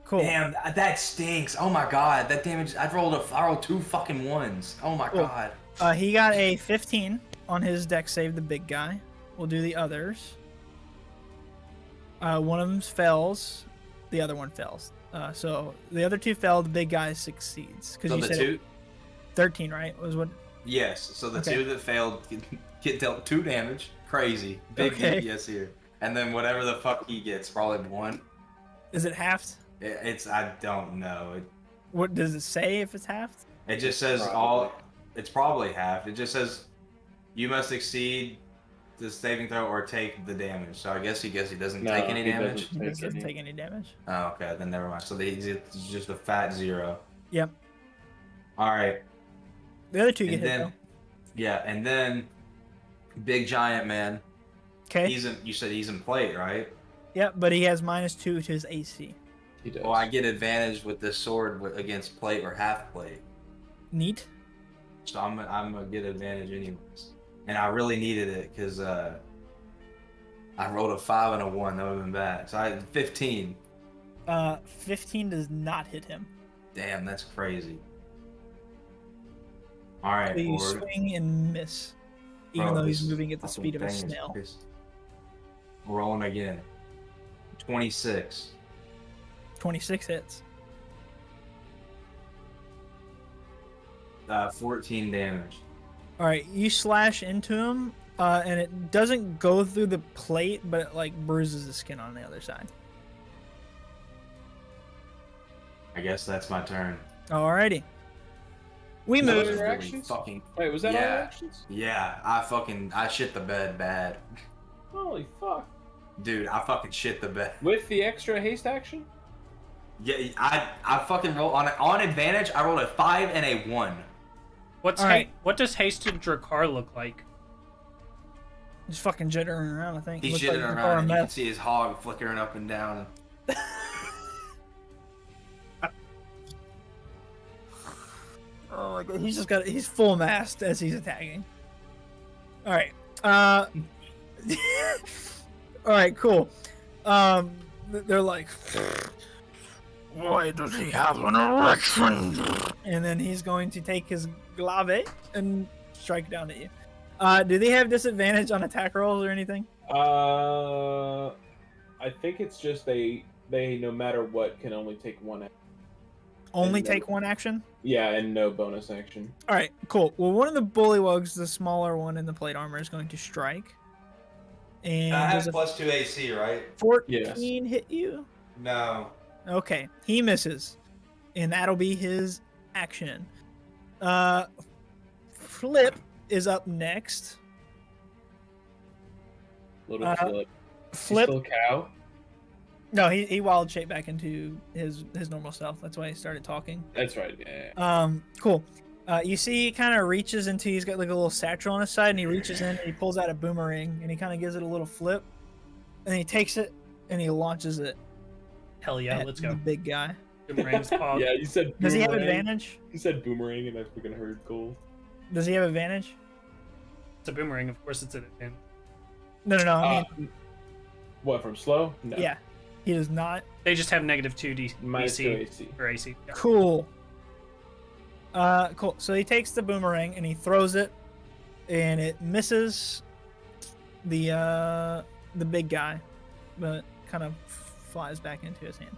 Cool. Damn, that stinks. Oh my god, that damage. I rolled 2 fucking 1s. Oh my Cool. god. He got a 15 on his dex save, the big guy. We'll do the others. One of them fails, the other one fails. So the other 2 fail, the big guy succeeds. Because So you the said 2. 13, right? Was what? Yes. So the Okay. 2 that failed get dealt 2 damage. Crazy. Big Okay. DPS here. And then whatever the fuck he gets, probably 1. Is it halved? It's I don't know. What does it say if it's halved? It just says Probably. It's probably half. It just says you must exceed the saving throw or take the damage. So I guess he doesn't No, take any he damage. It Take doesn't any. take any damage. Oh, okay, then never mind. So it's just a fat 0. Yep. All right, The other 2 get and hit then though. yeah, and then big giant man. Okay. You said he's in plate, right? Yep, but he has -2 to his AC. He does. Well, I get advantage with this sword against plate or half plate, Neat. so I'm gonna get advantage anyways. And I really needed it because I rolled a 5 and a 1. That would have been bad. So I had 15. 15 does not hit him. Damn, that's crazy. All right, So you well, we're- swing and miss, even bro, though this he's is moving at the fucking speed of a thing is snail. pissed. Rolling again. 26. 26 hits. 14 damage. All right, you slash into him, and it doesn't go through the plate, but it like bruises the skin on the other side. I guess that's my turn. Alrighty. We That was move. your Really actions? fucking Wait, was that all your Yeah. actions? yeah. I shit the bed bad, Holy fuck! dude. I fucking shit the bed. With the extra haste action? Yeah, I fucking roll on advantage. I rolled a 5 and a 1. what's All right. what does hasted Drakkar look like? Just fucking jittering around, I think. He's Looks shitting like around, and you can meth. see his hog flickering up and down. Oh my god, he's full mast as he's attacking. Alright. Alright, cool. They're like, Why does he have an erection? and then he's going to take his glaive and strike down at you. Do they have disadvantage on attack rolls or anything? I think it's just they no matter what can only take one. Only And take one action? Yeah, and no bonus action. Alright, cool. Well, one of the bullywugs, the smaller one in the plate armor, is going to strike. And I does have a +2 AC, right? 14 hit you? No. Okay, he misses. And that'll be his action. Flip is up next. Little flip. Flip. Still cow. No, he wild shaped back into his normal self. That's why he started talking. That's right. Yeah. Cool. You see, he kind of reaches into. He's got like a little satchel on his side, and he reaches in and he pulls out a boomerang, and he kind of gives it a little flip, and he takes it and he launches it. Hell yeah, at let's the go. big guy. Boomerang's pog. Yeah, you said. Does he have boomerang. advantage? You said boomerang, and I freaking heard goal. Does he have advantage? It's a boomerang, of course it's an advantage. No. I mean, What, from slow? No. yeah, he does not. They just have -2 Minus 2 DC AC. or AC. Yeah. Cool. Cool. So he takes the boomerang and he throws it, and it misses the big guy, but kind of flies back into his hand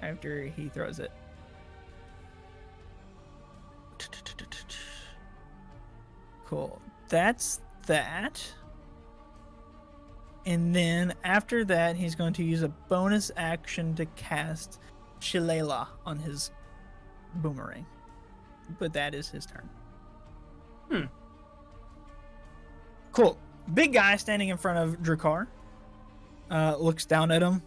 after he throws it. Cool. That's that. And then after that, he's going to use a bonus action to cast Shillelagh on his boomerang. But that is his turn. Cool. Big guy standing in front of Drakkar. Looks down at him.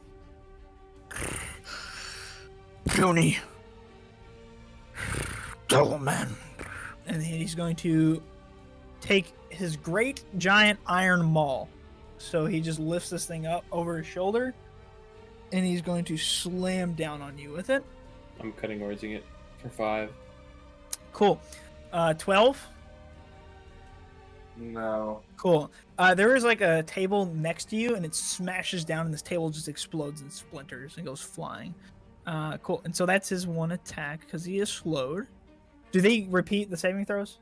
Puny. Devil man. And he's going to take his great giant iron maul. So he just lifts this thing up over his shoulder. And he's going to slam down on you with it. I'm cutting wording it for 5. Cool. 12. No. Cool. There is like a table next to you, and it smashes down, and this table just explodes and splinters and goes flying. Cool. And so that's his one attack because he is slowed. Do they repeat the saving throws?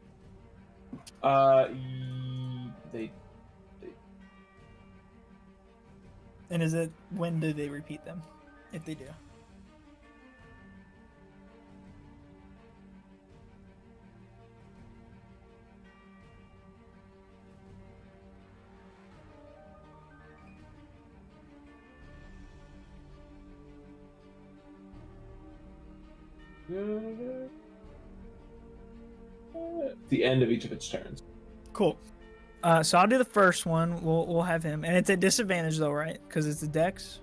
They And is it when do they repeat them? If they do. the end of each of its turns. Cool. So I'll do the first one. We'll have him, and it's a disadvantage though, right? Because it's a dex.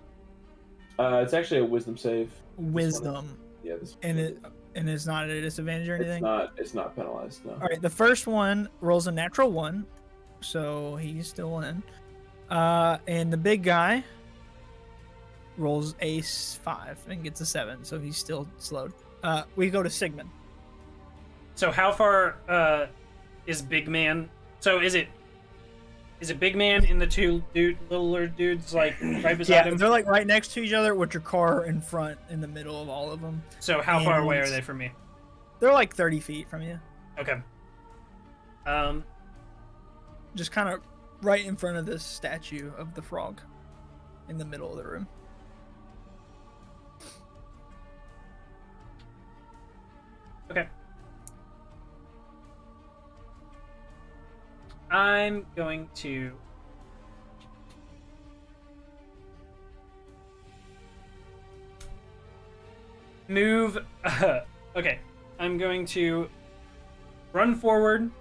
It's actually a wisdom save. Wisdom, Yeah, this and it's not a disadvantage or anything. It's not penalized. No. All right, the first one rolls a natural 1, so he's still in. And the big guy rolls a 5 and gets a 7, so he's still slowed. We go to Sigmund. So how far is Big Man? So is it Big Man and the two littler dudes like right beside him? They're like right next to each other with your car in front, in the middle of all of them. So how far away are they from me? They're like 30 feet from you. Okay. Just kind of right in front of this statue of the frog in the middle of the room. Okay. I'm going to move. Okay. I'm going to run forward.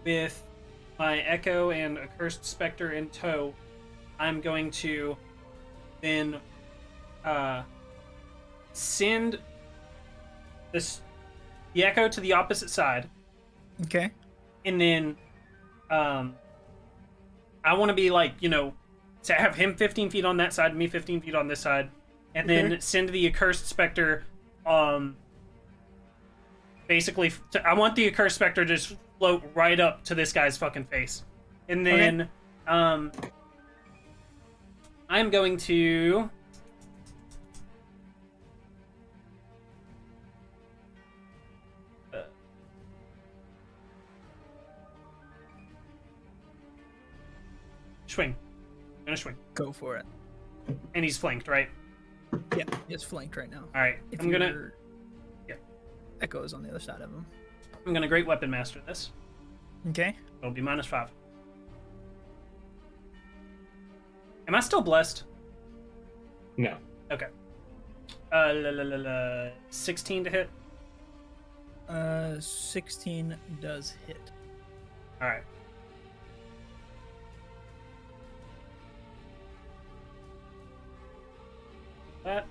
With my Echo and Accursed Spectre in tow. I'm going to then send the Echo to the opposite side. Okay. And then I want to be like, to have him 15 feet on that side, me 15 feet on this side, and then send the Accursed Spectre basically I want the Accursed Spectre to just float right up to this guy's fucking face. And then I'm going to swing. I'm gonna swing. Go for it. And he's flanked, right? Yeah, he's flanked right now. Alright. I'm gonna Echo is on the other side of him. I'm gonna Great Weapon Master this. Okay. It'll be -5. Am I still blessed? No. Okay. 16 to hit. 16 does hit. All right. That.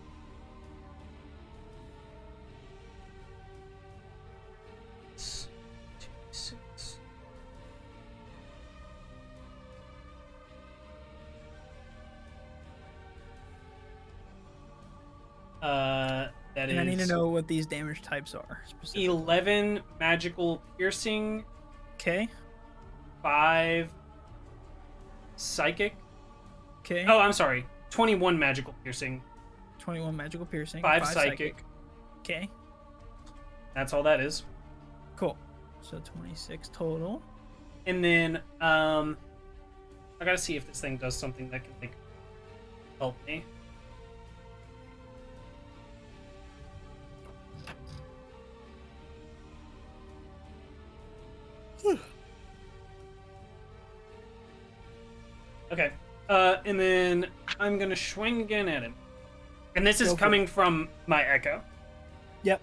That And is I need to know what these damage types are. Specifically. 11 magical piercing, Okay. 5 psychic. Okay. Oh, I'm sorry. 21 magical piercing, 21 magical piercing. 5 psychic. Okay. That's all that is. Cool. So 26 total. And then I gotta see if this thing does something that can like help me. Okay. And then I'm gonna swing again at him. And this is Go for coming from my echo. Yep.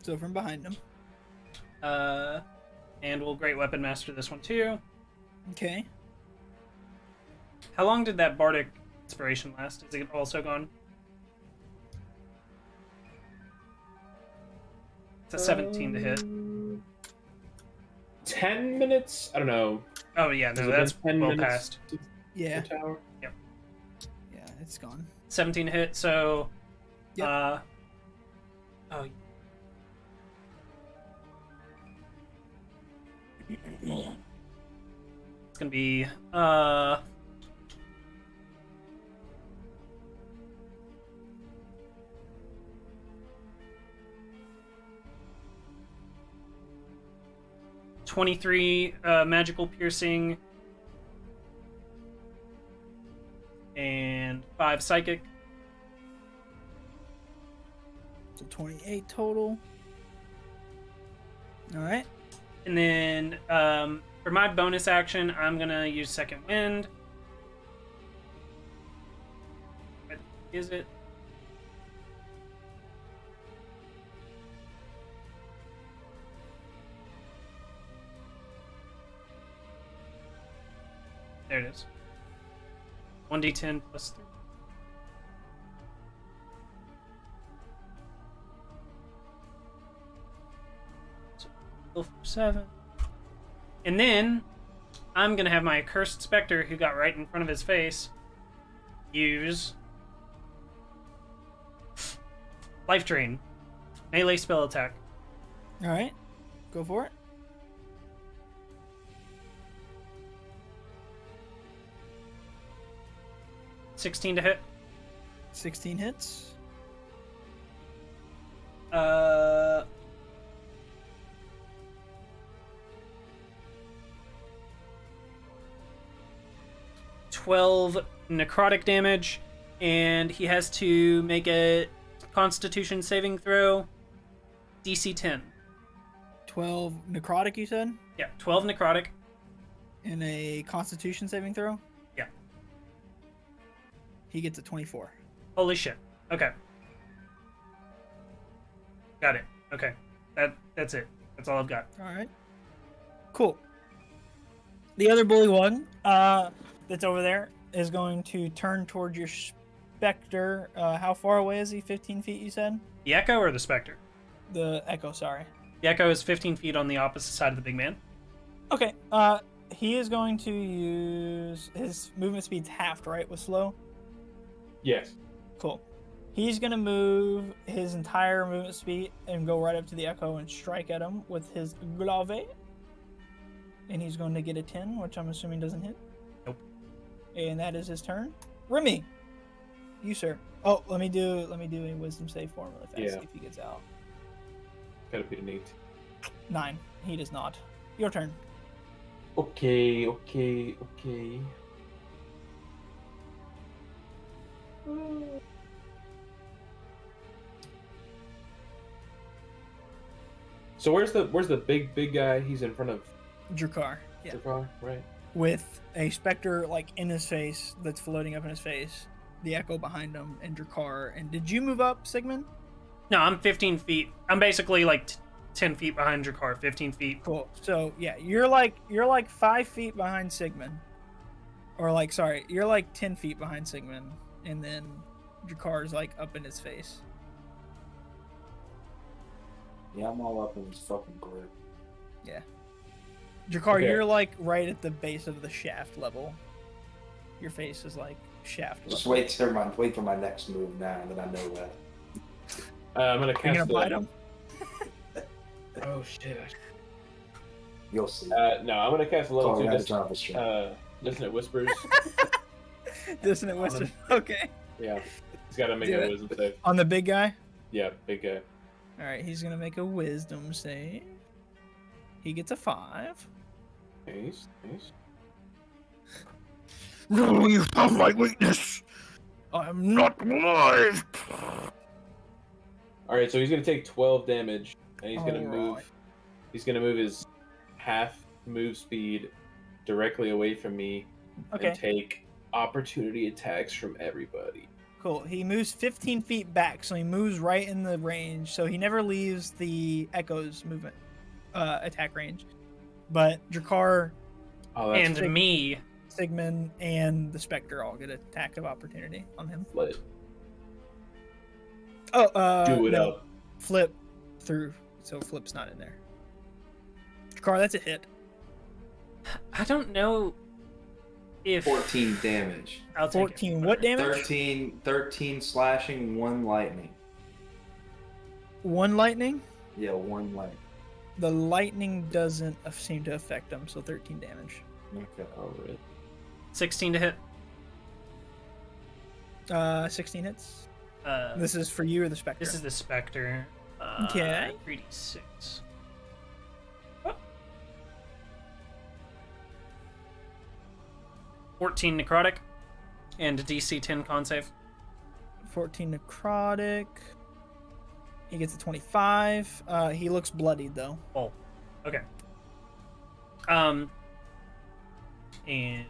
So from behind him. And we'll Great Weapon Master this one too. Okay. How long did that Bardic inspiration last? Is it also gone? It's a 17 to hit. 10 minutes? I don't know. Oh yeah, Has no, it been that's 10 well minutes past. to Yeah. the tower? Yeah, it's gone. 17 to hit, so Yep. oh it's gonna be 23 magical piercing and 5 psychic. So 28 total. All right. And then for my bonus action, I'm gonna use Second Wind. What is it? There it is. 1d10 plus 3. So, go for 7. And then, I'm going to have my Accursed Spectre, who got right in front of his face, use Life Drain. Melee spell attack. All right. Go for it. $16 to hit. 16 hits. Uh... 12 necrotic damage, and he has to make a Constitution saving throw, DC 10. 12 necrotic, you said? Yeah, 12 necrotic. In a Constitution saving throw? Yeah. He gets a 24. Holy shit. Okay. Got it. Okay. That's it. That's all I've got. All right. Cool. The other bullywug that's over there is going to turn towards your specter. How far away is he? 15 feet, you said? The Echo or the Spectre? The Echo, sorry. The Echo is 15 feet on the opposite side of the big man. Okay. He is going to use his movement speed's halved, right? With slow? Yes. Cool. He's going to move his entire movement speed and go right up to the Echo and strike at him with his glaive. And he's going to get a 10, which I'm assuming doesn't hit. Nope. And that is his turn. Remy, you sir. Oh, let me do a wisdom save for him really fast. Yeah. See if he gets out. Gotta be neat. 9. He does not. Your turn. Okay. So where's the big guy? He's in front of Drakar. Yeah. Drakar, right? With a specter like in his face that's floating up in his face. The Echo behind him and Drakar. And did you move up, Sigmund? No, I'm 15 feet. I'm basically like 10 feet behind Drakar, 15 feet. Cool. So yeah, you're like 5 feet behind Sigmund. Or like, sorry, you're like 10 feet behind Sigmund. And then Drakar's like up in his face. Yeah, I'm all up in his fucking grip. Yeah. Drakar, Okay. you're like right at the base of the shaft level. Your face is like shaft. Just wait for my next move now that I know that. I'm gonna You're gonna cast bite him. Oh shit! You'll see. No, I'm gonna cast a level Oh, 2 you have to turn off the stream. dissonant whispers. Dissonant whisper. Okay. Yeah, he's got to make Do a it. wisdom save. On the big guy. Yeah, big guy. All right, he's gonna make a wisdom save. He gets a 5. Nice. No, you found my weakness. I'm not alive. All right, so he's gonna take 12 damage, and he's gonna All move. right. He's gonna move his half move speed directly away from me, Okay. and take opportunity attacks from everybody. Cool. He moves 15 feet back, so he moves right in the range. So he never leaves the Echo's movement attack range. But Drakar, Oh, that's And big. me. Sigmund, and the Spectre all get an attack of opportunity on him. lit. Oh, Do it no. up. Flip through, so Flip's not in there. Drakar, that's a hit. I don't know if 14 damage. I'll take 14. it. What damage? 13 slashing, 1 lightning. 1 lightning. Yeah, 1 lightning. The lightning doesn't seem to affect him, so 13 damage. Okay. All right. 16 to hit. 16 hits. This This is for you or the Spectre? is the Spectre. Okay. 3d6. 14 necrotic and a DC 10 con save. 14 necrotic. He gets a 25. He looks bloodied though. Oh, okay. And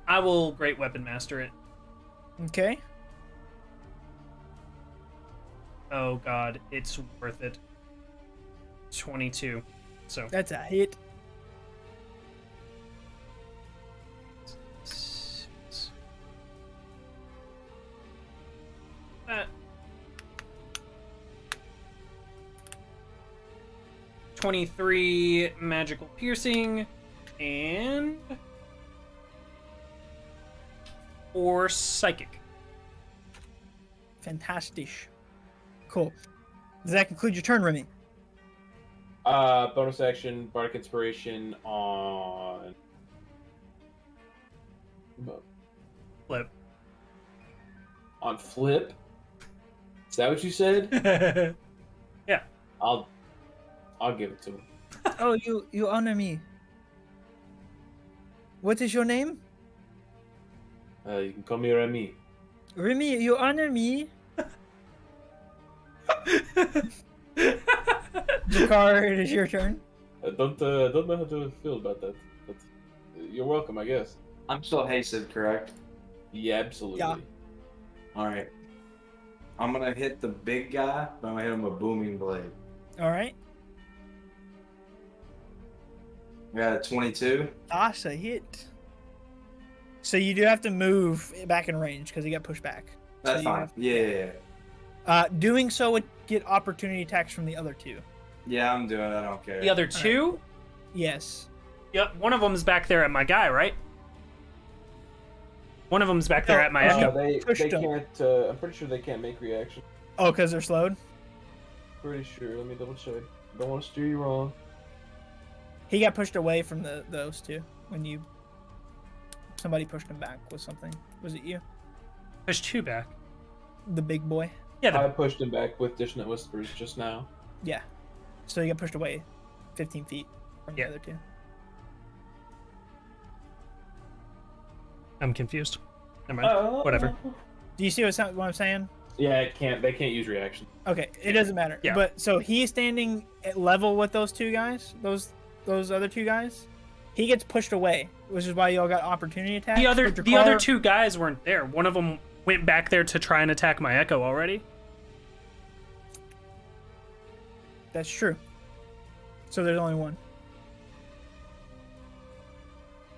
I will Great Weapon Master it. Okay. Oh god, it's worth it. 22. So That's a hit. that 23 magical piercing and 4 psychic. Fantastic. Cool. Does that conclude your turn, Remy? Bonus action, Bardic Inspiration on. Flip. On Flip. Is that what you said? Yeah. I'll give it to him. Oh, you honor me. What is your name? You can call me Remy. Remy, you honor me. Jakar, it is your turn. I don't know how to feel about that. But you're welcome, I guess. I'm still hasted, correct? Yeah, absolutely. Yeah. Alright. I'm gonna hit the big guy, but I'm gonna hit him with Booming Blade. All right. We got a 22. That's a hit. So you do have to move back in range because he got pushed back. That's you fine. have- Yeah. Doing so would get opportunity attacks from the other two. Yeah, I'm doing it. I don't care. The other two? Yes. Yep, one of them's back there at my guy, right? One of them's back there at my Oh, echo. They pushed him. can't. I'm pretty sure they can't make reaction. Oh, because they're slowed? Pretty sure. Let me double check. Don't want to steer you wrong. He got pushed away from those two when somebody pushed him back with something. Was it you? There's two back. The big boy? Yeah, I pushed him back with Dissonant Whispers just now. Yeah. So he got pushed away 15 feet from the Yeah. other two. I'm confused. Never mind. Whatever. Do you see what I'm saying? Yeah, it can't. They can't use reaction. Okay, it doesn't matter. Yeah. But so he's standing at level with those two guys, those other two guys. He gets pushed away, which is why y'all got opportunity attacks. The other but the other Jakar- two guys weren't there. One of them went back there to try and attack my echo already. That's true. So there's only one.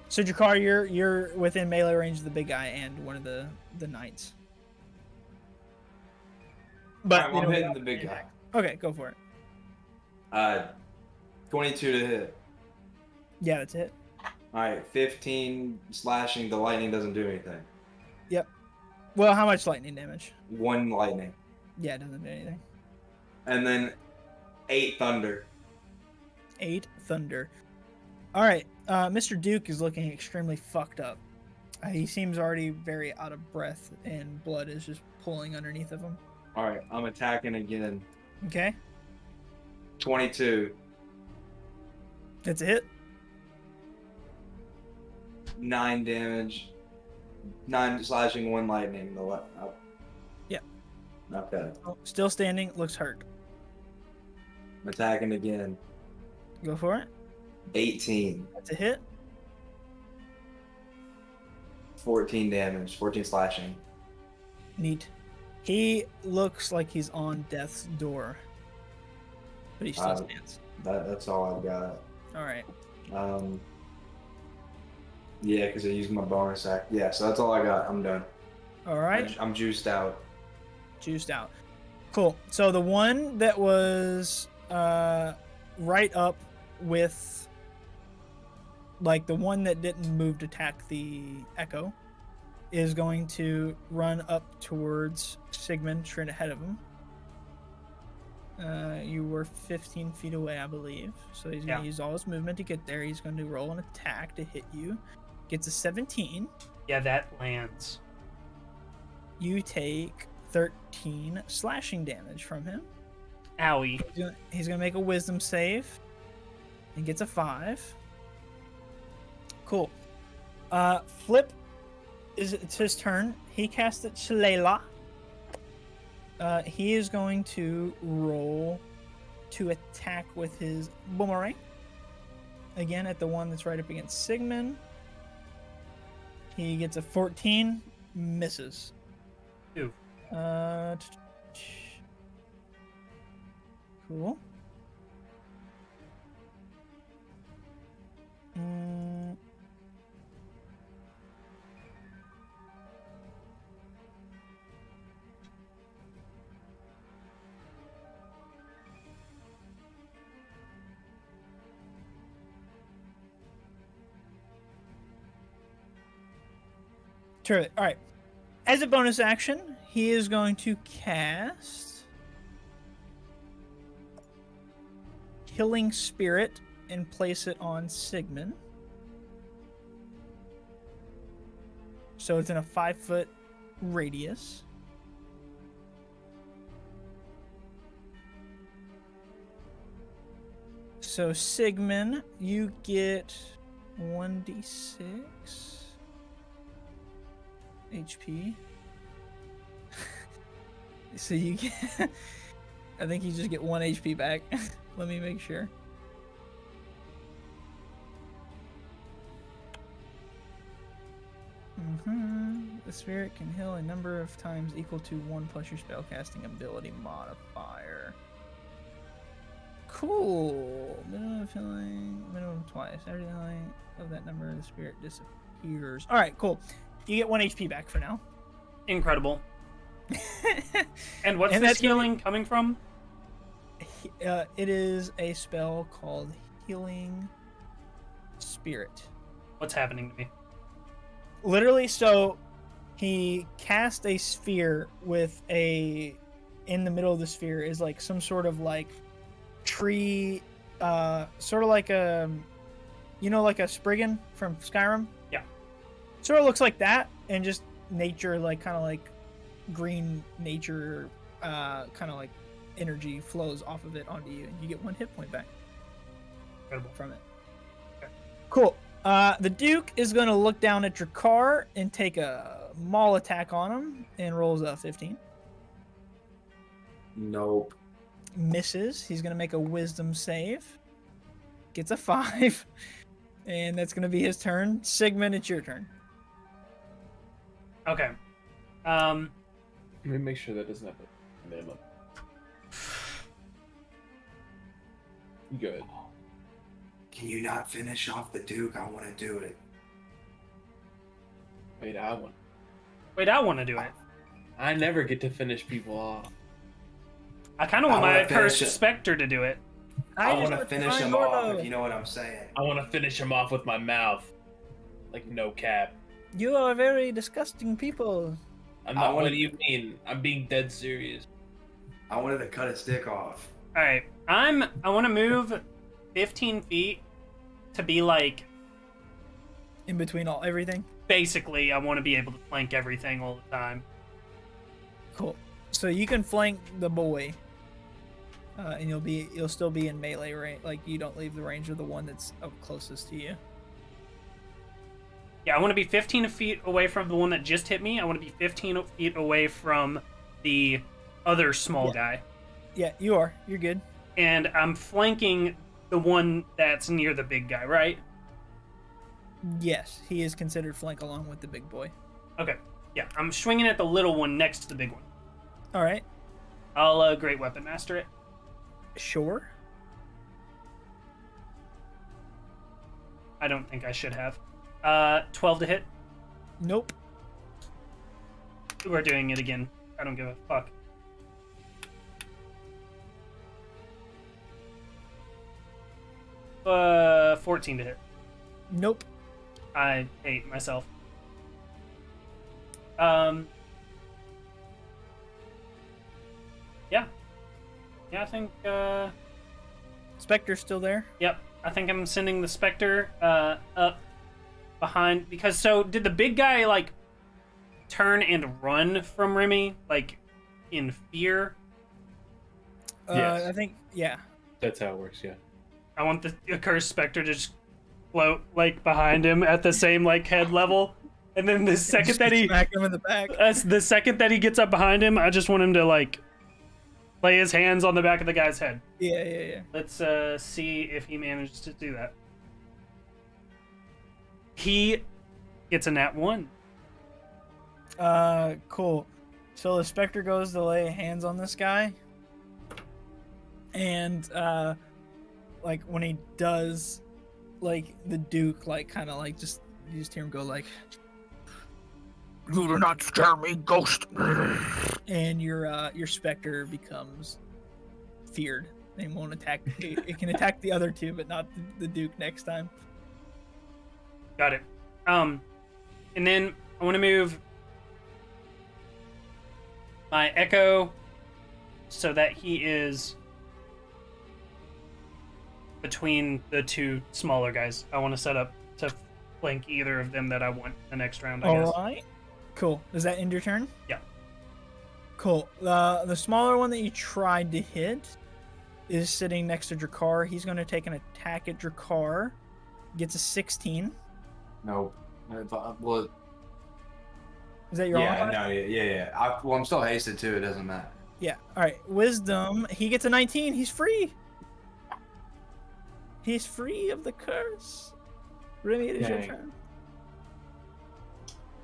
So Jakar, you're within melee range of the big guy and one of the knights. But Alright, they well, I'm don't hitting get the big guy. Okay, go for it. 22 to hit. Yeah, that's it. Alright, 15 slashing. The lightning doesn't do anything. Yep. Well, how much lightning damage? 1 lightning. Yeah, it doesn't do anything. And then 8 thunder. 8 thunder. All right. Mr. Duke is looking extremely fucked up. He seems already very out of breath, and blood is just pooling underneath of him. Alright, I'm attacking again. Okay. 22. That's a hit. 9 damage. 9 slashing, 1 lightning. Yeah. Okay. Oh, still standing. Looks hurt. I'm attacking again. Go for it. 18. That's a hit. 14 damage. 14 slashing. Neat. He looks like he's on death's door, but he still stands. That's all I've got. All right. Yeah, because I used my bonus act. Yeah, so that's all I got. I'm done. All right. I'm juiced out. Juiced out. Cool. So the one that was right up with, like, the one that didn't move to attack the Echo is going to run up towards Sigmund, straight ahead of him. You were 15 feet away, I believe. So he's going to use all his movement to get there. He's going to roll an attack to hit you. Gets a 17. Yeah, that lands. You take 13 slashing damage from him. Owie. He's going to make a wisdom save. And gets a 5. Cool. Flip, it's his turn. He cast it Shillelagh. He is going to roll to attack with his boomerang. Again, at the one that's right up against Sigmund. He gets a 14, misses. Ooh. Cool. Terrific. All right. As a bonus action, he is going to cast Healing Spirit and place it on Sigmund. So it's in a 5-foot radius. So Sigmund, you get 1d6 HP. So you get I think you just get 1 HP back. Let me make sure. The spirit can heal a number of times equal to 1 plus your spellcasting ability modifier. Cool. Minimum of healing, minimum twice. Every healing of that number, the spirit disappears. All right, cool. You get 1 HP back for now. Incredible. And what's this healing coming from? It is a spell called Healing Spirit. What's happening to me? Literally, so he cast a sphere with in the middle of the sphere is like some sort of like tree, sort of like a, like a Spriggan from Skyrim? Yeah. Sort of looks like that, and just nature, like kind of like green nature, kind of like energy flows off of it onto you, and you get 1 hit point back. Incredible. From it. Okay. Cool. The Duke is going to look down at your car and take a maul attack on him, and rolls a 15. Nope. Misses. He's going to make a wisdom save. Gets a 5. And that's going to be his turn. Sigmund, it's your turn. Okay. Let me make sure that doesn't have a minimum. Good. Can you not finish off the Duke? I want to do it. Wait, I want to do it. I never get to finish people off. I kind of want my wanna finish cursed it. specter to do it. I just want to want finish find him off, Gordo. if you know what I'm saying. I want to finish him off with my mouth. Like, no cap. You are very disgusting people. I'm I not. wanna- What do you mean? I'm being dead serious. I wanted to cut his dick off. All right, I want to move 15 feet to be like In between everything. basically I want to be able to flank everything all the time. Cool. So you can flank the boy, and you'll still be in melee range. Like you don't leave the range of the one that's up closest to you. Yeah, I want to be 15 feet away from the one that just hit me. I want to be 15 feet away from the other small guy. Yeah, you are. You're good. And I'm flanking the one that's near the big guy, right? Yes, he is considered flank along with the big boy. Okay. Yeah, I'm swinging at the little one next to the big one. All right. I'll Great Weapon Master it. Sure. I don't think I should have. 12 to hit. Nope. We're doing it again. I don't give a fuck. Uh, 14 to hit. Nope. I hate myself. Yeah. Yeah, I think, Spectre's still there. yep. I think I'm sending the Spectre, up behind, because, so, did the big guy, like, turn and run from Remy, like, in fear? Yes. I think, yeah. That's how it works. Yeah. I want the accursed Spectre to just float, like, behind him at the same, like, head level. And then the second Just that he smack him in the back. the second that he gets up behind him, I just want him to, like, lay his hands on the back of the guy's head. Yeah. Let's see if he manages to do that. He gets a nat 1. Cool. So the Spectre goes to lay hands on this guy. And, like, when he does, like, the Duke, like, kind of, like, just, you just hear him go, like, You do not scare me, ghost. and your Spectre becomes feared. It won't attack. It can attack the other two, but not the Duke next time. Got it. And then I want to move my Echo so that he is between the two smaller guys. I want to set up to flank either of them that I want the next round, I guess. All right. Cool. Does that end your turn? Yeah. Cool. The smaller one that you tried to hit is sitting next to Drakkar. He's going to take an attack at Drakkar. Gets a 16. Nope. Well, Is that your yeah, armor? no, yeah. Well, I'm still hasted too. It doesn't matter. Yeah. All right. Wisdom. He gets a 19. He's free. He's free of the curse. Remy, it is your Dang. turn.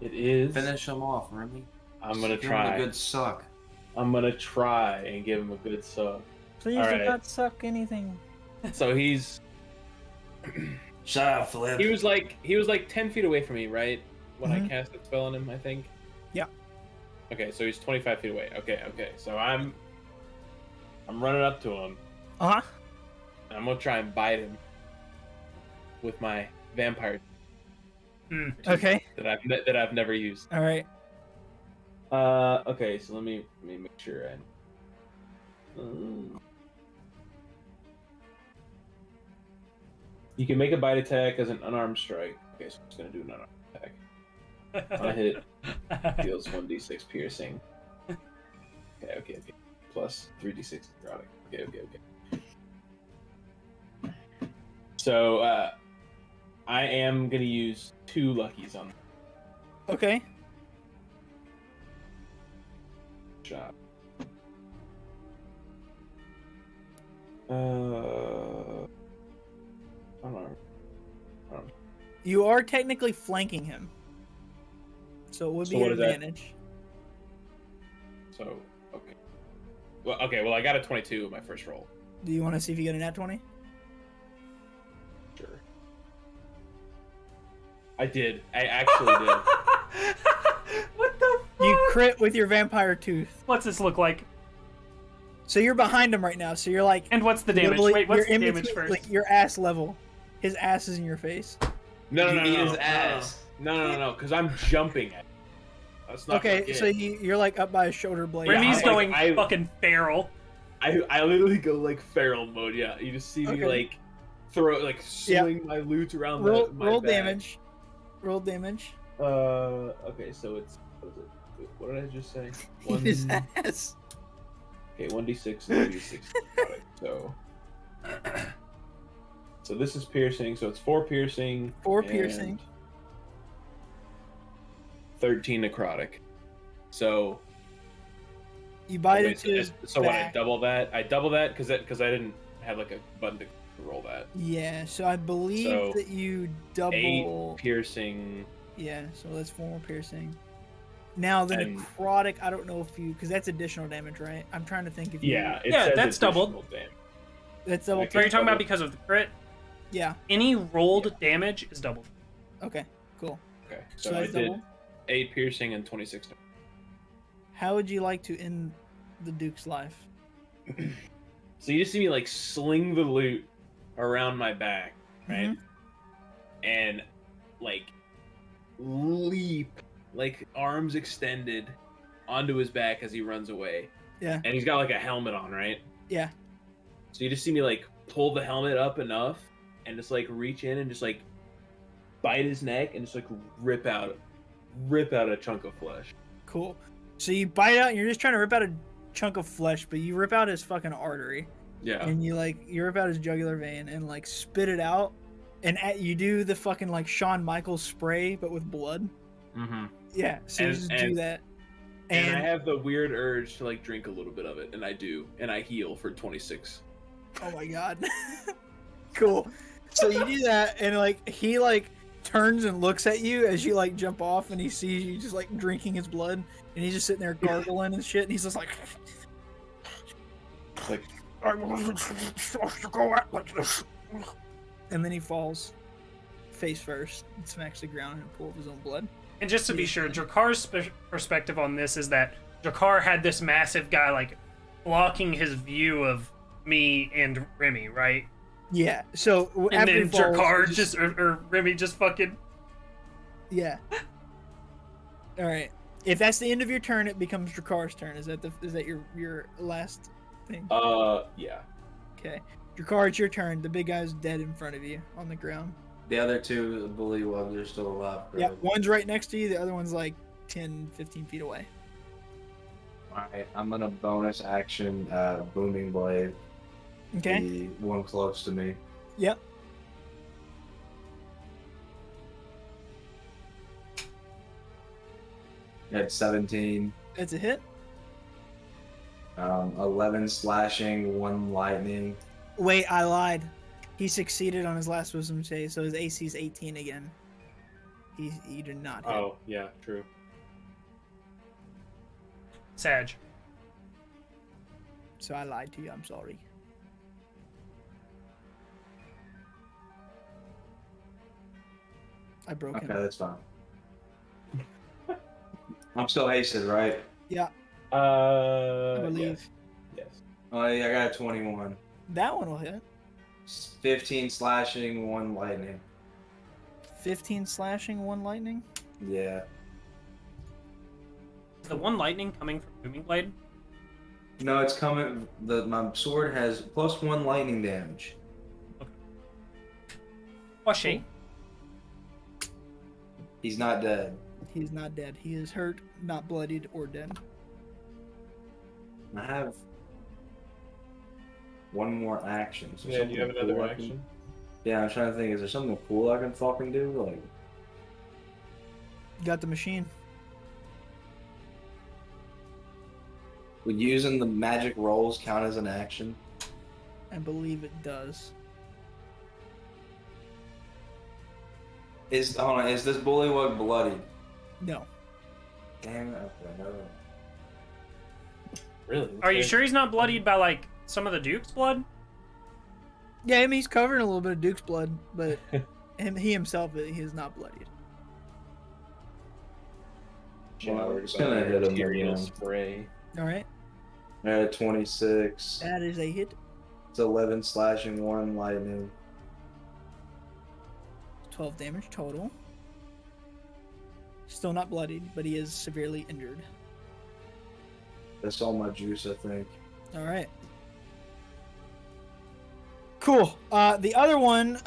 It is. Finish him off, Remy. I'm gonna Give him try. a good suck. I'm gonna try and give him a good suck. Please All do right. not suck anything. So he's. Shut up, Flip. He was like 10 feet away from me, right? When I Mhm. cast the spell on him, I think. Yeah. Okay, so he's 25 feet away. Okay. So I'm running up to him. Uh huh. And I'm gonna try and bite him with my vampire Okay. that I've never used. All right. Okay, so let me make sure you can make a bite attack as an unarmed strike. Okay, so I'm just gonna do an unarmed attack. On a hit, deals 1d6 piercing. Okay. Plus 3d6 necrotic. Okay. So, I am gonna use 2 luckies on Okay. the shot. Unarmed. You are technically flanking him, so it would So be what an is that? advantage. So, okay. Well, I got a 22 in my first roll. Do you want to see if you get a nat 20? Sure. I did. I actually did. What the fuck? You crit with your vampire tooth. What's this look like? So you're behind him right now. So you're like And what's the damage? literally- Wait, what's you're the in damage between, first? like your ass level. His ass is in your face. No. You eat his ass. No, because I'm jumping at it. That's not Okay, gonna so get. you're like up by a shoulder blade. Remy's like, going I- fucking feral. I literally go like feral mode. Yeah, you just see me Okay. like throw like swing my loot around my roll back. damage. Roll damage. Okay, so it's what did I just say? His ass. Okay, 1d6 and 2d6. So this is piercing. So it's 4 piercing. 4 and piercing. 13 necrotic. So You bite wait, into his so what? I back. double that. I double that because I didn't have like a button to roll that. Yeah, so I believe So, that you 8 double. piercing. Yeah, so that's 4 more piercing. Now the And- necrotic, I don't know if you, because that's additional damage, right? I'm trying to think if you. Yeah, it Yeah, says that's doubled. additional damage. That's double. Okay. Are you talking about double. because of the crit? Yeah. Any rolled damage is doubled. Okay. Cool. Okay, So so I that's did double. 8 piercing and 26 damage. How would you like to end the Duke's life? So you just see me like sling the loot around my back, right? Mhm. And like leap, like arms extended onto his back as he runs away. Yeah. And he's got like a helmet on, right? Yeah. So you just see me like pull the helmet up enough and just like reach in and just like bite his neck and just like rip out a chunk of flesh. Cool. So you bite out, and you're just trying to rip out a chunk of flesh, but you rip out his fucking artery, Yeah. and you rip out his jugular vein and like spit it out, and you do the fucking like Shawn Michaels spray, but with blood. Mm-hmm. Yeah. So you And- just do and- that. And I have the weird urge to like drink a little bit of it, and I do, and I heal for 26. Oh my god. Cool. So you do that, and like he like turns and looks at you as you like jump off, and he sees you just like drinking his blood, and he's just sitting there gargling and shit, and he's just like, Like, I wasn't supposed to go out like this. and then he falls face first and smacks the ground in a pool of his own blood. And just to be sure, Drakar's perspective on this is that Drakar had this massive guy like blocking his view of me and Remy, right? Yeah. So And after then he falls, Drakar he just or Remy just fucking. yeah. All right. If that's the end of your turn, it becomes Drakar's turn. Is that your last thing? yeah. Okay. Drakar, it's your turn. The big guy's dead in front of you on the ground. The other two Bullywugs are still alive. Yeah, correct? one's right next to you. The other one's like 10, 15 feet away. Alright, I'm gonna bonus action Booming Blade. Okay. The one close to me. Yep. At 17. That's a hit. 11 slashing, 1 lightning. Wait, I lied. He succeeded on his last wisdom save, so his AC is 18 again. He did not hit. Oh, yeah, true. Sag. So I lied to you. I'm sorry. I broke Okay, him. that's fine. I'm still hasted, right? Yeah, I believe. Yes. Oh, yeah, I got a 21. That one will hit. 15 slashing, 1 lightning. 15 slashing, 1 lightning. Yeah. Is the one lightning coming from Booming Blade? No, it's coming. My sword has +1 lightning damage. Was she? He's not dead. He is not dead. He is hurt, not bloodied, or dead. I have one more action. So Yeah, do you have something another cool I can- action? Yeah, I'm trying to think. Is there something cool I can fucking do? Like, Got the machine. would using the magic rolls count as an action? I believe it does. Hold on. Is this Bullywug bloodied? No. Damn it. Okay, never mind. Really? Are you Okay. sure he's not bloodied by like some of the Duke's blood? Yeah, I mean, he's covered in a little bit of Duke's blood, but he himself, he is not bloodied. Well, we're just gonna hit him Material again. spray. All right. 26. That is a hit. It's 11 slashing, 1 lightning. 12 damage total. Still not bloodied, but he is severely injured. That's all my juice, I think. All right. Cool. The other one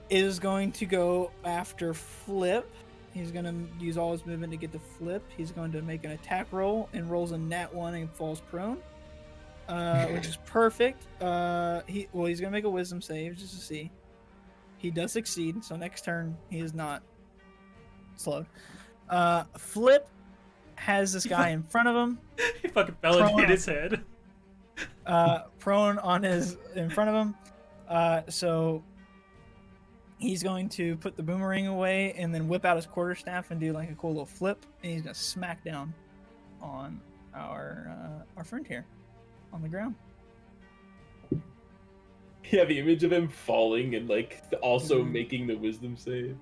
is going to go after Flip. He's going to use all his movement to get the Flip. He's going to make an attack roll and rolls a nat 1 and falls prone, which is perfect. He's going to make a wisdom save just to see. He does succeed, so next turn he is not slowed. Flip has this guy in front of him. He fucking fell and hit his head. Prone in front of him. So he's going to put the boomerang away and then whip out his quarterstaff and do like a cool little flip, and he's gonna smack down on our friend here on the ground. Yeah, the image of him falling and like also making the wisdom save.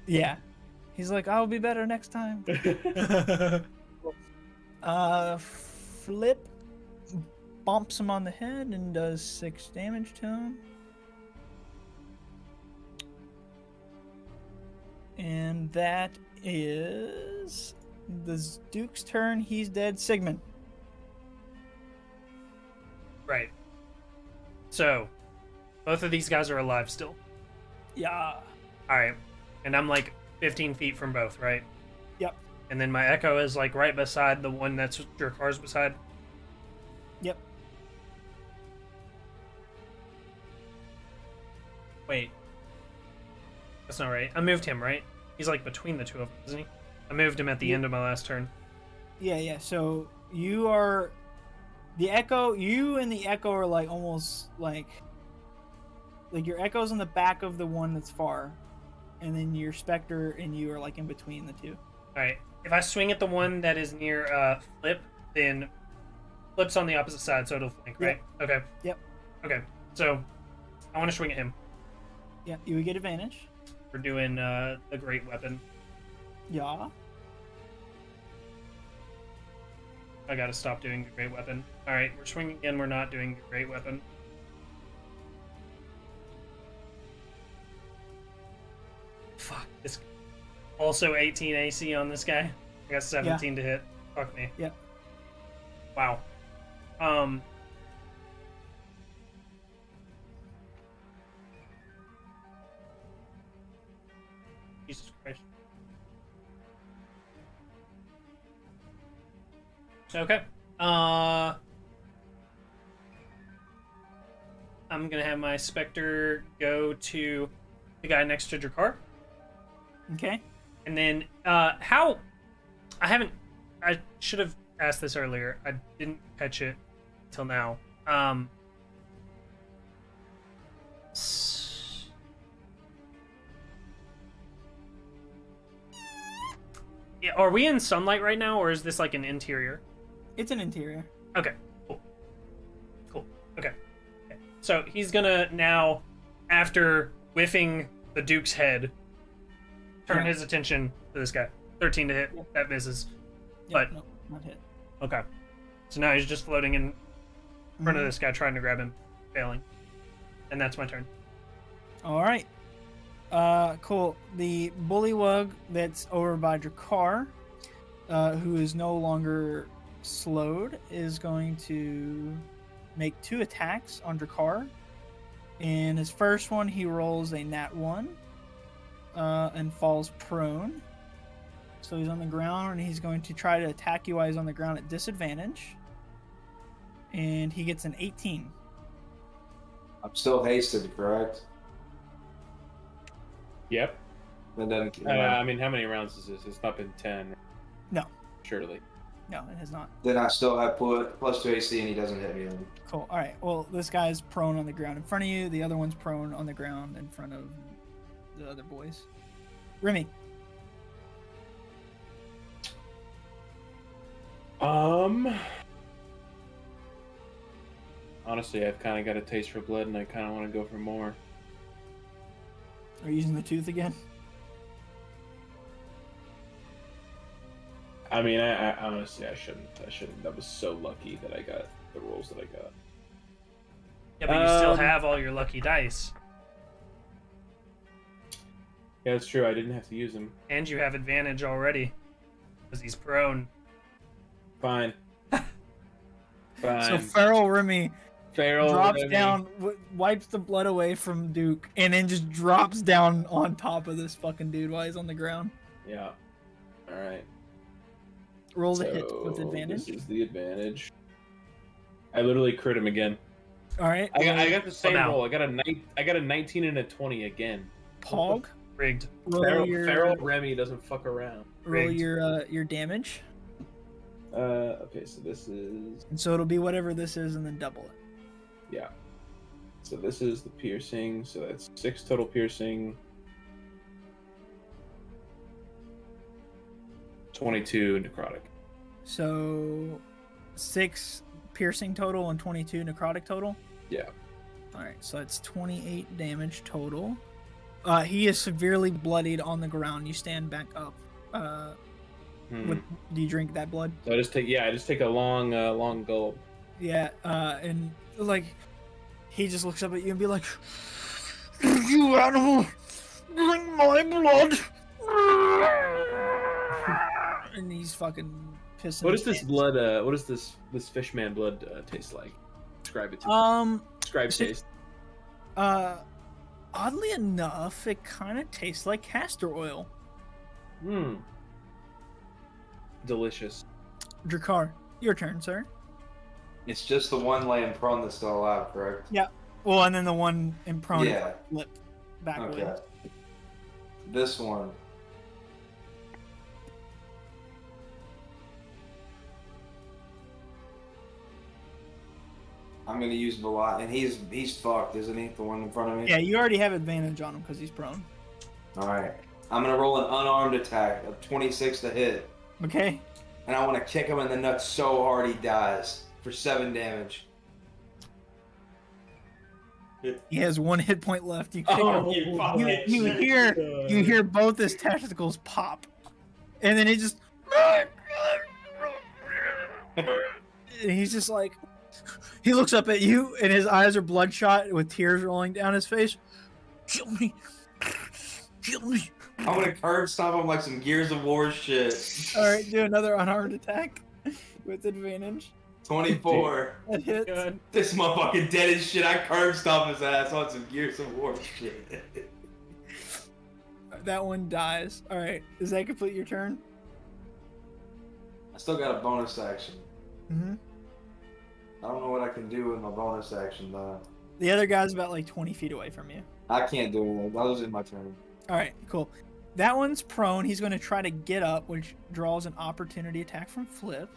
Yeah, he's like, I'll be better next time. Flip bumps him on the head and does 6 damage to him. And that is the Duke's turn. He's dead. Sigmund. Right. So, both of these guys are alive still. Yeah. Alright. And I'm like 15 feet from both, right? Yep. And then my echo is like right beside the one that's your car's beside. Yep. Wait. That's not right. I moved him, right? He's like between the two of them, isn't he? I moved him at the end of my last turn. Yeah. So you are the echo. You and the echo are like almost like your echo's in the back of the one that's far, and then your specter and you are like in between the two. All right. If I swing at the one that is near Flip, then Flip's on the opposite side, so it'll flank, right? Yep. Okay. Yep. Okay. So I want to swing at him. Yeah, you would get advantage. We're doing the great weapon. Yeah. I gotta stop doing the great weapon. All right, we're swinging again. We're not doing the great weapon. Fuck this. Also 18 AC on this guy. I got 17 to hit. Fuck me. Yeah. Wow. Jesus Christ. Okay. I'm gonna have my Spectre go to the guy next to Drakkar. Okay. And then, I should have asked this earlier. I didn't catch it till now. Yeah, are we in sunlight right now, or is this like an interior? It's an interior. Okay, cool. Okay. So he's gonna now, after whiffing the Duke's head, turn his attention to this guy. 13 to hit. Yep. That misses. Yep, But no, not hit. okay. So now he's just floating in front of this guy, trying to grab him, failing. And that's my turn. All right. Cool. The Bullywug that's over by Drakkar, who is no longer slowed, is going to make 2 attacks on Drakkar. In his first one, he rolls a nat 1 and falls prone. So he's on the ground, and he's going to try to attack you while he's on the ground at disadvantage. And he gets an 18. I'm still hasted, correct? Yep. And then, I mean, how many rounds is this? It's not been 10. No. Surely. No, it has not. then I still have put +2 AC and he doesn't hit me. Cool. All right. Well, this guy's prone on the ground in front of you. The other one's prone on the ground in front of the other boys. Remy. Honestly, I've kind of got a taste for blood, and I kind of want to go for more. Are you using the tooth again? I mean, I honestly, I shouldn't. That was so lucky that I got the rolls that I got. Yeah, but you still have all your lucky dice. Yeah, that's true. I didn't have to use him. And you have advantage already. Because he's prone. Fine. So Fine. Feral Remy Feral drops Remy. down, wipes the blood away from Duke, and then just drops down on top of this fucking dude while he's on the ground. Yeah. All right. Roll the hit with So, advantage. This is the advantage. I literally crit him again. All right. I got the same now. roll. I got a 19 and a 20 again. Pog. Rigged. Roll your Feral Remy doesn't fuck around. roll rigged. your damage, Okay, so this is and so it'll be whatever this is, and then double it. yeah. So this is the piercing. So that's 6 total piercing. 22 necrotic. So 6 piercing total and 22 necrotic total. Yeah. All right, so that's 28 damage total. He is severely bloodied on the ground. You stand back up. Do you drink that blood? So I just take a long gulp. Yeah, and like he just looks up at you and be like, "You animal, drink my blood!" And he's fucking pissing. What his is this pants. blood? What does this fishman blood taste like? Describe it to me. Describe so- taste. Oddly enough, it kind of tastes like castor oil. Delicious. Drakkar, your turn, sir. It's just the one laying prone that's still alive, correct? Well, and then the one in prone Yeah. flip backwards. Okay. This one. I'm gonna use Balot, and he's fucked, isn't he? The one in front of me. Yeah, you already have advantage on him because he's prone. All right. I'm gonna roll an unarmed attack of 26 to hit, Okay. and I want to kick him in the nuts so hard he dies for 7 damage. He has 1 hit point left. You kick Oh, him. you fucking You hear both his testicles pop, and then he just and he's just like, he looks up at you, and his eyes are bloodshot with tears rolling down his face. Kill me, kill me. I'm gonna curb stomp him like some Gears of War shit. All right, do another unarmed attack with advantage. 24. That hits. Good. This motherfucking dead as shit. I curb stomp his ass on some Gears of War shit. That one dies. All right, does that complete your turn? I still got a bonus action. Mm-hmm. I don't know what I can do with my bonus action though. The other guy's about like 20 feet away from you. I can't do it. That was in my turn. All right, cool. That one's prone. He's going to try to get up, which draws an opportunity attack from Flip.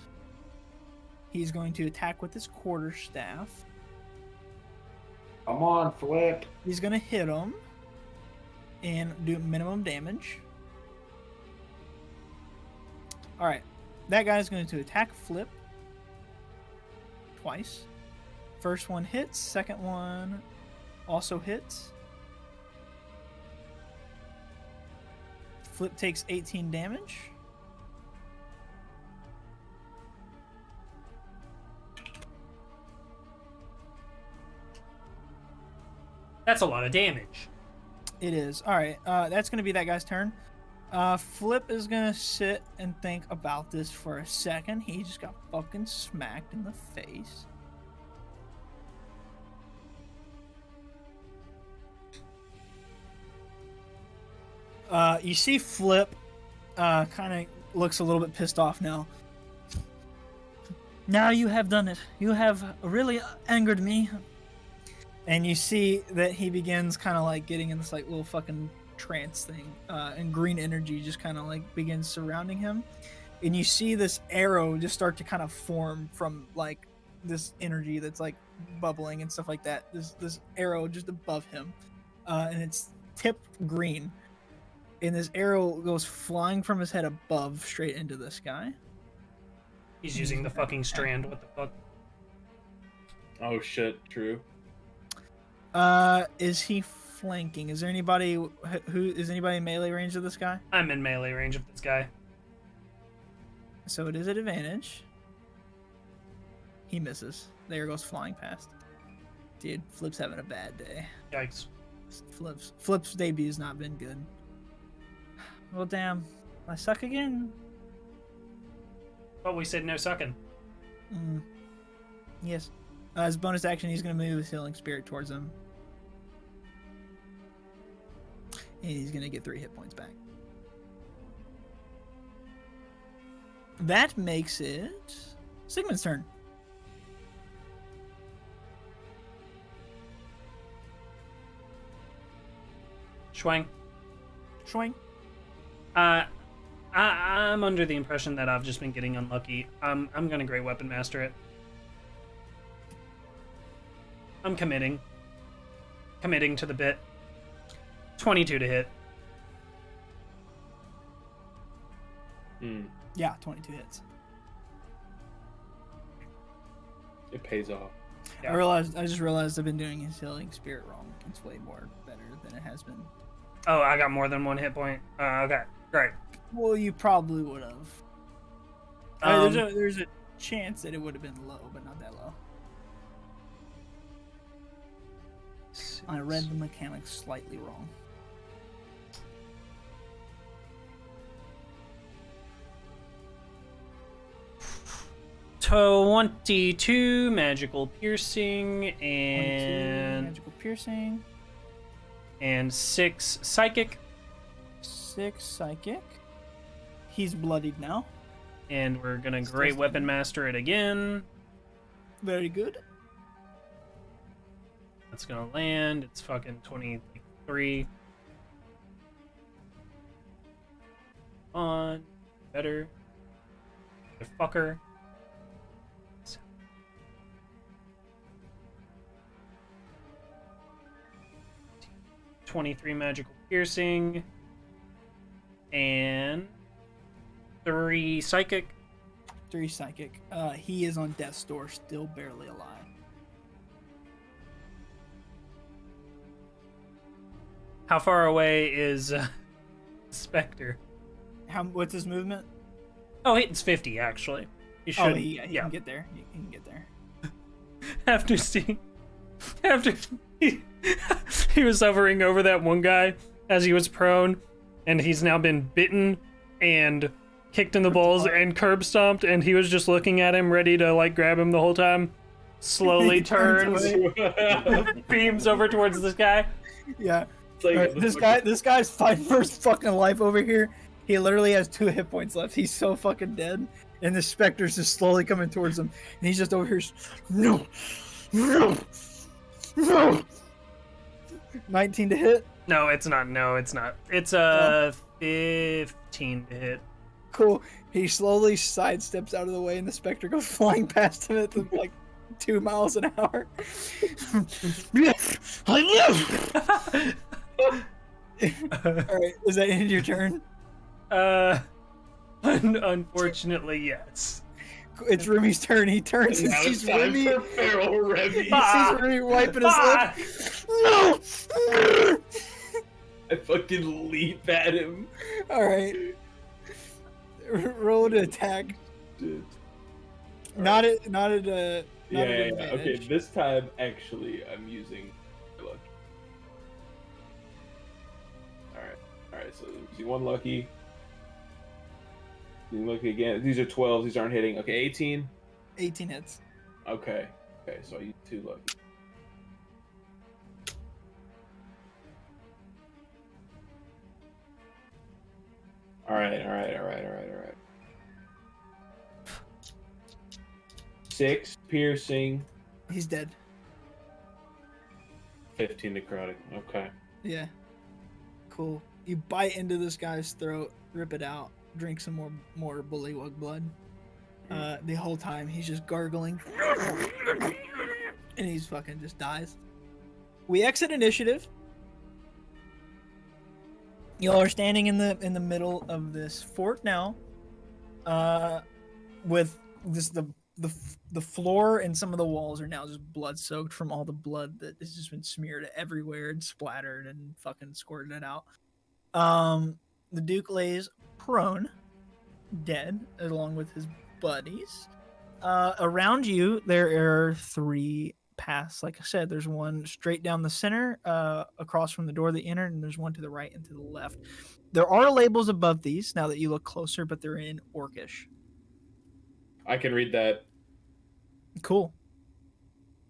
He's going to attack with his quarterstaff. Come on, Flip. He's going to hit him and do minimum damage. All right, that guy's going to attack Flip twice. First one hits, second one also hits. Flip takes 18 damage. That's a lot of damage. It is. All right, that's going to be that guy's turn. Flip is going to sit and think about this for a second. He just got fucking smacked in the face. You see Flip kind of looks a little bit pissed off now. Now you have done it. You have really angered me. And you see that he begins kind of like getting in this like little fucking trance thing. And green energy just kind of like begins surrounding him. And you see this arrow just start to kind of form from like this energy that's like bubbling and stuff like that. This arrow just above him. And it's tipped green. And this arrow goes flying from his head above straight into the sky. He's using the fucking strand. What the fuck? Oh shit, true. Is he flanking? Is there anybody who is anybody in melee range of this guy? I'm in melee range of this guy. So it is at advantage. He misses. There goes flying past. Dude, Flip's having a bad day. Yikes. Flip's debut's not been good. Well, damn. I suck again. But we said no sucking. Yes. As bonus action, he's going to move his healing spirit towards him. And he's going to get 3 hit points back. That makes it Sigmund's turn. Schwang. Schwing. I'm under the impression that I've just been getting unlucky. I'm gonna Great Weapon Master it. I'm committing. Committing to the bit. 22 to hit. Yeah, 22 hits. It pays off. Yeah. I just realized I've been doing his healing spirit wrong. It's way more better than it has been. Oh, I got more than 1 hit point. Okay, great. Well, you probably would have. There's a chance that it would have been low, but not that low. I read the mechanics slightly wrong. So 22 magical piercing 22 and magical piercing, 6 psychic, 6 psychic. He's bloodied now. and we're gonna Still Great standing. Weapon Master it again. Very good. That's gonna land. It's fucking 23. On. Better. Fucker. 23 magical piercing. And 3 psychic. 3 psychic. He is on death's door, still barely alive. How far away is Spectre? What's his movement? Oh, it's 50 actually. He should. He can get there. He can get there. After seeing, after he was hovering over that one guy as he was prone, and he's now been bitten and kicked in the balls and curb stomped, and he was just looking at him, ready to like grab him the whole time. Slowly turns, beams over towards this guy. Yeah. It's like, Alright, this guy's fighting for his fucking life over here. He literally has 2 hit points left. He's so fucking dead. And the specter's just slowly coming towards him. And he's just over here. No! No! No! 19 to hit. No, it's not. No, it's not. It's 15 to hit. Cool. He slowly sidesteps out of the way, and the specter goes flying past him at like 2 miles an hour. Yes, I live. Alright, is that end of your turn? Unfortunately, yes. It's Remy's turn. He turns and now it's sees time Remy. for Feral Remy. He sees Remy wiping his lip. No! I fucking leap at him. Alright. Roll to attack. Dude. Not at Yeah. Okay, advantage. this time actually I'm using luck. Alright, so using 1 lucky. Using lucky again. These are 12s, these aren't hitting. Okay, 18. 18 hits. Okay, so I use 2 lucky. Alright. 6 piercing, He's dead. 15 necrotic. Okay. Yeah. Cool. You bite into this guy's throat, rip it out, drink some more bullywug blood. The whole time he's just gargling. And he's fucking just dies. We exit initiative. Y'all are standing in the middle of this fort now. With this the floor and some of the walls are now just blood soaked from all the blood that has just been smeared everywhere and splattered and fucking squirted it out. The Duke lays prone, dead, along with his buddies. Around you, there are 3 paths. Like I said, there's one straight down the center, across from the door that you entered, and there's one to the right and to the left. There are labels above these now that you look closer, but they're in Orcish. I can read that. Cool.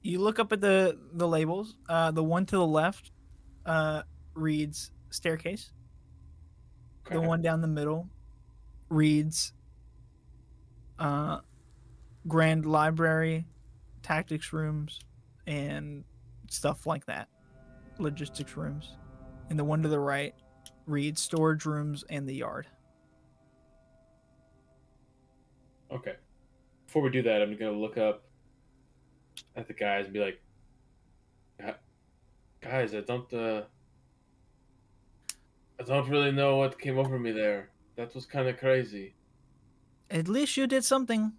You look up at the labels. The one to the left reads staircase. Okay. The one down the middle reads grand library, tactics rooms, and stuff like that. Logistics rooms. And the one to the right reads storage rooms and the yard. Okay. Before we do that, I'm gonna look up at the guys and be like, guys, I don't really know what came over me there. That was kind of crazy. At least you did something.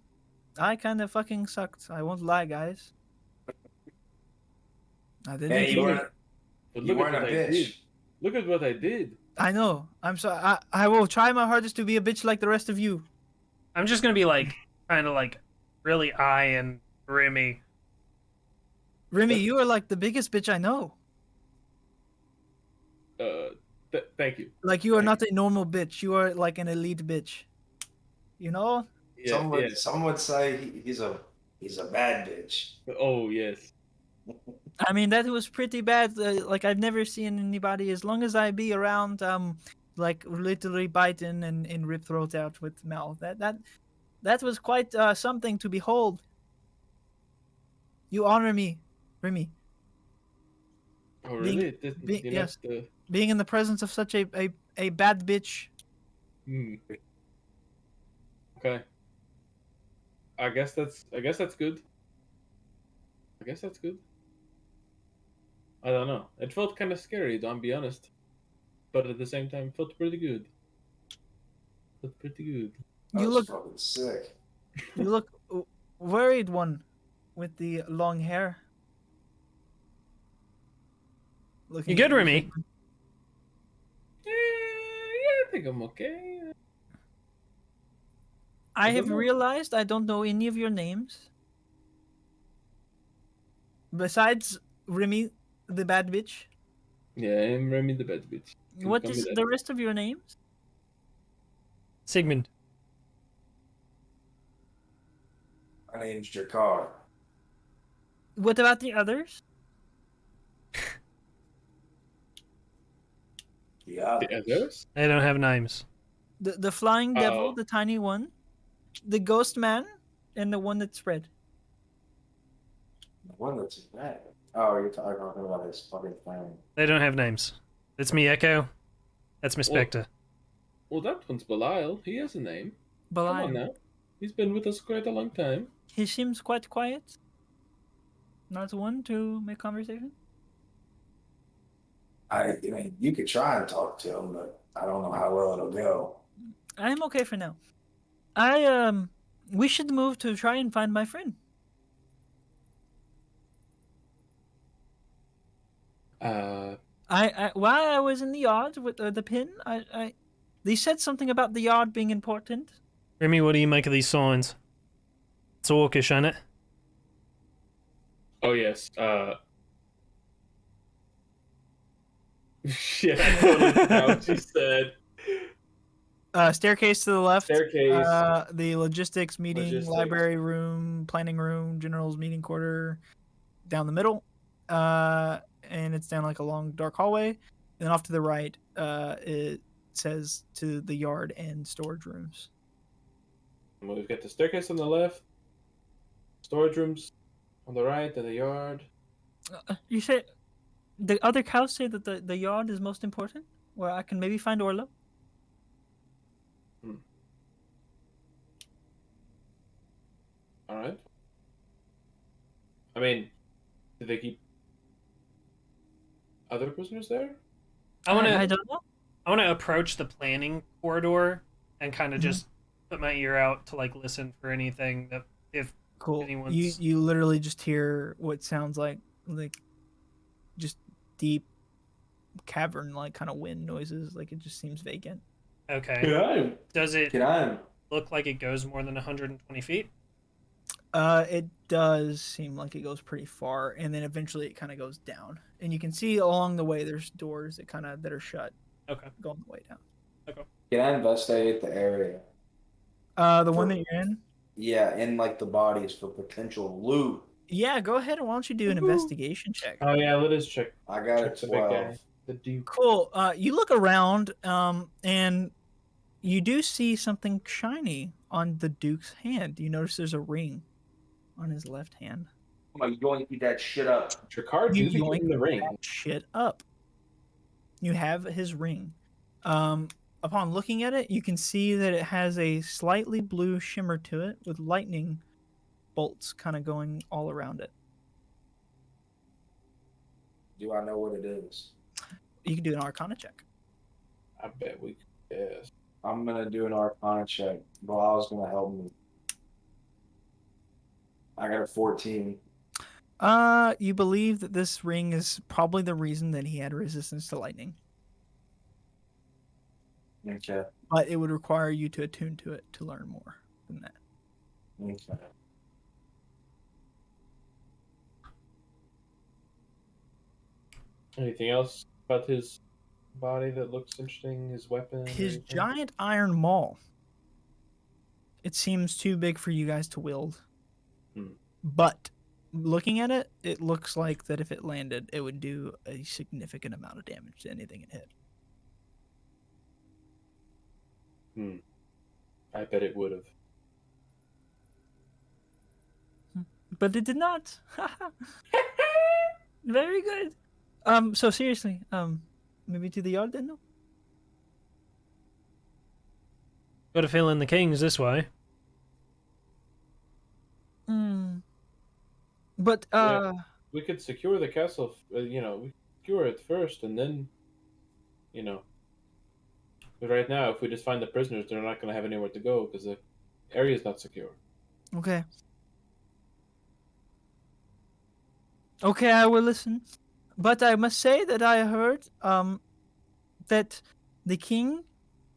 I kind of fucking sucked. I won't lie, guys. I didn't. Hey, you weren't, But you look weren't at a what I did. bitch. Look at what I did. I know. I'm sorry. I will try my hardest to be a bitch like the rest of you. I'm just gonna be like, kind of like, really eyeing Remy. Remy, you are like the biggest bitch I know. Thank you. Like you are not a normal bitch. You are like an elite bitch. You know? Yeah, Some would say he's a bad bitch. Oh yes. I mean, that was pretty bad. Like I've never seen anybody as long as I be around, like literally biting and rip throats out with mouth. That was quite something to behold. You honor me, Remy. Oh really? Yes. Being in the presence of such a bad bitch. Okay. I guess that's good. I guess that's good. I don't know. It felt kind of scary, I'll be honest. But at the same time, it felt pretty good. You look fucking sick. You look worried, one with the long hair. You good, Remy? Yeah, I think I'm okay. I have don't know. realized I don't know any of your names. Besides Remy, the bad bitch. Yeah, I'm Remy the bad bitch. What is the rest of your names? Sigmund. My name's Jakar. What about the others? Yeah. The others? They don't have names. The flying devil, Oh. the tiny one, the ghost man, and the one that spread. The one that's bad. Oh, you're talking about this fucking thing. They don't have names. That's me, Echo. That's Miss Well- Spectre. Well, that one's Belial. He has a name. Come on Belial. now. He's been with us quite a long time. He seems quite quiet. Not one to make conversation. I mean, you could try and talk to him, but I don't know how well it'll go. I'm okay for now. We should move to try and find my friend. While I was in the yard with the pin, they said something about the yard being important. Remy, what do you make of these signs? It's orcish, ain't it? Oh yes. Shit, I totally forgot what you said. Staircase to the left. Staircase. The logistics meeting, Logistics. library room, planning room, general's meeting quarter, down the middle. And it's down like a long dark hallway. And then off to the right, it says to the yard and storage rooms. Well, we've got the staircase on the left, storage rooms on the right, and the yard. You said the other cows say that the yard is most important, where I can maybe find Orlo. All right. I mean, did they keep other prisoners there? I want I to. don't know. I want to approach the planning corridor and kind of Mhm. just put my ear out to like listen for anything that if Cool. anyone's- You literally just hear what sounds like just deep cavern like kind of wind noises. Like it just seems vacant. okay. Can I? Does it Can I? look like it goes more than 120 feet? It does seem like it goes pretty far, and then eventually it kind of goes down, and you can see along the way there's doors that are shut Okay. going the way down. Can I investigate the area? The one For- that you're in. Yeah, in like the bodies for potential loot. Yeah, go ahead and why don't you do an investigation check? Oh yeah, let us check. I got a Check the big guy. 12. The Duke. Cool. You look around, and you do see something shiny on the Duke's hand. You notice there's a ring on his left hand. Oh my, going to eat that shit up. Jakar You do be yoink getting the ring. that shit up. You have his ring. Upon looking at it, you can see that it has a slightly blue shimmer to it with lightning bolts kind of going all around it. Do I know what it is? You can do an Arcana check. I bet we could guess. I'm gonna do an Arcana check. Bilal's gonna help me. I got a 14. You believe that this ring is probably the reason that he had resistance to lightning, Okay. but it would require you to attune to it to learn more than that. Okay. Anything else about his body that looks interesting? His weapon? or His anything? giant iron maul. It seems too big for you guys to wield. Hmm. But looking at it, it looks like that if it landed, it would do a significant amount of damage to anything it hit. I bet it would have. But it did not. Very good. So seriously, maybe to the yard then? No? Got a feeling the king's this way. But Yeah. We could secure the castle. We secure it first, and then, But right now, if we just find the prisoners, they're not going to have anywhere to go because the area is not secure. okay. Okay, I will listen. But I must say that I heard that the king,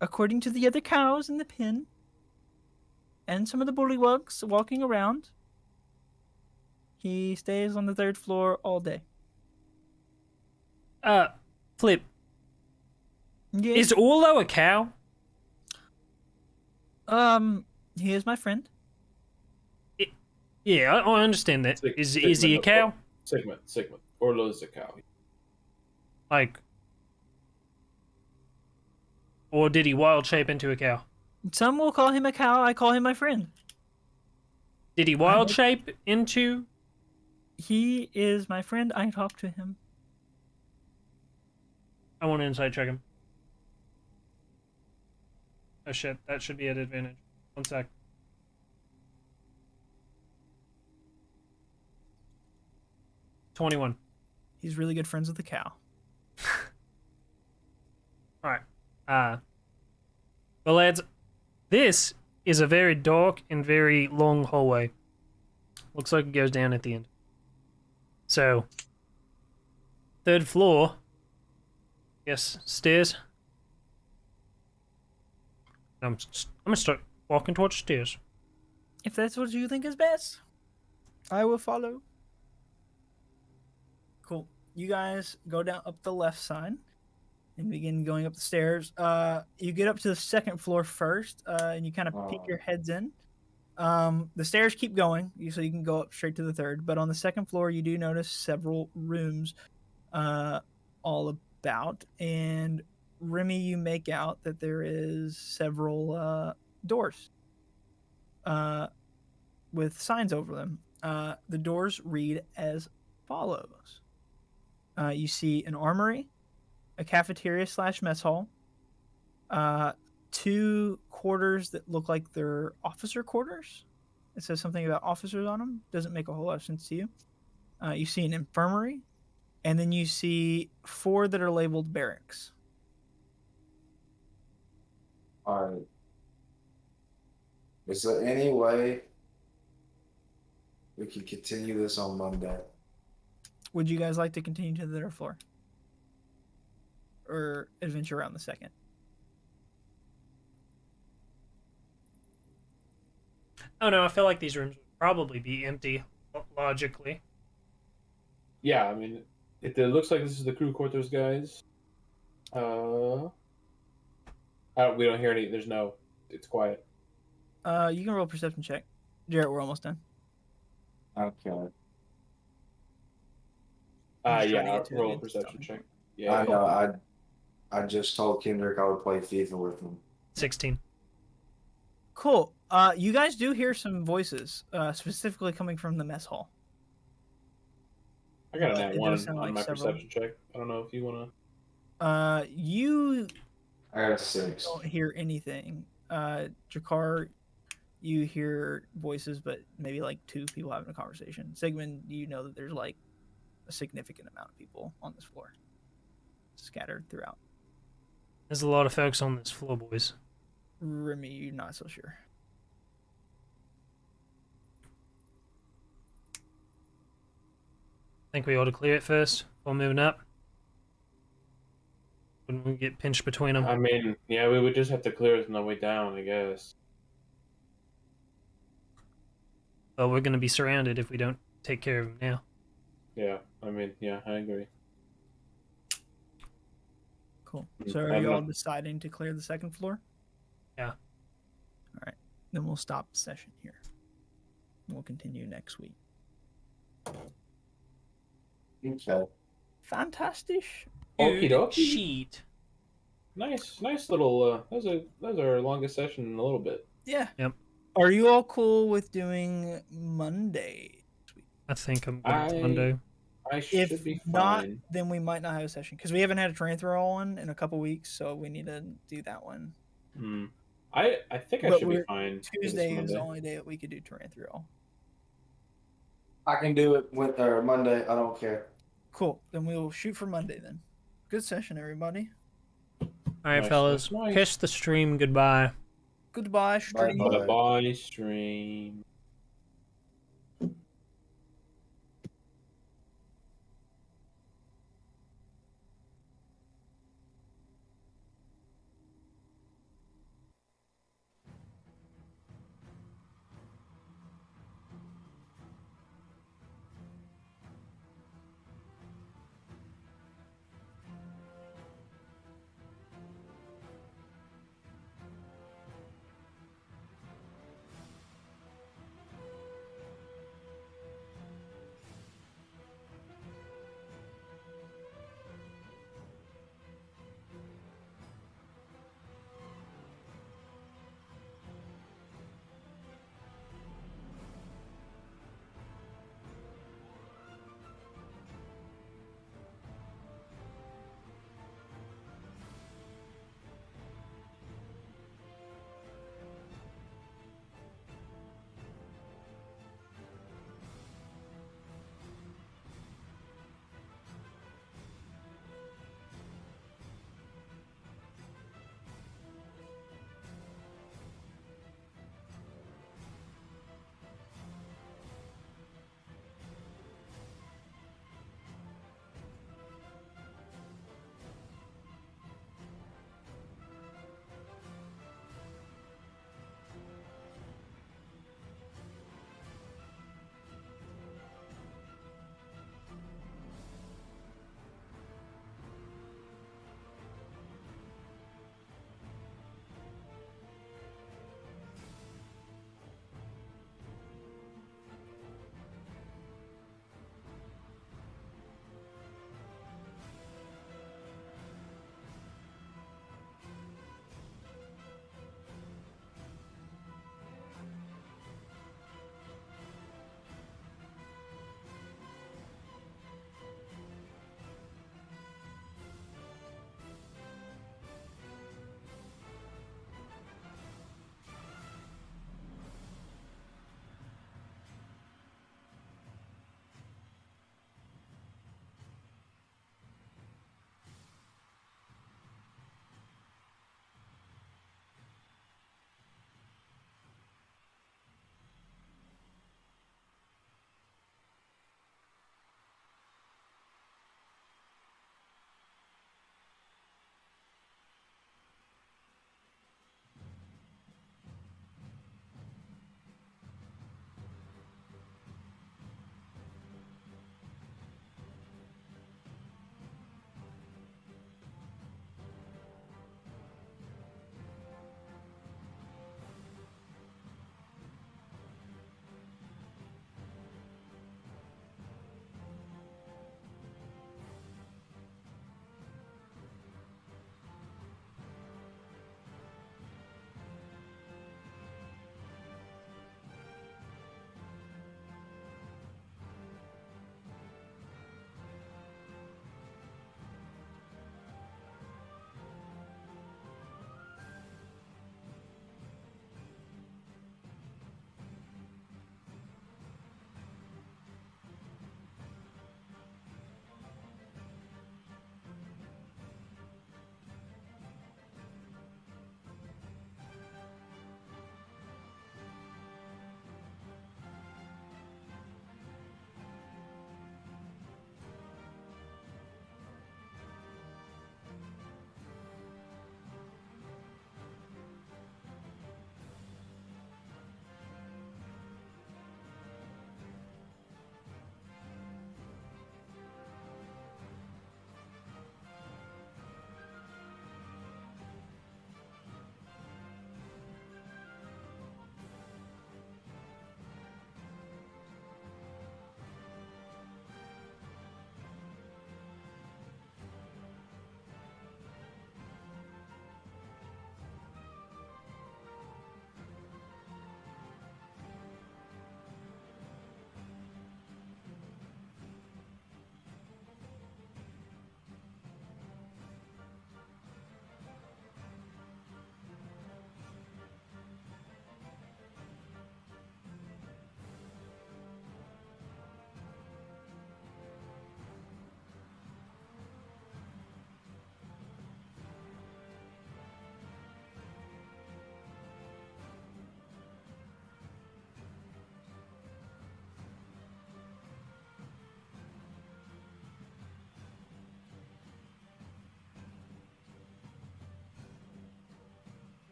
according to the other cows in the pen, and some of the bullywugs walking around, he stays on the 3rd floor all day. Flip. Yeah. Is Orlo a cow? He is my friend. Yeah, I understand that. Sig- Is he a Sigmund, cow? Sigmund. Orlo's a cow. Like, or did he wild shape into a cow? Some will call him a cow. I call him my friend. Did he wild shape into? He is my friend. I talk to him. I want to insight check him. Oh shit, that should be at advantage. 1 sec. $21. He's really good friends with the cow. Alright. Well, lads, this is a very dark and very long hallway. Looks like it goes down at the end. So, 3rd floor. Yes, stairs. I'm gonna start walking towards the stairs. If that's what you think is best, I will follow. Cool. You guys go down up the left side and begin going up the stairs. You get up to the 2nd floor first, and you kind of peek your heads in. The stairs keep going, so you can go up straight to the 3rd. But on the 2nd floor, you do notice several rooms all about. And Remy, you make out that there is several doors with signs over them. The doors read as follows. You see an armory, a cafeteria / mess hall, 2 quarters that look like they're officer quarters. It says something about officers on them. Doesn't make a whole lot of sense to you. You see an infirmary, and then you see 4 that are labeled barracks. Alright. Is there any way we can continue this on Monday? Would you guys like to continue to the 3rd floor? Or adventure around the 2nd? Oh no, I feel like these rooms would probably be empty, logically. Yeah, I mean, it looks like this is the crew quarters, guys. We don't hear any. There's no. It's quiet. You can roll a perception check. Jarrett, we're almost done. Okay. I'm just trying to Yeah, get to roll a the perception stopping check. point. Yeah, I know. I just told Kendrick I would play FIFA with him. 16. Cool. You guys do hear some voices, specifically coming from the mess hall. I got a It nat does 1 sound on like my several. perception check. I don't know if you wanna. You I got a 6. don't hear anything. Jakar, you hear voices, but maybe like 2 people having a conversation. Sigmund, you know that there's like a significant amount of people on this floor, scattered throughout. There's a lot of folks on this floor, boys. Remy, you're not so sure. Think we ought to clear it first before moving up. Wouldn't we get pinched between them? I mean, yeah, we would just have to clear it on the way down, I guess. Well, we're going to be surrounded if we don't take care of them now. Yeah, I mean, yeah, I agree. Cool. So are I'm you all not- deciding to clear the second floor? Yeah. All right. Then we'll stop the session here. We'll continue next week. Okay. Fantastic. Okie dokie. Sheet. Nice little. That was our longest session in a little bit. Yeah. Yep. Are you all cool with doing Monday? I think I'm good with Monday. I should If be not, fine. then we might not have a session because we haven't had a train throw one in a couple weeks, so we need to do that one. I think I But should be fine. for this Tuesday is Monday. the only day that we could do terrain throw. I can do it with Monday. I don't care. Cool. Then we'll shoot for Monday then. Good session, everybody. All right, Nice, fellas. nice. Kiss the stream goodbye. Goodbye, stream. Bye-bye. Bye, stream.